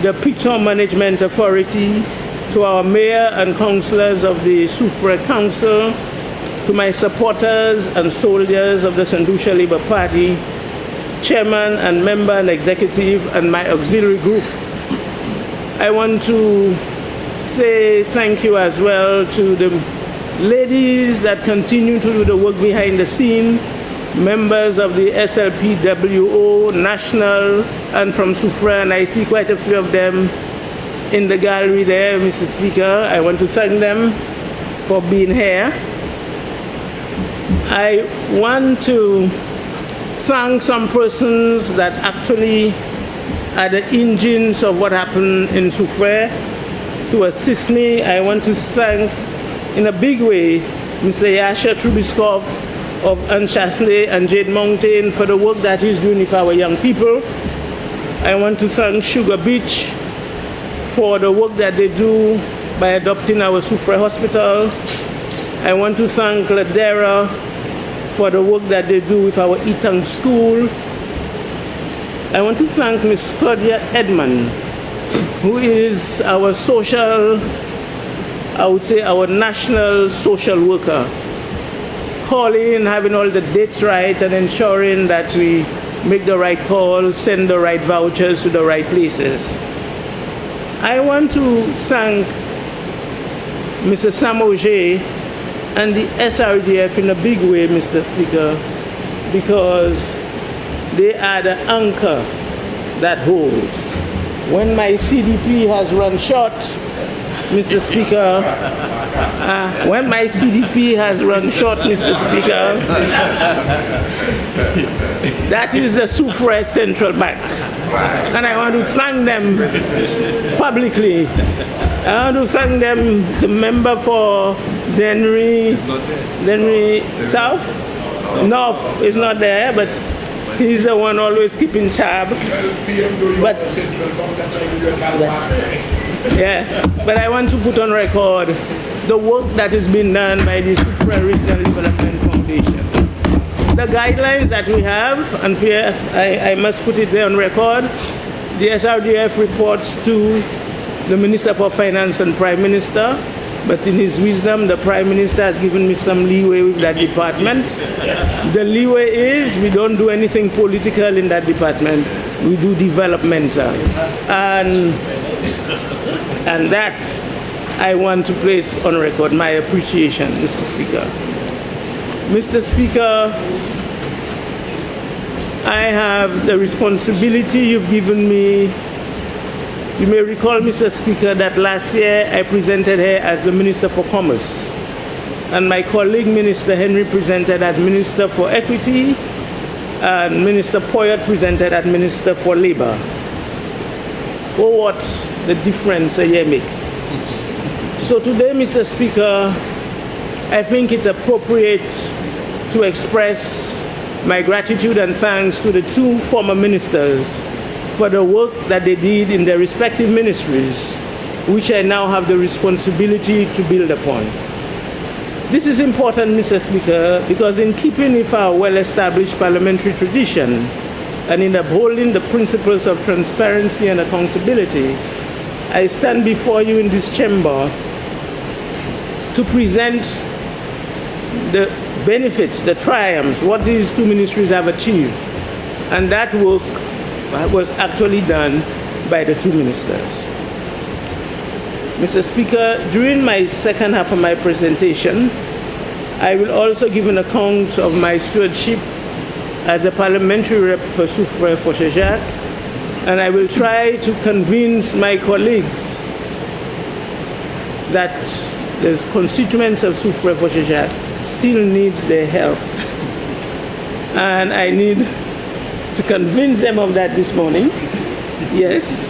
the Piton Management Authority, to our mayor and councillors of the Soufrière Council, to my supporters and soldiers of the St. Lucia Labour Party, chairman and member and executive, and my auxiliary group. I want to say thank you as well to the ladies that continue to do the work behind the scene, members of the SLPWO, national, and from Soufrière, and I see quite a few of them in the gallery there, Mr. Speaker. I want to thank them for being here. I want to thank some persons that actually are the engines of what happened in Soufrière to assist me. I want to thank in a big way Mr. Yasha Trubiskov of Anchasley and Jade Mountain for the work that he's doing with our young people. I want to thank Sugar Beach for the work that they do by adopting our Soufrière Hospital. I want to thank Ladera for the work that they do with our Etang School. I want to thank Ms. Claudia Edmond, who is our social, I would say our national social worker, calling, having all the dates right, and ensuring that we make the right calls, send the right vouchers to the right places. I want to thank Mr. Sam Auger and the SRDF in a big way, Mr. Speaker, because they are the anchor that holds. When my CDP has run short, Mr. Speaker, when my CDP has run short, Mr. Speaker, that is the Soufrière Central Bank. And I want to thank them publicly. I want to thank them, the member for Dennery South. North is not there, but he's the one always keeping tab. But yeah, but I want to put on record the work that has been done by the Soufrière Regional Development Foundation. The guidelines that we have, and here I must put it there on record, the SRDF reports to the Minister for Finance and Prime Minister, but in his wisdom, the Prime Minister has given me some leeway with that department. The leeway is we don't do anything political in that department. We do developmental. And that I want to place on record my appreciation, Mr. Speaker. Mr. Speaker, I have the responsibility you've given me. You may recall, Mr. Speaker, that last year I presented here as the Minister for Commerce, and my colleague Minister Henry presented as Minister for Equity, and Minister Poyet presented as Minister for Labor. Oh, what the difference a year makes. So today, Mr. Speaker, I think it's appropriate to express my gratitude and thanks to the 2 former ministers for the work that they did in their respective ministries, which I now have the responsibility to build upon. This is important, Mr. Speaker, because in keeping with our well-established parliamentary tradition and in upholding the principles of transparency and accountability, I stand before you in this chamber to present the benefits, the triumphs, what these two ministries have achieved. And that work was actually done by the two ministers. Mr. Speaker, during my second half of my presentation, I will also give an account of my stewardship as a parliamentary rep for Soufrière Fauché-Jacques, and I will try to convince my colleagues that the constituents of Soufrière Fauché-Jacques still needs their help. And I need to convince them of that this morning. Yes,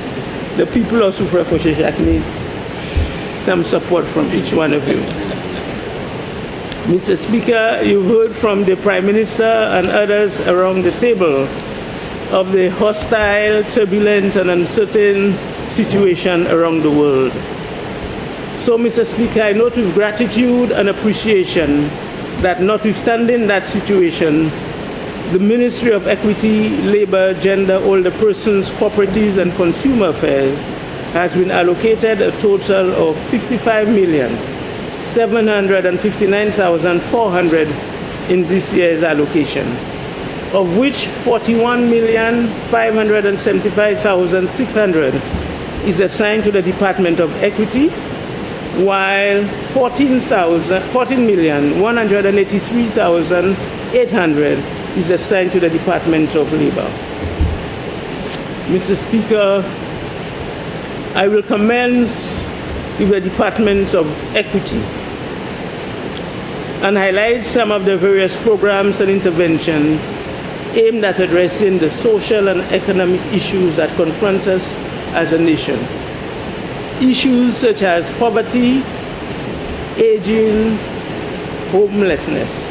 the people of Soufrière Fauché-Jacques needs some support from each one of you. Mr. Speaker, you've heard from the Prime Minister and others around the table of the hostile, turbulent, and uncertain situation around the world. So, Mr. Speaker, I note with gratitude and appreciation that notwithstanding that situation, the Ministry of Equity, Labor, Gender, Older Persons, Cooperatives, and Consumer Affairs has been allocated a total of $55,759,400 in this year's allocation, of which $41,575,600 is assigned to the Department of Equity, while $14,183,800 is assigned to the Department of Labor. Mr. Speaker, I will commence with the Department of Equity and highlight some of the various programs and interventions aimed at addressing the social and economic issues that confront us as a nation. Issues such as poverty, aging, homelessness.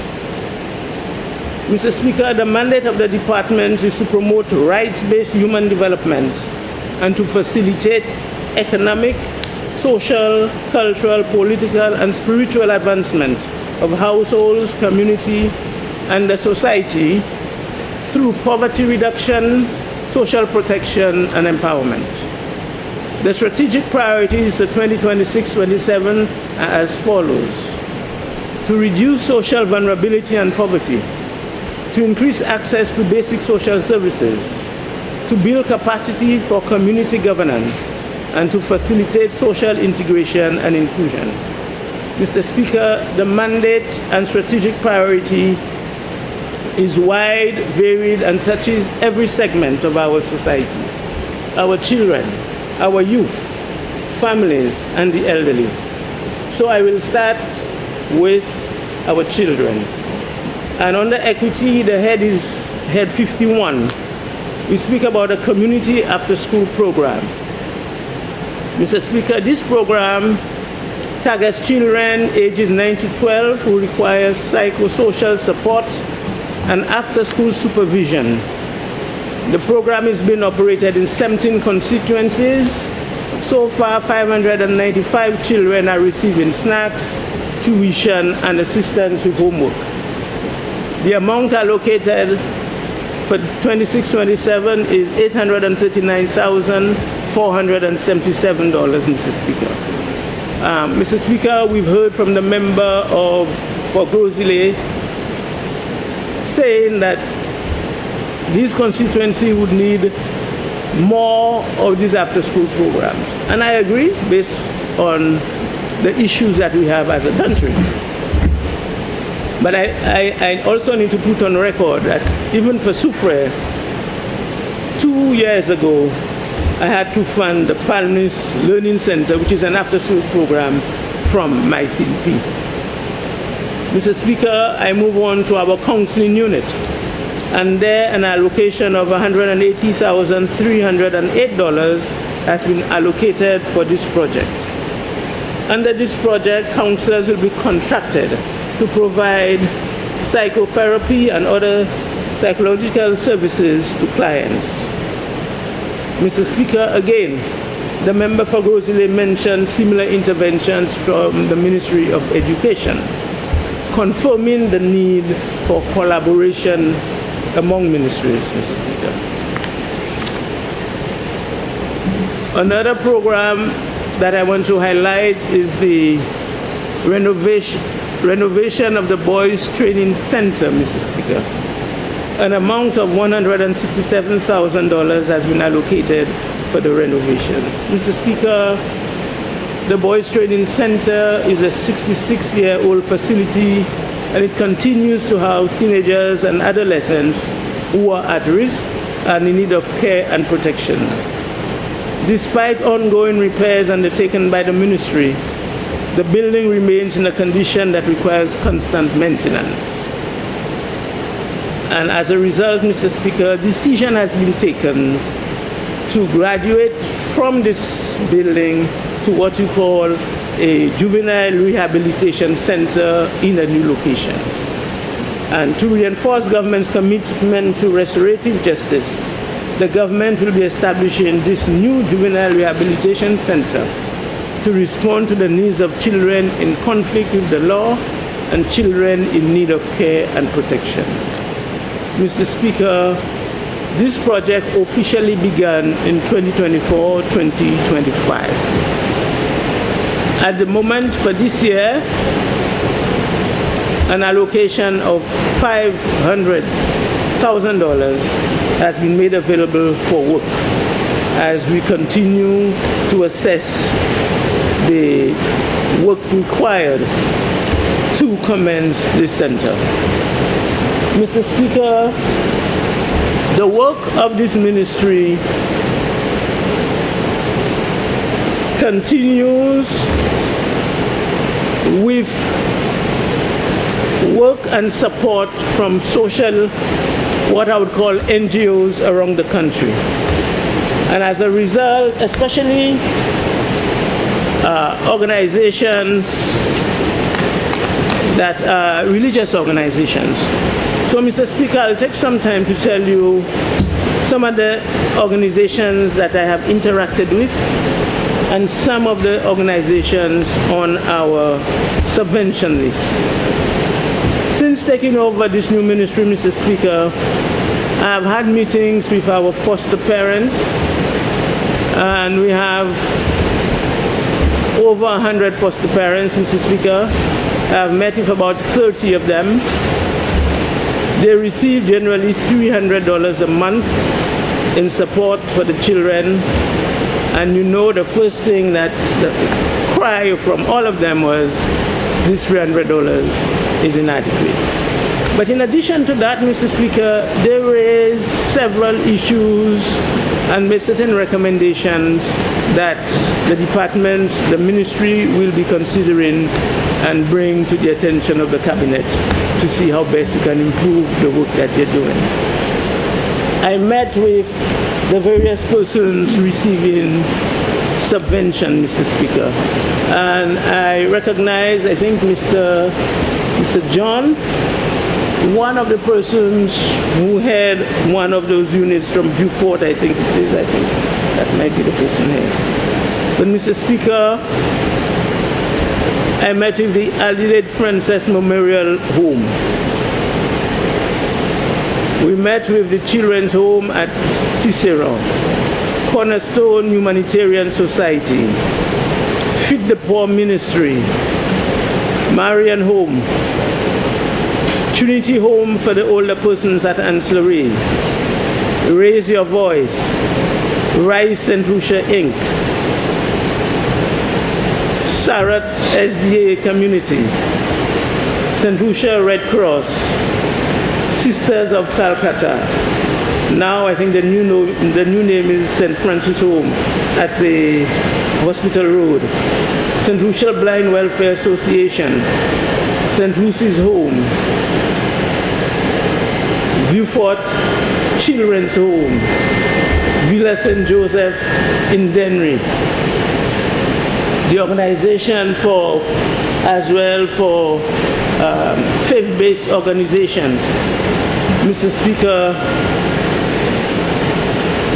Mr. Speaker, the mandate of the department is to promote rights-based human development and to facilitate economic, social, cultural, political, and spiritual advancement of households, community, and the society through poverty reduction, social protection, and empowerment. The strategic priorities for 2026-27 are as follows: to reduce social vulnerability and poverty, to increase access to basic social services, to build capacity for community governance, and to facilitate social integration and inclusion. Mr. Speaker, the mandate and strategic priority is wide, varied, and touches every segment of our society: our children, our youth, families, and the elderly. So I will start with our children. And under equity, the head is head 51. We speak about a community after-school program. Mr. Speaker, this program targets children ages 9 to 12 who require psychosocial support and after-school supervision. The program is being operated in 17 constituencies. So far, 595 children are receiving snacks, tuition, and assistance with homework. The amount allocated for 26-27 is $839,477, Mr. Speaker. Mr. Speaker, we've heard from the member for Gros-Islet saying that his constituency would need more of these after-school programs. And I agree, based on the issues that we have as a country. But I also need to put on record that even for Soufrière, 2 years ago, I had to fund the Palmis Learning Center, which is an after-school program from my CDP. Mr. Speaker, I move on to our counseling unit. And there, an allocation of $180,308 has been allocated for this project. Under this project, counselors will be contracted to provide psychotherapy and other psychological services to clients. Mr. Speaker, again, the member for Gros-Islet mentioned similar interventions from the Ministry of Education, confirming the need for collaboration among ministries, Mr. Speaker. Another program that I want to highlight is the renovation of the Boys Training Center, Mr. Speaker. An amount of $167,000 has been allocated for the renovations. Mr. Speaker, the Boys Training Center is a 66-year-old facility, and it continues to house teenagers and adolescents who are at risk and in need of care and protection. Despite ongoing repairs undertaken by the ministry, the building remains in a condition that requires constant maintenance. And as a result, Mr. Speaker, a decision has been taken to graduate from this building to what you call a juvenile rehabilitation center in a new location. And to reinforce government's commitment to restorative justice, the government will be establishing this new juvenile rehabilitation center to respond to the needs of children in conflict with the law and children in need of care and protection. Mr. Speaker, this project officially began in 2024-2025. At the moment for this year, an allocation of $500,000 has been made available for work as we continue to assess the work required to commence this center. Mr. Speaker, the work of this ministry continues with work and support from social, what I would call NGOs around the country. And as a result, especially organizations that are religious organizations. So, Mr. Speaker, I'll take some time to tell you some of the organizations that I have interacted with and some of the organizations on our subvention list. Since taking over this new ministry, Mr. Speaker, I have had meetings with our foster parents, and we have over 100 foster parents, Mr. Speaker. I have met with about 30 of them. They receive generally $300 a month in support for the children. And you know, the first thing that the cry from all of them was, this $300 is inadequate. But in addition to that, Mr. Speaker, there is several issues and made certain recommendations that the department, the ministry will be considering and bring to the attention of the cabinet to see how best we can improve the work that they're doing. I met with the various persons receiving subvention, Mr. Speaker, and I recognize, I think, Mr. John, one of the persons who had one of those units from Beaufort, I think it is, I think that might be the person here. But Mr. Speaker, I met with the Adelaide Frances Memorial Home. We met with the Children's Home at Cicero, Cornerstone Humanitarian Society, Feed the Poor Ministry, Marian Home, Trinity Home for the older persons at Ancillary, Raise Your Voice, Rise St. Lucia Inc., Sarat SDA Community, St. Lucia Red Cross, Sisters of Calcutta. Now I think the new name is St. Francis Home at the Hospital Road, St. Lucia Blind Welfare Association, St. Lucy's Home, Beaufort Children's Home, Villa St. Joseph in Denry. The organization for faith-based organizations. Mr. Speaker,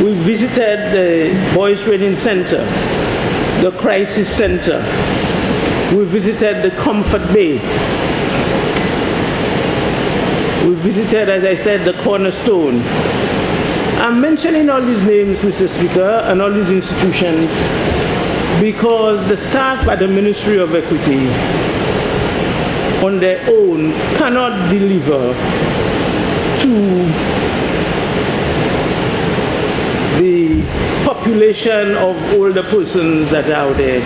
We visited the Boys Training Center, the Crisis Center. We visited the Comfort Bay. We visited, as I said, the Cornerstone. I'm mentioning all these names, Mr. Speaker, and all these institutions because the staff at the Ministry of Equity on their own cannot deliver to the population of older persons that are out there.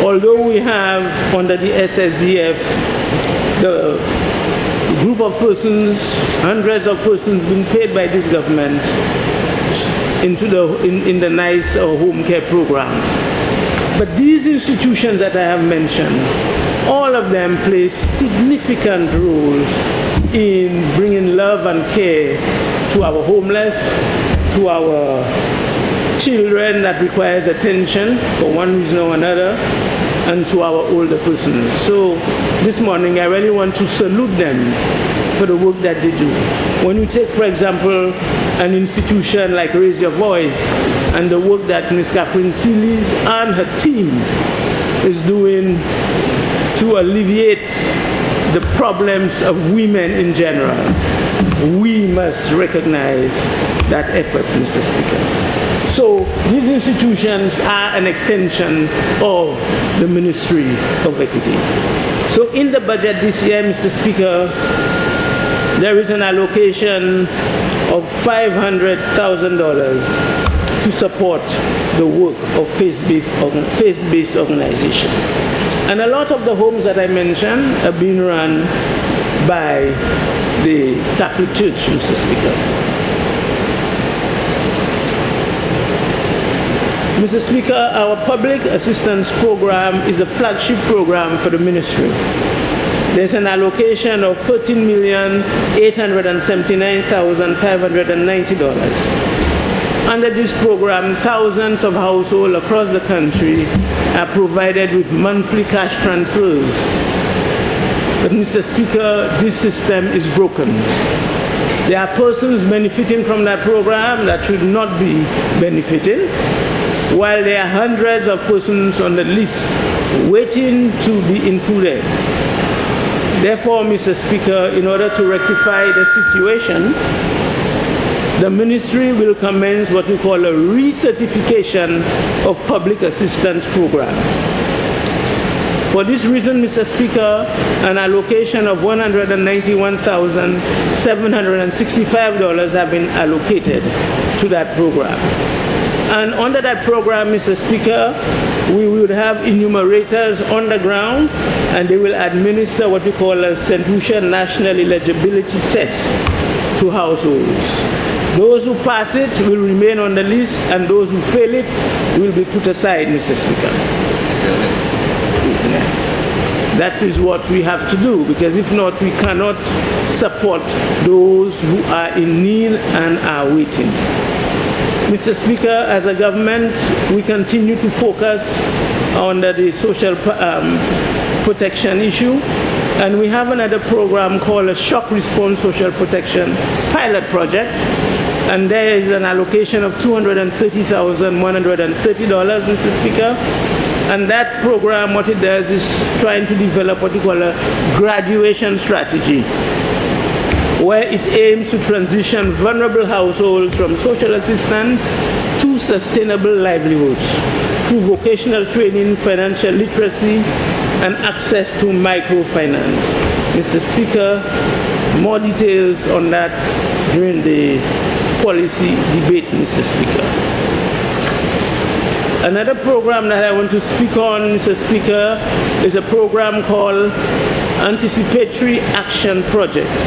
Although we have under the SSDF the group of persons, hundreds of persons being paid by this government into in the NICE or home care program. But these institutions that I have mentioned, all of them play significant roles in bringing love and care to our homeless, to our children that requires attention for one reason or another, and to our older persons. So this morning I really want to salute them for the work that they do. When you take, for example, an institution like Raise Your Voice and the work that Ms. Catherine Seelys and her team is doing to alleviate the problems of women in general, we must recognize that effort, Mr. Speaker. So these institutions are an extension of the Ministry of Equity. So in the budget this year, Mr. Speaker, there is an allocation of $500,000 to support the work of faith-based organization. And a lot of the homes that I mentioned are being run by the Catholic Church, Mr. Speaker. Mr. Speaker, our public assistance program is a flagship program for the ministry. There's an allocation of $13,879,590. Under this program, thousands of households across the country are provided with monthly cash transfers. But Mr. Speaker, this system is broken. There are persons benefiting from that program that should not be benefiting, while there are hundreds of persons on the list waiting to be included. Therefore, Mr. Speaker, in order to rectify the situation, the ministry will commence what we call a recertification of public assistance program. For this reason, Mr. Speaker, an allocation of $191,765 have been allocated to that program. And under that program, Mr. Speaker, we would have enumerators on the ground, and they will administer what we call a St. Lucia National Eligibility Test to households. Those who pass it will remain on the list, and those who fail it will be put aside, Mr. Speaker. That is what we have to do, because if not, we cannot support those who are in need and are waiting. Mr. Speaker, as a government, we continue to focus on the social protection issue, and we have another program called a Shock Response Social Protection Pilot Project, and there is an allocation of $230,130, Mr. Speaker. And that program, what it does is trying to develop what we call a graduation strategy, where it aims to transition vulnerable households from social assistance to sustainable livelihoods through vocational training, financial literacy, and access to microfinance. Mr. Speaker, more details on that during the policy debate, Mr. Speaker. Another program that I want to speak on, Mr. Speaker, is a program called Anticipatory Action Project.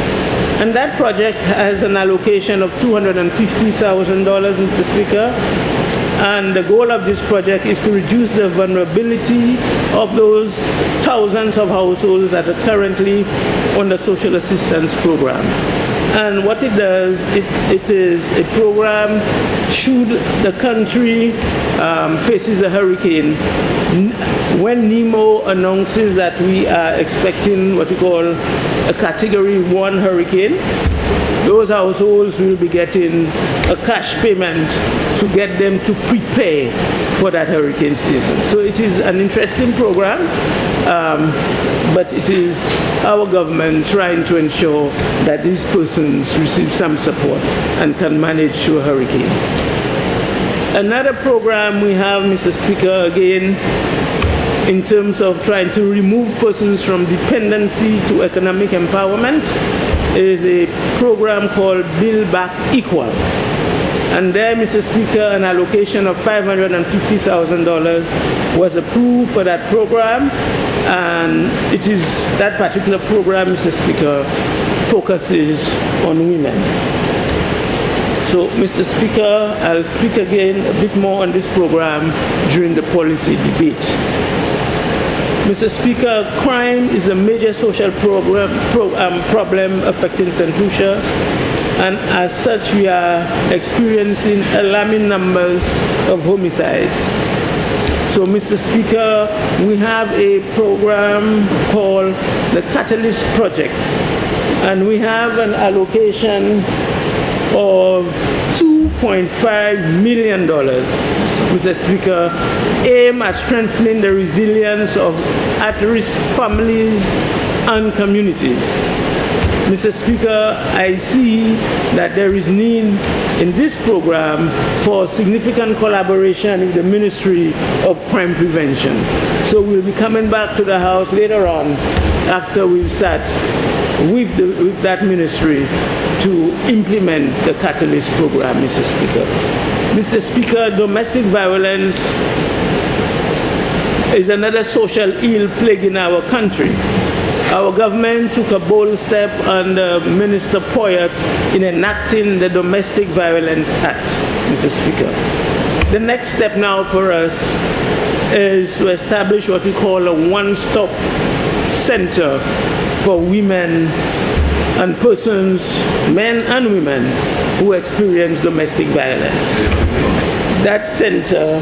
And that project has an allocation of $250,000, Mr. Speaker. And the goal of this project is to reduce the vulnerability of those thousands of households that are currently on the social assistance program. And what it does, it is a program should the country faces a hurricane. When NEMO announces that we are expecting what we call a Category 1 hurricane, those households will be getting a cash payment to get them to prepare for that hurricane season. So it is an interesting program, but it is our government trying to ensure that these persons receive some support and can manage through a hurricane. Another program we have, Mr. Speaker, again, in terms of trying to remove persons from dependency to economic empowerment, is a program called Build Back Equal. And there, Mr. Speaker, an allocation of $550,000 was approved for that program. And it is that particular program, Mr. Speaker, focuses on women. So, Mr. Speaker, I'll speak again a bit more on this program during the policy debate. Mr. Speaker, crime is a major social problem affecting St. Lucia, and as such we are experiencing alarming numbers of homicides. So, Mr. Speaker, we have a program called the Catalyst Project, and we have an allocation of $2.5 million, Mr. Speaker, aimed at strengthening the resilience of at-risk families and communities. Mr. Speaker, I see that there is need in this program for significant collaboration with the Ministry of Crime Prevention. So we'll be coming back to the House later on after we've sat with that ministry to implement the Catalyst program, Mr. Speaker. Mr. Speaker, domestic violence is another social ill plaguing our country. Our government took a bold step under Minister Poyet in enacting the Domestic Violence Act, Mr. Speaker. The next step now for us is to establish what we call a one-stop center for women and persons, men and women, who experience domestic violence. That center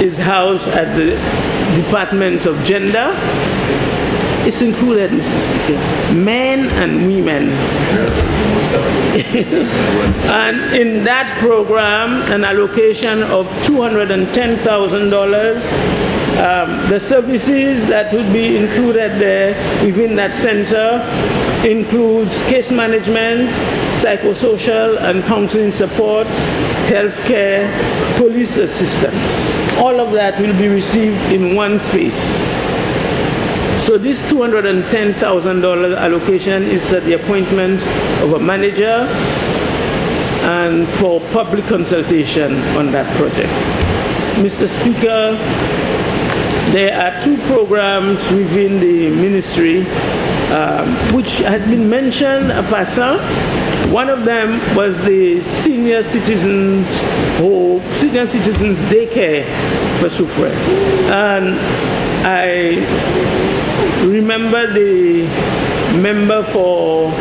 is housed at the Department of Gender. It's included, Mr. Speaker, men and women. And in that program, an allocation of $210,000. The services that would be included there within that center includes case management, psychosocial and counseling support, healthcare, police assistance. All of that will be received in one space. So this $210,000 allocation is at the appointment of a manager and for public consultation on that project. Mr. Speaker, there are two programs within the ministry which has been mentioned en passant. One of them was the senior citizens daycare for Soufrière. And I remember the member for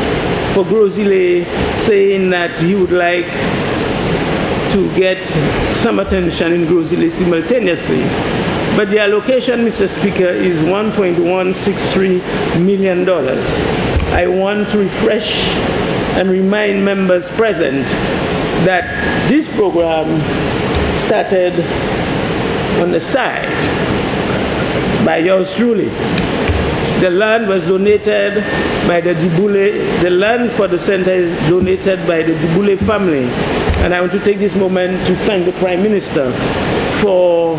Gros-Islet saying that he would like to get some attention in Gros-Islet simultaneously. But the allocation, Mr. Speaker, is $1.163 million. I want to refresh and remind members present that this program started on the side by yours truly. The land was donated by the Diboule. The land for the center is donated by the Diboule family. And I want to take this moment to thank the Prime Minister for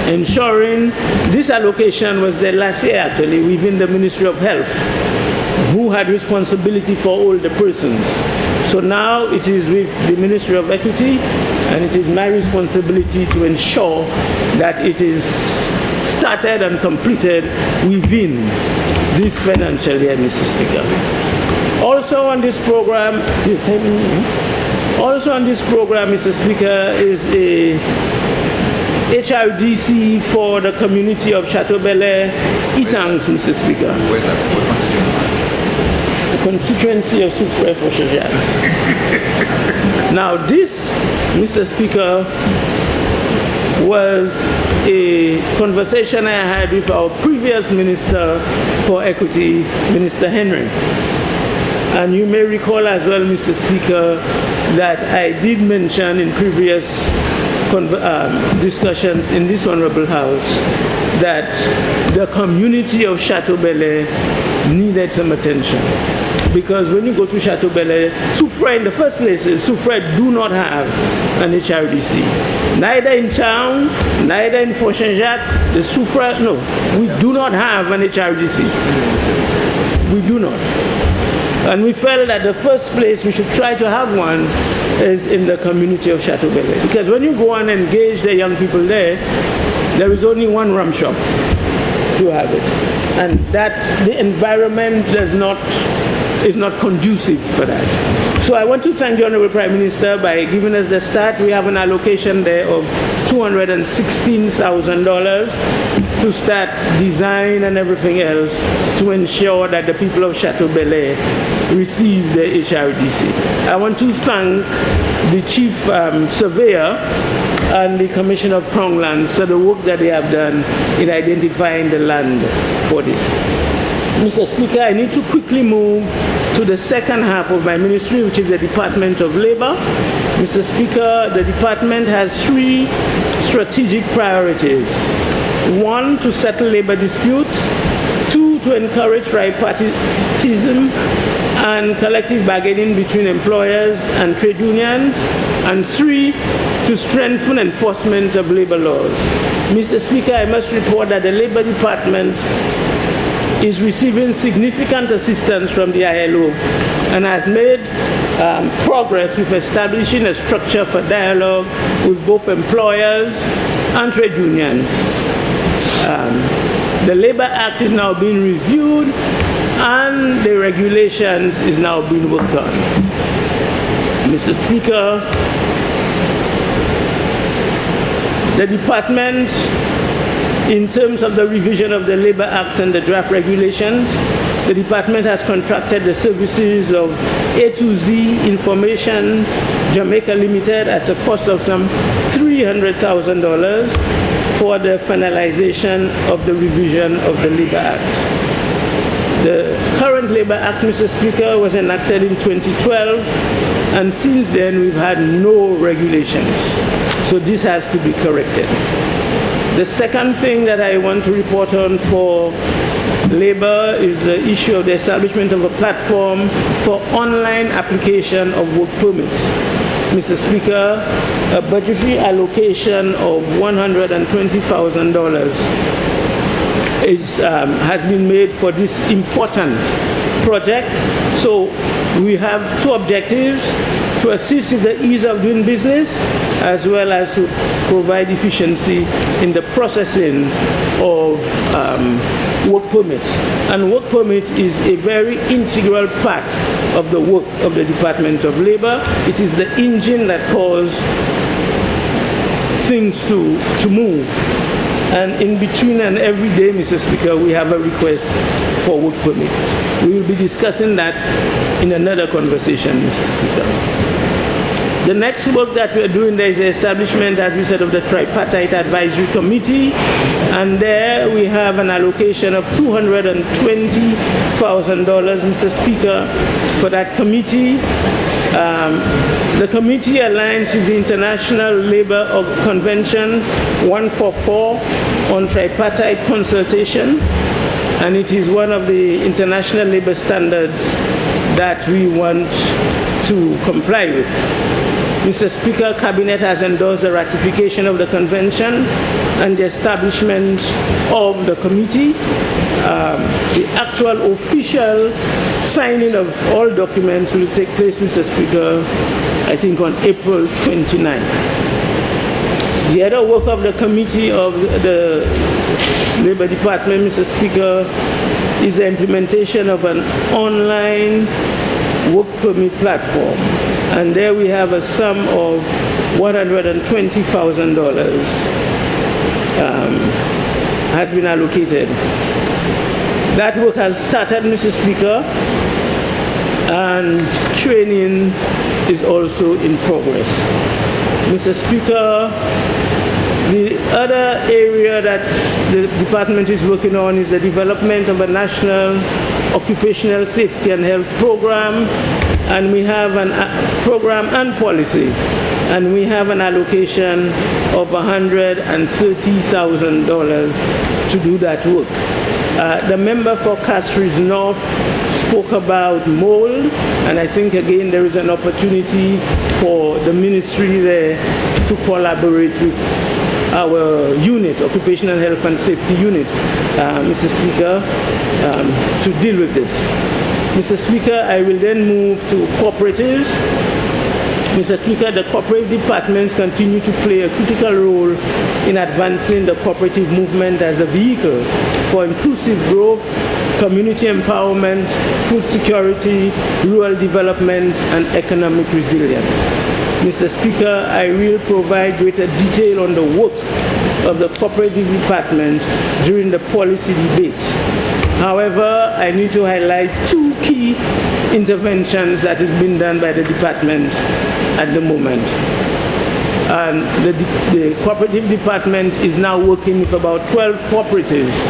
ensuring this allocation was there last year actually within the Ministry of Health, who had responsibility for older persons. So now it is with the Ministry of Equity, and it is my responsibility to ensure that it is started and completed within this financial year, Mr. Speaker. Also on this program, Mr. Speaker, is a HRDC for the community of Chateau Bel-Air, Itangs, Mr. Speaker. Where's that? What constituency? The constituency of Soufrière for Shajad. Now this, Mr. Speaker, was a conversation I had with our previous Minister for Equity, Minister Henry. And you may recall as well, Mr. Speaker, that I did mention in previous discussions in this Honorable House that the community of Chateau Bel-Air needed some attention. Because when you go to Chateau Bel-Air, Soufrière in the first place, Soufrière do not have an HRDC. Neither in town, neither in Fort Saint-Jacques, the Soufrière, no, we do not have an HRDC. We do not. And we felt that the first place we should try to have one is in the community of Chateau Bel-Air. Because when you go and engage the young people there is only one rum shop to have it. And that the environment is not conducive for that. So I want to thank the Honorable Prime Minister by giving us the start. We have an allocation there of $216,000 to start design and everything else to ensure that the people of Chateau Bel-Air receive the HRDC. I want to thank the Chief Surveyor and the Commission of Crown Lands for the work that they have done in identifying the land for this. Mr. Speaker, I need to quickly move to the second half of my ministry, which is the Department of Labor. Mr. Speaker, the department has 3 strategic priorities. 1, to settle labor disputes. 2, to encourage tripartism and collective bargaining between employers and trade unions. And 3, to strengthen enforcement of labor laws. Mr. Speaker, I must report that the Labor Department is receiving significant assistance from the ILO and has made progress with establishing a structure for dialogue with both employers and trade unions. The Labor Act is now being reviewed and the regulations is now being worked on. Mr. Speaker, the department, in terms of the revision of the Labor Act and the draft regulations, the department has contracted the services of A to Z Information Jamaica Limited at a cost of some $300,000 for the finalization of the revision of the Labor Act. The current Labor Act, Mr. Speaker, was enacted in 2012, and since then we've had no regulations. So this has to be corrected. The second thing that I want to report on for labor is the issue of the establishment of a platform for online application of work permits. Mr. Speaker, a budgetary allocation of $120,000 has been made for this important project. So we have 2 objectives: to assist in the ease of doing business, as well as to provide efficiency in the processing of work permits. And work permit is a very integral part of the work of the Department of Labor. It is the engine that causes things to move. And in between and every day, Mr. Speaker, we have a request for work permit. We will be discussing that in another conversation, Mr. Speaker. The next work that we are doing, there is the establishment, as we said, of the Tripartite Advisory Committee, and there we have an allocation of $220,000, Mr. Speaker, for that committee. The committee aligns with the International Labour Convention 144 on tripartite consultation, and it is one of the international labor standards that we want to comply with. Mr. Speaker, Cabinet has endorsed the ratification of the convention and the establishment of the committee. The actual official signing of all documents will take place, Mr. Speaker, I think on April 29th. The other work of the committee of the Labor Department, Mr. Speaker, is the implementation of an online work permit platform. And there we have a sum of $120,000 has been allocated. That work has started, Mr. Speaker, and training is also in progress. Mr. Speaker, the other area that the department is working on is the development of a national occupational safety and health program, and we have a program and policy, and we have an allocation of $130,000 to do that work. The member for Castries North spoke about mold, and I think again there is an opportunity for the ministry there to collaborate with our unit, Occupational Health and Safety Unit, Mr. Speaker, to deal with this. Mr. Speaker, I will then move to cooperatives. Mr. Speaker, the cooperative departments continue to play a critical role in advancing the cooperative movement as a vehicle for inclusive growth, community empowerment, food security, rural development, and economic resilience. Mr. Speaker, I will provide greater detail on the work of the cooperative department during the policy debate. However, I need to highlight two key interventions that has been done by the department at the moment. And the cooperative department is now working with about 12 cooperatives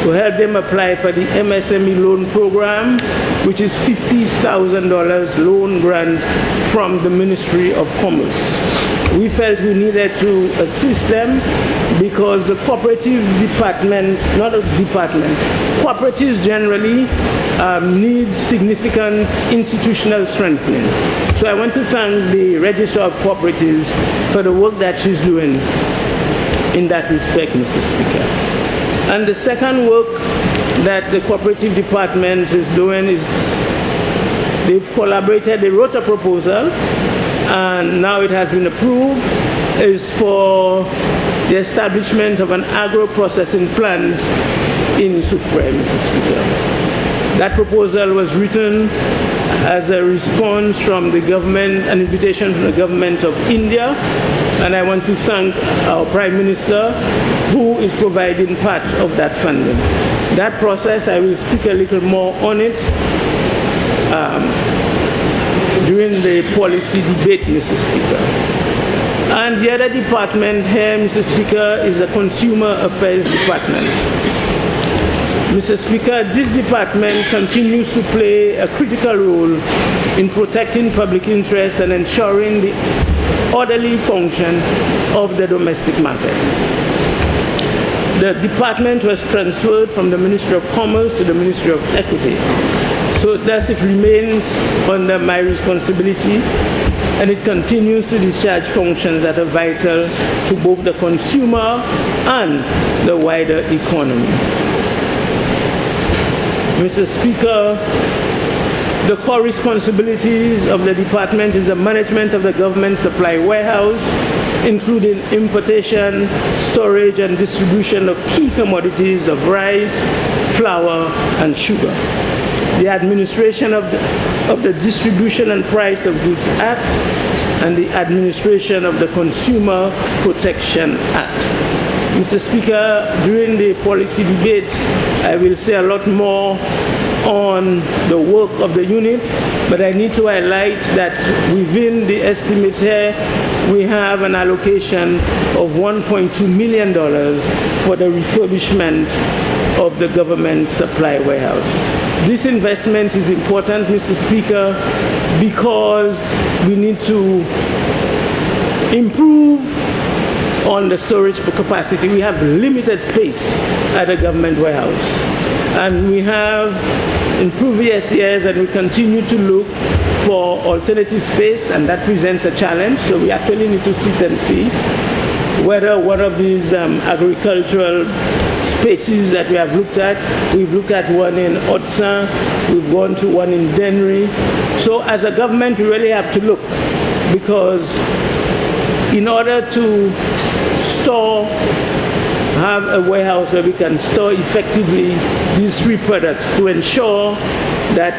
to help them apply for the MSME loan program, which is $50,000 loan grant from the Ministry of Commerce. We felt we needed to assist them because the cooperative department, not a department, cooperatives generally need significant institutional strengthening. So I want to thank the Register of Cooperatives for the work that she's doing in that respect, Mr. Speaker. And the second work that the cooperative department is doing is they've collaborated, they wrote a proposal, and now it has been approved, is for the establishment of an agro-processing plant in Soufrière, Mr. Speaker. That proposal was written as a response from the government, an invitation from the government of India, and I want to thank our Prime Minister who is providing part of that funding. That process, I will speak a little more on it during the policy debate, Mr. Speaker. And the other department here, Mr. Speaker, is the Consumer Affairs Department. Mr. Speaker, this department continues to play a critical role in protecting public interest and ensuring the orderly function of the domestic market. The department was transferred from the Ministry of Commerce to the Ministry of Equity. So thus it remains under my responsibility, and it continues to discharge functions that are vital to both the consumer and the wider economy. Mr. Speaker, the core responsibilities of the department is the management of the government supply warehouse, including importation, storage, and distribution of key commodities of rice, flour, and sugar. The administration of the Distribution and Price of Goods Act, and the administration of the Consumer Protection Act. Mr. Speaker, during the policy debate, I will say a lot more on the work of the unit, but I need to highlight that within the estimate here, we have an allocation of $1.2 million for the refurbishment of the government supply warehouse. This investment is important, Mr. Speaker, because we need to improve on the storage capacity. We have limited space at the government warehouse, and we have in previous years, and we continue to look for alternative space, and that presents a challenge. So we actually need to sit and see whether one of these agricultural spaces that we have looked at, we've looked at one in Otsan, we've gone to one in Dennery. So as a government, we really have to look, because in order to have a warehouse where we can store effectively these three products, to ensure that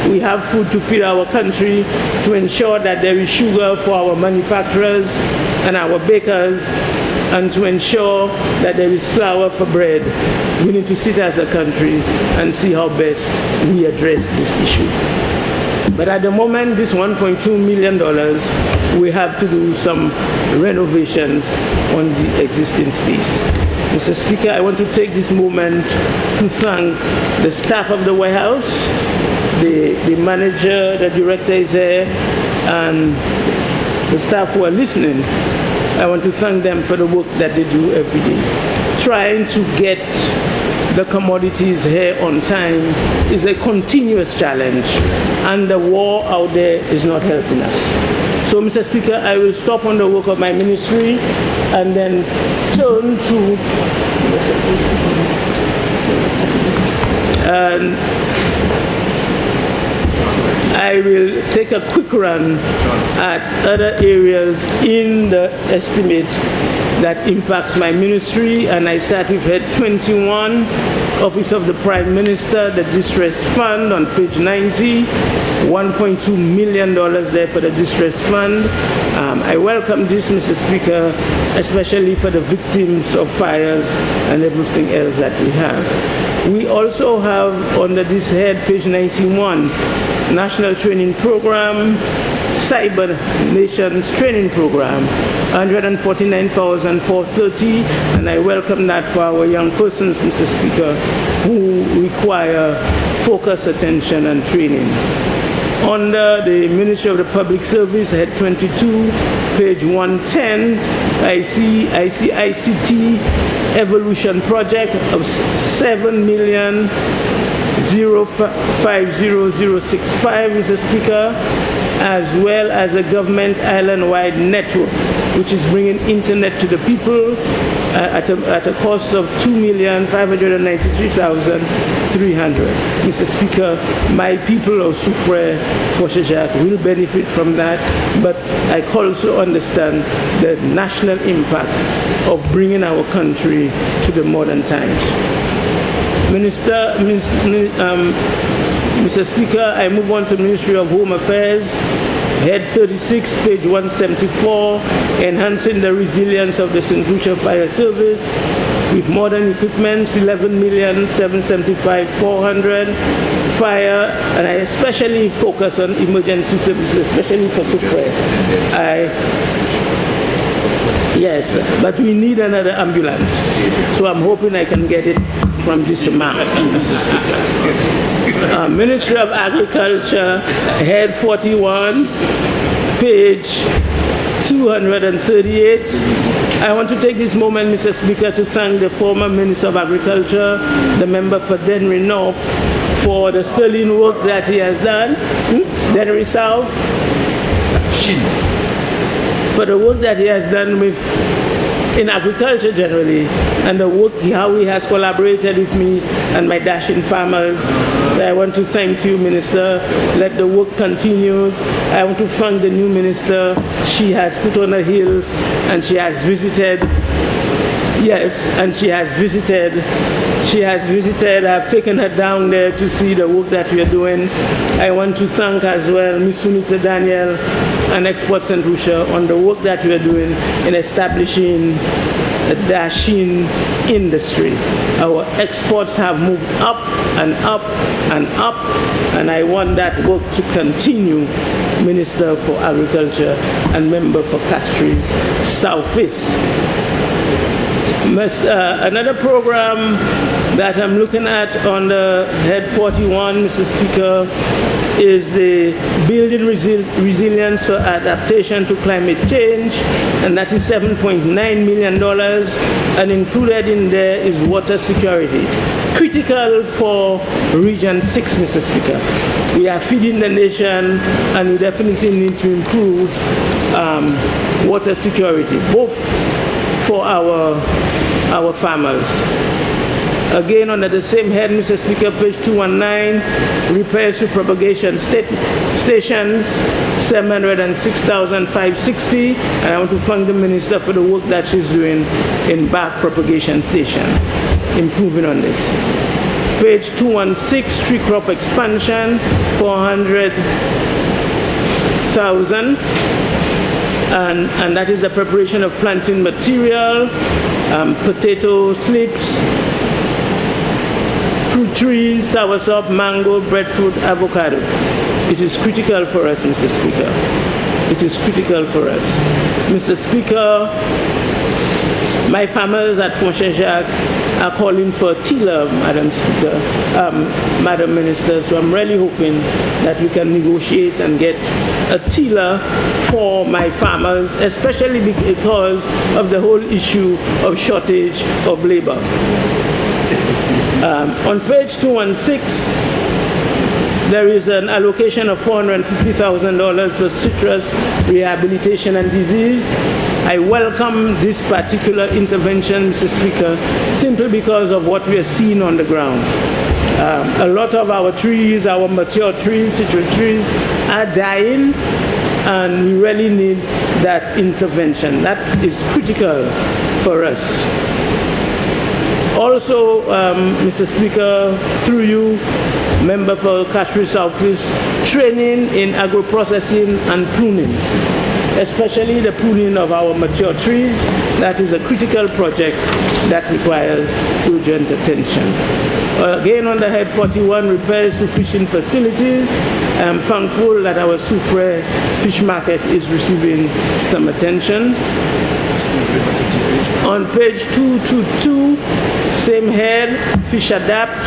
we have food to feed our country, to ensure that there is sugar for our manufacturers and our bakers, and to ensure that there is flour for bread. We need to sit as a country and see how best we address this issue. But at the moment, this $1.2 million, we have to do some renovations on the existing space. Mr. Speaker, I want to take this moment to thank the staff of the White House, the manager, the director is here, and the staff who are listening. I want to thank them for the work that they do every day. Trying to get the commodities here on time is a continuous challenge, and the war out there is not helping us. So, Mr. Speaker, I will stop on the work of my ministry and then turn to I will take a quick run at other areas in the estimate that impacts my ministry, and I start with Head 21, Office of the Prime Minister, the Distress Fund on page 90, $1.2 million there for the Distress Fund. I welcome this, Mr. Speaker, especially for the victims of fires and everything else that we have. We also have under this head, page 91, National Training Program, Cyber Nations Training Program, $149,430, and I welcome that for our young persons, Mr. Speaker, who require focused attention and training. Under the Ministry of the Public Service, Head 22, page 110, I see ICT Evolution Project of $7,050,065, Mr. Speaker, as well as a government island-wide network, which is bringing internet to the people at a cost of $2,593,300. Mr. Speaker, my people of Soufrière, Fonsèjacq will benefit from that, but I also understand the national impact of bringing our country to the modern times. Mr. Speaker, I move on to Ministry of Home Affairs, Head 36, page 174, enhancing the resilience of the St. Lucia Fire Service with modern equipment, $11,775,400. Fire, and I especially focus on emergency services, especially for Soufrière. Yes, but we need another ambulance, so I'm hoping I can get it from this amount. Ministry of Agriculture, Head 41, page 238. I want to take this moment, Mr. Speaker, to thank the former Minister of Agriculture, the member for Dennery North, for the sterling work that he has done. Dennery South. For the work that he has done in agriculture generally, and the work, how he has collaborated with me and my dashing farmers. So I want to thank you, Minister. Let the work continue. I want to thank the new minister. She has put on her heels and she has visited. Yes, and she has visited. I've taken her down there to see the work that we are doing. I want to thank as well Ms. Sunita Daniel and Export St. Lucia on the work that we are doing in establishing a dashing industry. Our exports have moved up and up and up, and I want that work to continue, Minister for Agriculture and member for Castries Southeast. Another program that I'm looking at on the Head 41, Mr. Speaker, is the Building Resilience for Adaptation to Climate Change, and that is $7.9 million, and included in there is water security. Critical for Region 6, Mr. Speaker. We are feeding the nation, and we definitely need to improve water security, both for our farmers. Again, under the same head, Mr. Speaker, page 219, repairs to propagation stations, $706,560, and I want to thank the minister for the work that she's doing in Bath propagation station, improving on this. Page 216, tree crop expansion, $400,000. And that is the preparation of planting material, potato slips, fruit trees, soursop, mango, breadfruit, avocado. It is critical for us, Mr. Speaker. It is critical for us. Mr. Speaker, my farmers at Font-Saint-Jacques are calling for a tiller, Madam Speaker, Madam Minister, so I'm really hoping that we can negotiate and get a tiller for my farmers, especially because of the whole issue of shortage of labor. On page 216, there is an allocation of $450,000 for citrus rehabilitation and disease. I welcome this particular intervention, Mr. Speaker, simply because of what we are seeing on the ground. A lot of our trees, our mature trees, citrus trees, are dying, and we really need that intervention. That is critical for us. Also, Mr. Speaker, through you, member for Castries Southeast, training in agro-processing and pruning, especially the pruning of our mature trees. That is a critical project that requires urgent attention. Again, on the head 41, repairs to fishing facilities. I'm thankful that our Soufrière fish market is receiving some attention. On page 222, same head, Fish Adapt.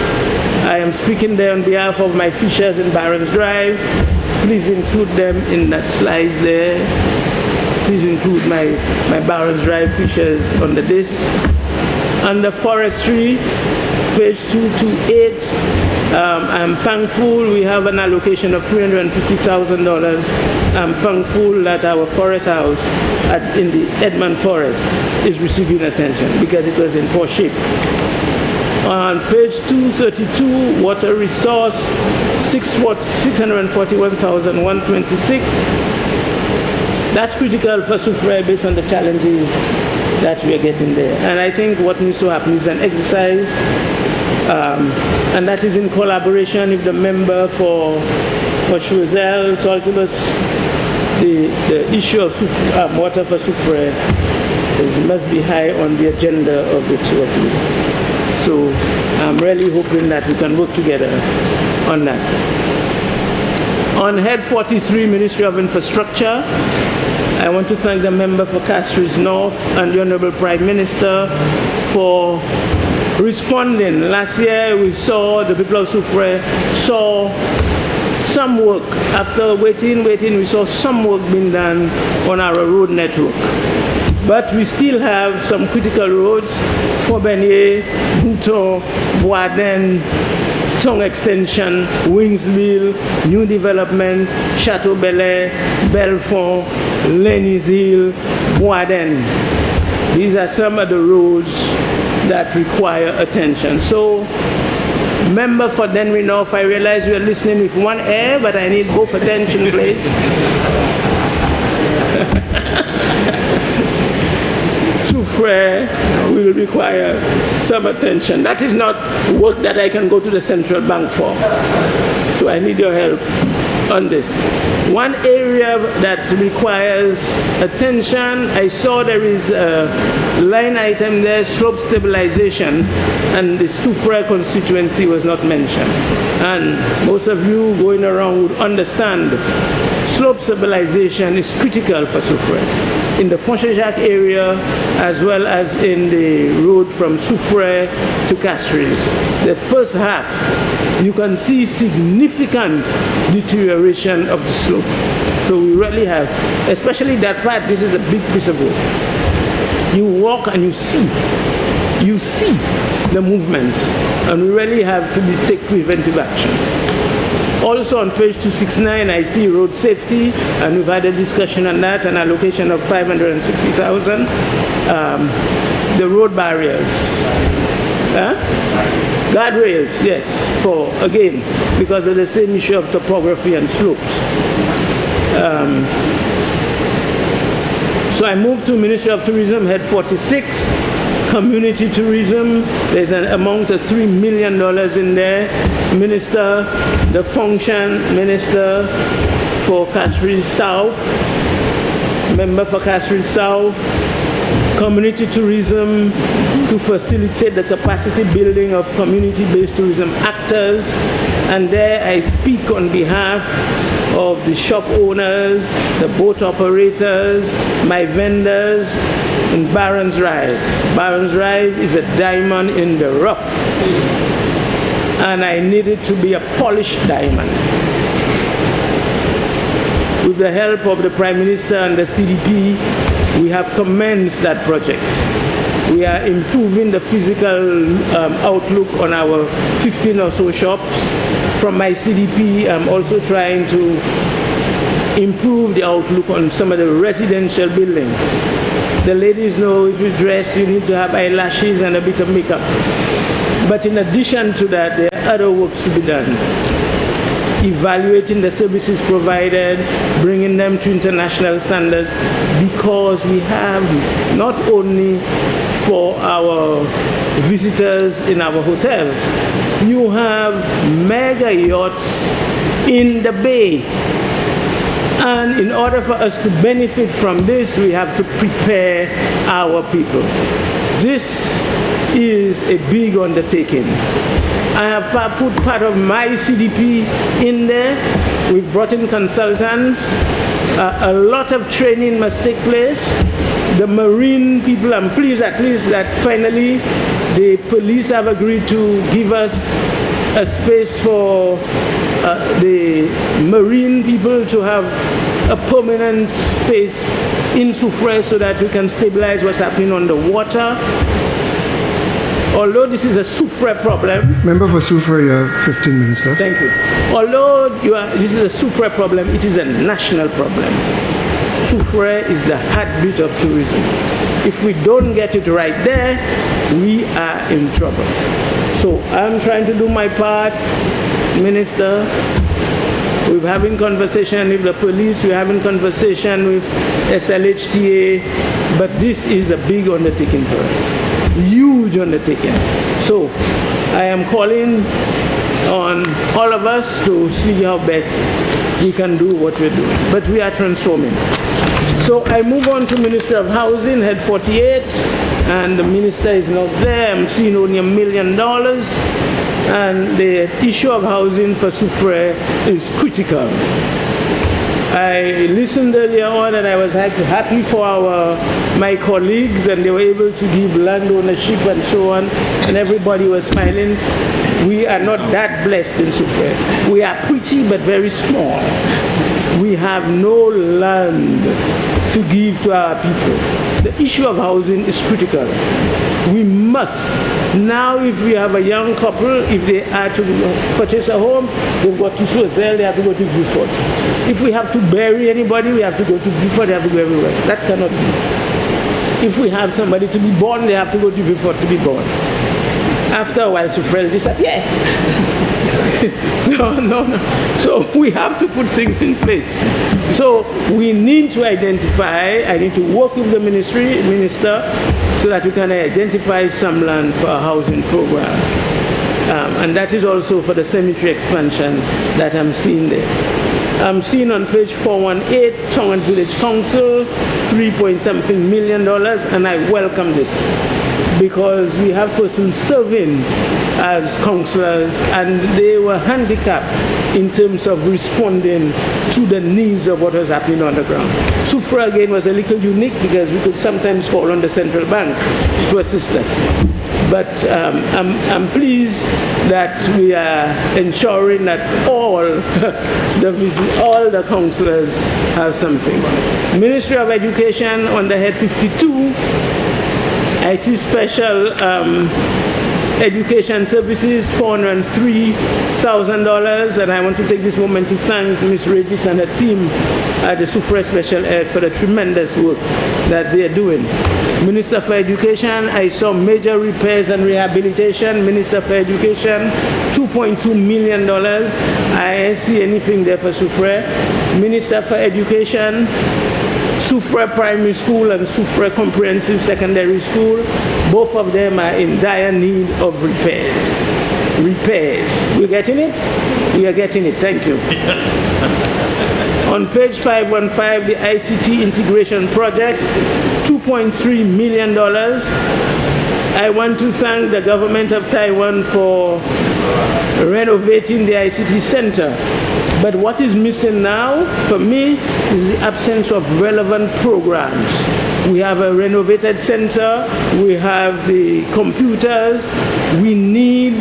I am speaking there on behalf of my fishers in Barron's Drive. Please include them in that slide there. Please include my Barron's Drive fishers under this. Under forestry, page 228, I'm thankful we have an allocation of $350,000. I'm thankful that our forest house in the Edmund Forest is receiving attention because it was in poor shape. On page 232, water resource, $641,126. That's critical for Soufrière based on the challenges that we are getting there. And I think what needs to happen is an exercise, and that is in collaboration with the member for Choiseul, Saltibus. The issue of water for Soufrière must be high on the agenda of the two of you. So I'm really hoping that we can work together on that. On head 43, Ministry of Infrastructure, I want to thank the member for Castries North and the Honorable Prime Minister for responding. Last year we saw, the people of Soufrière saw some work. After waiting, we saw some work being done on our road network. But we still have some critical roads, Fort-Bernier, Bouton, Boisden, Tongue Extension, Wingsville, New Development, Chateau Bel-Air, Belfort, Lenny's Hill, Boisden. These are some of the roads that require attention. So, member for Denry North, I realize you are listening with one ear, but I need both attention, please. Soufrière will require some attention. That is not work that I can go to the central bank for. So I need your help on this. One area that requires attention, I saw there is a line item there, slope stabilization, and the Soufrière constituency was not mentioned. And most of you going around would understand slope stabilization is critical for Soufrière. In the Font-Saint-Jacques area, as well as in the road from Soufrière to Castries. The first half, you can see significant deterioration of the slope. So we really have, especially that part, this is a big piece of road. You walk and you see the movements, and we really have to take preventive action. Also on page 269, I see road safety, and we've had a discussion on that, an allocation of $560,000. The road barriers. Guardrails, yes, again, because of the same issue of topography and slopes. So I move to Ministry of Tourism, head 46. Community tourism, there's an amount of $3 million in there. Minister, the function minister for Castries South, member for Castries South, community tourism to facilitate the capacity building of community-based tourism actors. And there I speak on behalf of the shop owners, the boat operators, my vendors in Barron's Ride. Barron's Ride is a diamond in the rough, and I need it to be a polished diamond. With the help of the Prime Minister and the CDP, we have commenced that project. We are improving the physical outlook on our 15 or so shops. From my CDP, I'm also trying to improve the outlook on some of the residential buildings. The ladies know if you dress, you need to have eyelashes and a bit of makeup. But in addition to that, there are other works to be done. Evaluating the services provided, bringing them to international standards, because we have not only for our visitors in our hotels, you have mega yachts in the bay. And in order for us to benefit from this, we have to prepare our people. This is a big undertaking. I have put part of my CDP in there. We've brought in consultants. A lot of training must take place. The marine people, I'm pleased at least that finally the police have agreed to give us a space for the marine people to have a permanent space in Soufrière so that we can stabilize what's happening on the water. Although this is a Soufrière problem. Member for Soufrière, you have 15 minutes left. Thank you. Although this is a Soufrière problem, it is a national problem. Soufrière is the heartbeat of tourism. If we don't get it right there, we are in trouble. So I'm trying to do my part, Minister. We're having conversation with the police, we're having conversation with SLHTA, but this is a big undertaking for us. Huge undertaking. So I am calling on all of us to see how best we can do what we're doing. But we are transforming. So I move on to Minister of Housing, Head 48, and the minister is not there. I'm seeing only $1 million. And the issue of housing for Soufrière is critical. I listened earlier on and I was happy for my colleagues, and they were able to give land ownership and so on, and everybody was smiling. We are not that blessed in Soufrière. We are pretty but very small. We have no land to give to our people. The issue of housing is critical. We must. Now if we have a young couple, if they are to purchase a home, they've got to Choiseul, they have to go to Beaufort. If we have to bury anybody, we have to go to Beaufort, they have to go everywhere. That cannot be. If we have somebody to be born, they have to go to Beaufort to be born. After a while, Soufrière disappear. No. So we have to put things in place. So we need to identify, I need to work with the minister, so that we can identify some land for a housing program. And that is also for the cemetery expansion that I'm seeing there. I'm seeing on page 418, Tongan Village Council, $3.something million, and I welcome this, because we have persons serving as councillors and they were handicapped in terms of responding to the needs of what was happening on the ground. Soufrière again was a little unique because we could sometimes call on the central bank to assist us. But I'm pleased that we are ensuring that all the councillors have something. Ministry of Education under Head 52, I see special education services, $403,000, and I want to take this moment to thank Ms. Regis and her team at the Soufrière Special Ed for the tremendous work that they are doing. Minister for Education, I saw major repairs and rehabilitation. Minister for Education, $2.2 million. I didn't see anything there for Soufrière. Minister for Education, Soufrière Primary School and Soufrière Comprehensive Secondary School, both of them are in dire need of repairs. We're getting it? We are getting it. Thank you. On page 515, the ICT integration project, $2.3 million. I want to thank the government of Taiwan for renovating the ICT center. But what is missing now, for me, is the absence of relevant programs. We have a renovated center, we have the computers, we need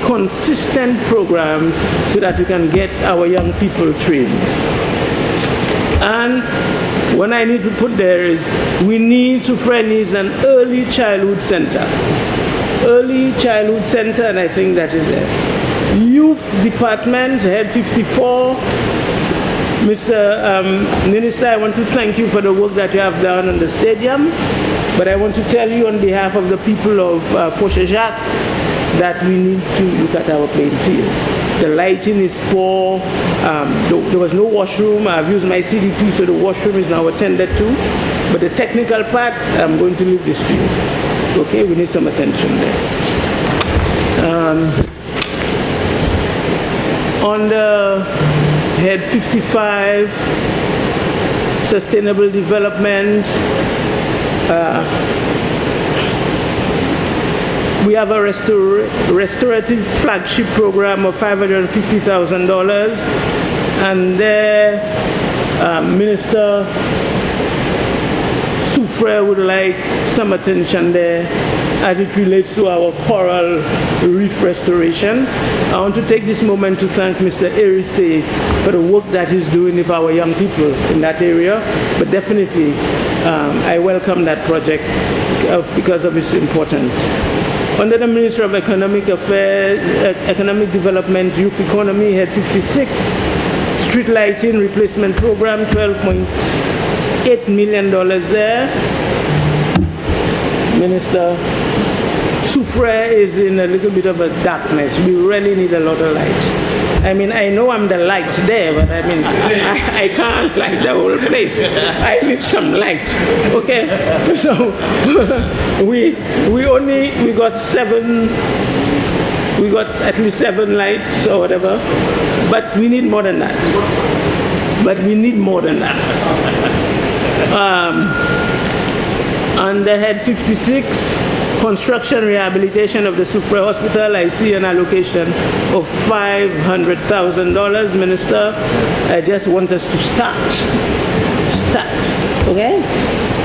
consistent programs so that we can get our young people trained. And what I need to put there is we need Soufrière needs an early childhood center. Early childhood center, and I think that is it. Youth department, head 54. Mr. Minister, I want to thank you for the work that you have done on the stadium, but I want to tell you on behalf of the people of Fauché-Jacques that we need to look at our playing field. The lighting is poor. There was no washroom. I've used my CDP, so the washroom is now attended to. But the technical part, I'm going to leave this to you. Okay, we need some attention there. On the head 55, sustainable development, we have a restorative flagship program of $550,000, and there Minister Soufrière would like some attention there as it relates to our coral reef restoration. I want to take this moment to thank Mr. Ariste for the work that he's doing with our young people in that area, but definitely I welcome that project because of its importance. Under the Minister of Economic Affairs, Economic Development, Youth Economy, head 56, street lighting replacement program, $12.8 million there. Minister Soufrière is in a little bit of a darkness. We really need a lot of light. I mean, I know I'm the light there, but I mean, I can't light the whole place. I need some light, okay? So we got at least 7 lights or whatever, but we need more than that. Under head 56, construction rehabilitation of the Soufrière Hospital, I see an allocation of $500,000, Minister. I just want us to start, okay?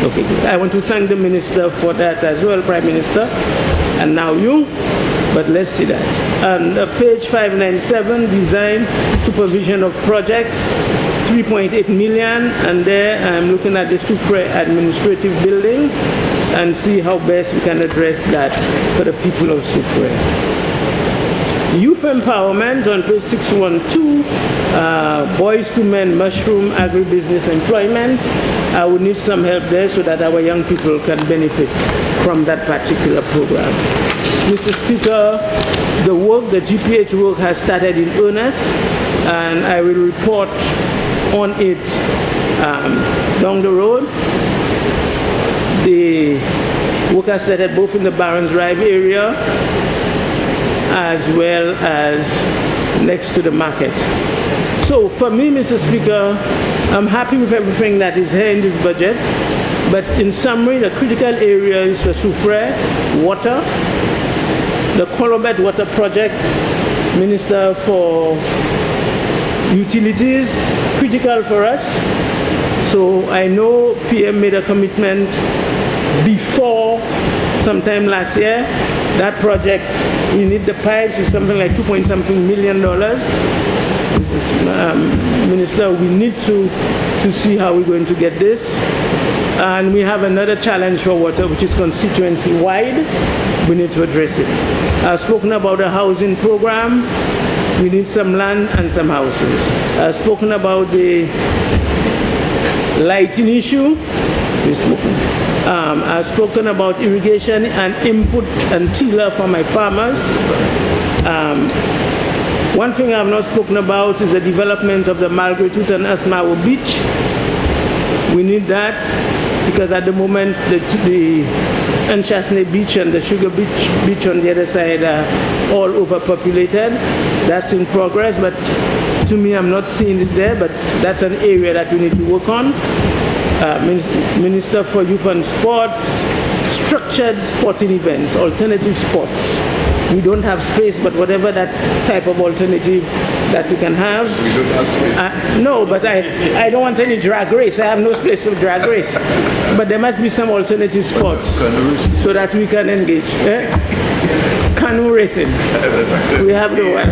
Okay, good. I want to thank the Minister for that as well, Prime Minister, and now you, but let's see that. And page 597, design supervision of projects, $3.8 million, and there I'm looking at the Soufrière administrative building and see how best we can address that for the people of Soufrière. Youth empowerment on page 612, boys to men mushroom agribusiness employment. I would need some help there so that our young people can benefit from that particular program. Mr. Speaker, the GPH work has started in earnest, and I will report on it down the road. The work has started both in the Barons Drive area as well as next to the market. So for me, Mr. Speaker, I'm happy with everything that is here in this budget, but in summary, the critical areas for Soufrière: water, the Colobet water project, Minister for Utilities, critical for us. So I know PM made a commitment before sometime last year. That project, we need the pipes, is something like $2.something million. Mrs. Minister, we need to see how we're going to get this. And we have another challenge for water, which is constituency-wide. We need to address it. I've spoken about a housing program. We need some land and some houses. I've spoken about the lighting issue. I've spoken about irrigation and input and tiller for my farmers. One thing I've not spoken about is the development of the Margaretwood and Asmawo Beach. We need that because at the moment the Enchasne Beach and the Sugar Beach on the other side are all overpopulated. That's in progress, but to me I'm not seeing it there, but that's an area that we need to work on. Minister for Youth and Sports, structured sporting events, alternative sports. We don't have space, but whatever that type of alternative that we can have. We don't have space. No, but I don't want any drag race. I have no space for drag race. But there must be some alternative sports so that we can engage. Canoe racing. We have the one.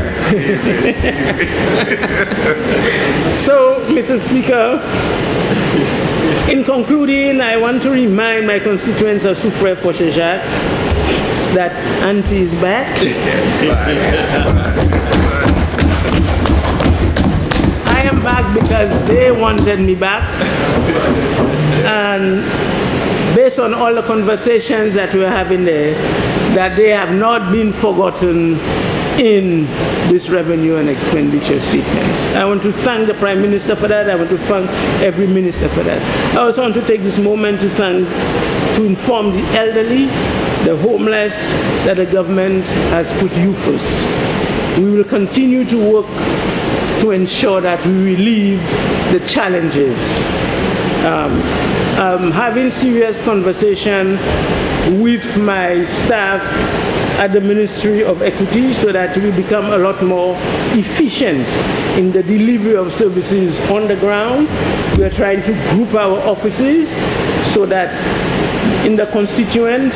So, Mr. Speaker, in concluding, I want to remind my constituents of Soufrière Fauché-Jacques that Auntie is back. I am back because they wanted me back. And based on all the conversations that we're having there, that they have not been forgotten in this revenue and expenditure statements. I want to thank the Prime Minister for that. I want to thank every minister for that. I also want to take this moment to inform the elderly, the homeless, that the government has put you first. We will continue to work to ensure that we relieve the challenges. Having serious conversation with my staff at the Ministry of Equity so that we become a lot more efficient in the delivery of services on the ground. We are trying to group our offices so that in the constituent,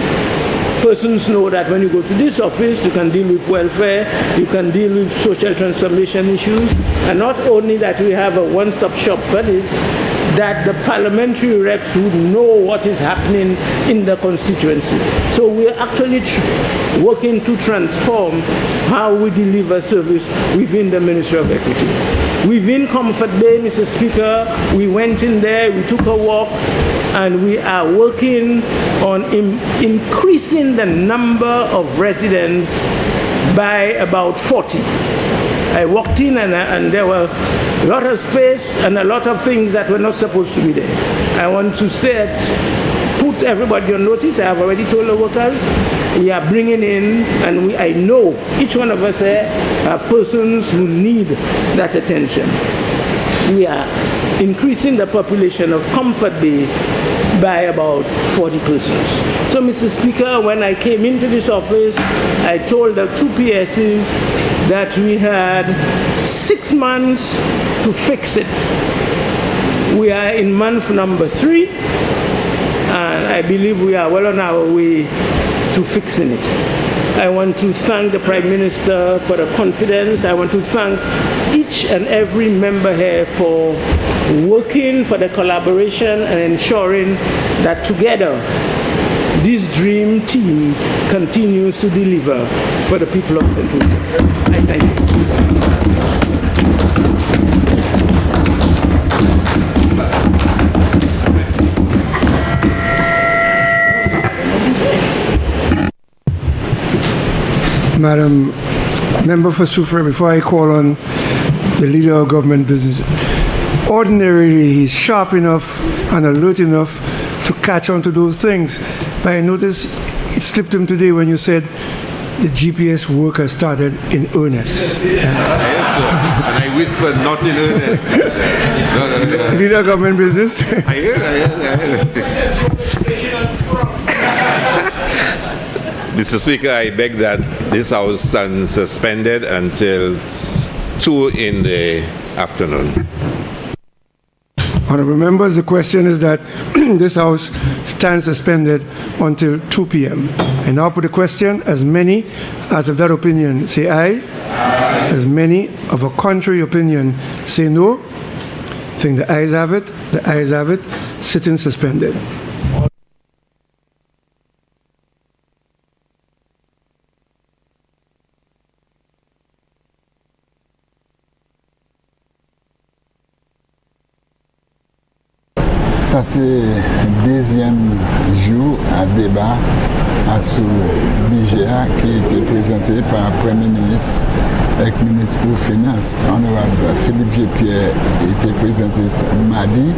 persons know that when you go to this office, you can deal with welfare, you can deal with social transformation issues, and not only that we have a one-stop shop for this, that the parliamentary reps would know what is happening in the constituency. So we're actually working to transform how we deliver service within the Ministry of Equity. Within Comfort Bay, Mr. Speaker, we went in there, we took a walk, and we are working on increasing the number of residents by about 40. I walked in and there were a lot of space and a lot of things that were not supposed to be there. I want to put everybody on notice. I have already told the workers we are bringing in, and I know each one of us here have persons who need that attention. We are increasing the population of Comfort Bay by about 40 persons. So, Mr. Speaker, when I came into this office, I told the two PSs that we had 6 months to fix it. We are in month number 3, and I believe we are well on our way to fixing it. I want to thank the Prime Minister for the confidence. I want to thank each and every member here for working, for the collaboration, and ensuring that together this dream team continues to deliver for the people of St. Lucia. I thank you. Madam Member for Soufrière, before I call on the leader of government business, ordinarily he's sharp enough and alert enough to catch on to those things. But I noticed it slipped him today when you said the GPS work has started in earnest. And I whispered, not in earnest. No. Leader of government business. I heard. Mr. Speaker, I beg that this House stand suspended until 2 in the afternoon. Honourable members, the question is that this House stands suspended until 2 p.m. I now put the question. As many as of that opinion say aye. As many of a contrary opinion say no. I think the ayes have it. The ayes have it. Sitting suspended. Ça c'est deuxième jour à débat à ce budget qui a été présenté par le Premier ministre avec le ministre pour les Finances, honorable Philippe J. Pierre, a été présenté mardi.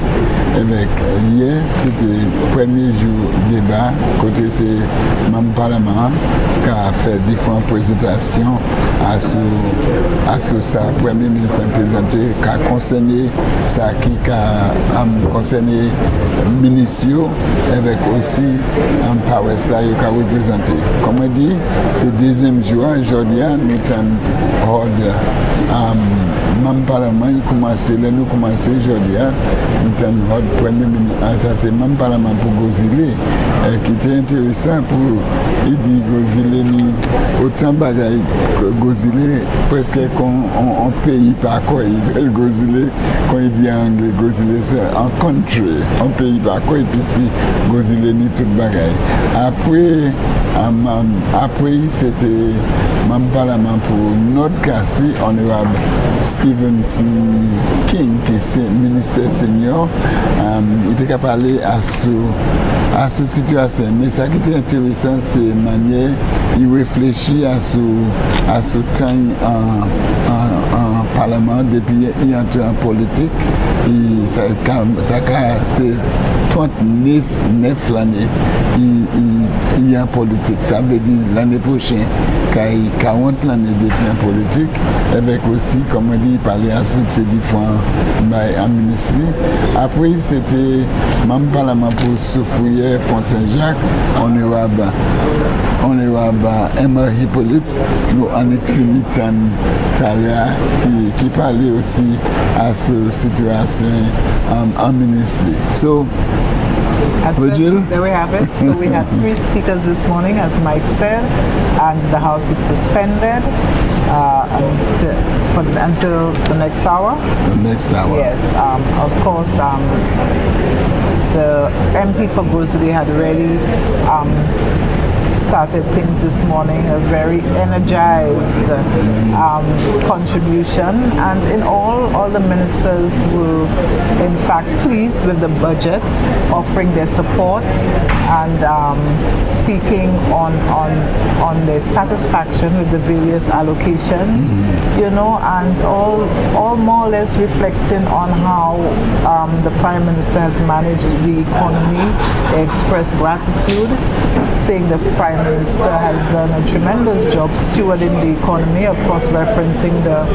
Avec hier, c'était le premier jour débat, côté c'est le Parlement qui a fait différentes présentations à ce ça, le Premier ministre a présenté, qui a concerné ça qui a concerné le ministre, avec aussi un Powers là qui a représenté. Comme on dit, c'est le deuxième jour, aujourd'hui, nous avons même Parlement, nous commençons aujourd'hui, nous avons le Premier ministre, ça c'est même Parlement pour Gros-Islet, qui était intéressant pour, il dit Gros-Islet, autant bagaille que Gros-Islet, presque qu'on pays par quoi, Gros-Islet, quand il dit en anglais, Gros-Islet c'est un country, un pays par quoi, puisque Gros-Islet ni toute bagaille. Après c'était même Parlement pour notre cas, honorable Stevenson King, qui est ministre senior, il était capable de parler à cette situation. Mais ce qui était intéressant, c'est la manière il réfléchit à ce temps en Parlement depuis qu'il entre en politique. Et ça c'est 39 l'année il est en politique. Ça veut dire l'année prochaine, quand il 40 l'année depuis en politique, avec aussi, comme on dit, il parlait à toutes ces différents ministres. Après, c'était même Parlement pour Soufouye, Font-Saint-Jacques, on est à Emma Hippolyte, nous en écrivons Talia, qui parlait aussi à cette situation en ministre. So, Virgil? There we have it. So we had 3 speakers this morning, as Mike said, and the House is suspended until the next hour. The next hour. Yes. Of course, the MP for Gros-Islet had already started things this morning, a very energized contribution, and in all the ministers were in fact pleased with the budget, offering their support and speaking on their satisfaction with the various allocations, and all more or less reflecting on how the Prime Minister has managed the economy. They expressed gratitude, saying the Prime Minister has done a tremendous job stewarding the economy, of course referencing the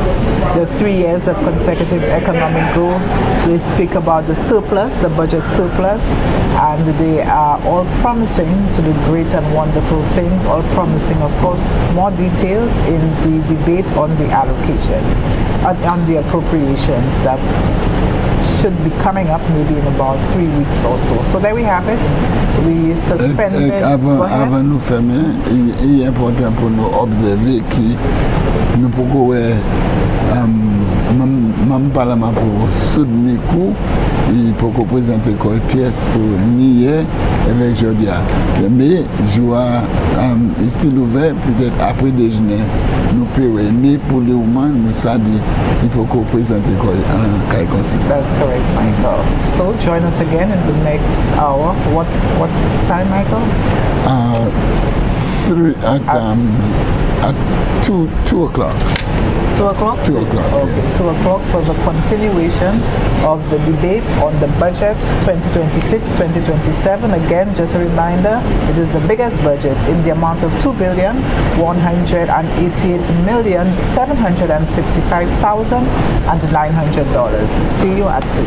3 years of consecutive economic growth. They speak about the surplus, the budget surplus, and they are all promising to do great and wonderful things, all promising, of course, more details in the debate on the allocations, on the appropriations that should be coming up maybe in about 3 weeks or so. So there we have it. We suspended. Avant nous fermer, il est important pour nous observer que nous pouvons même Parlement pour soutenir coup, il peut présenter une pièce pour nier avec Jodia. Mais il est ouvert peut-être après déjeuner. Nous pouvons, mais pour le moment, nous savons il peut présenter un cas comme ça. That's correct, Michael. So join us again in the next hour. What time, Michael? At 2 o'clock. 2 o'clock? 2 o'clock, okay, yes. 2 o'clock for the continuation of the debate on the budget 2026-2027. Again, just a reminder, it is the biggest budget in the amount of $2,188,765,900. See you at 2.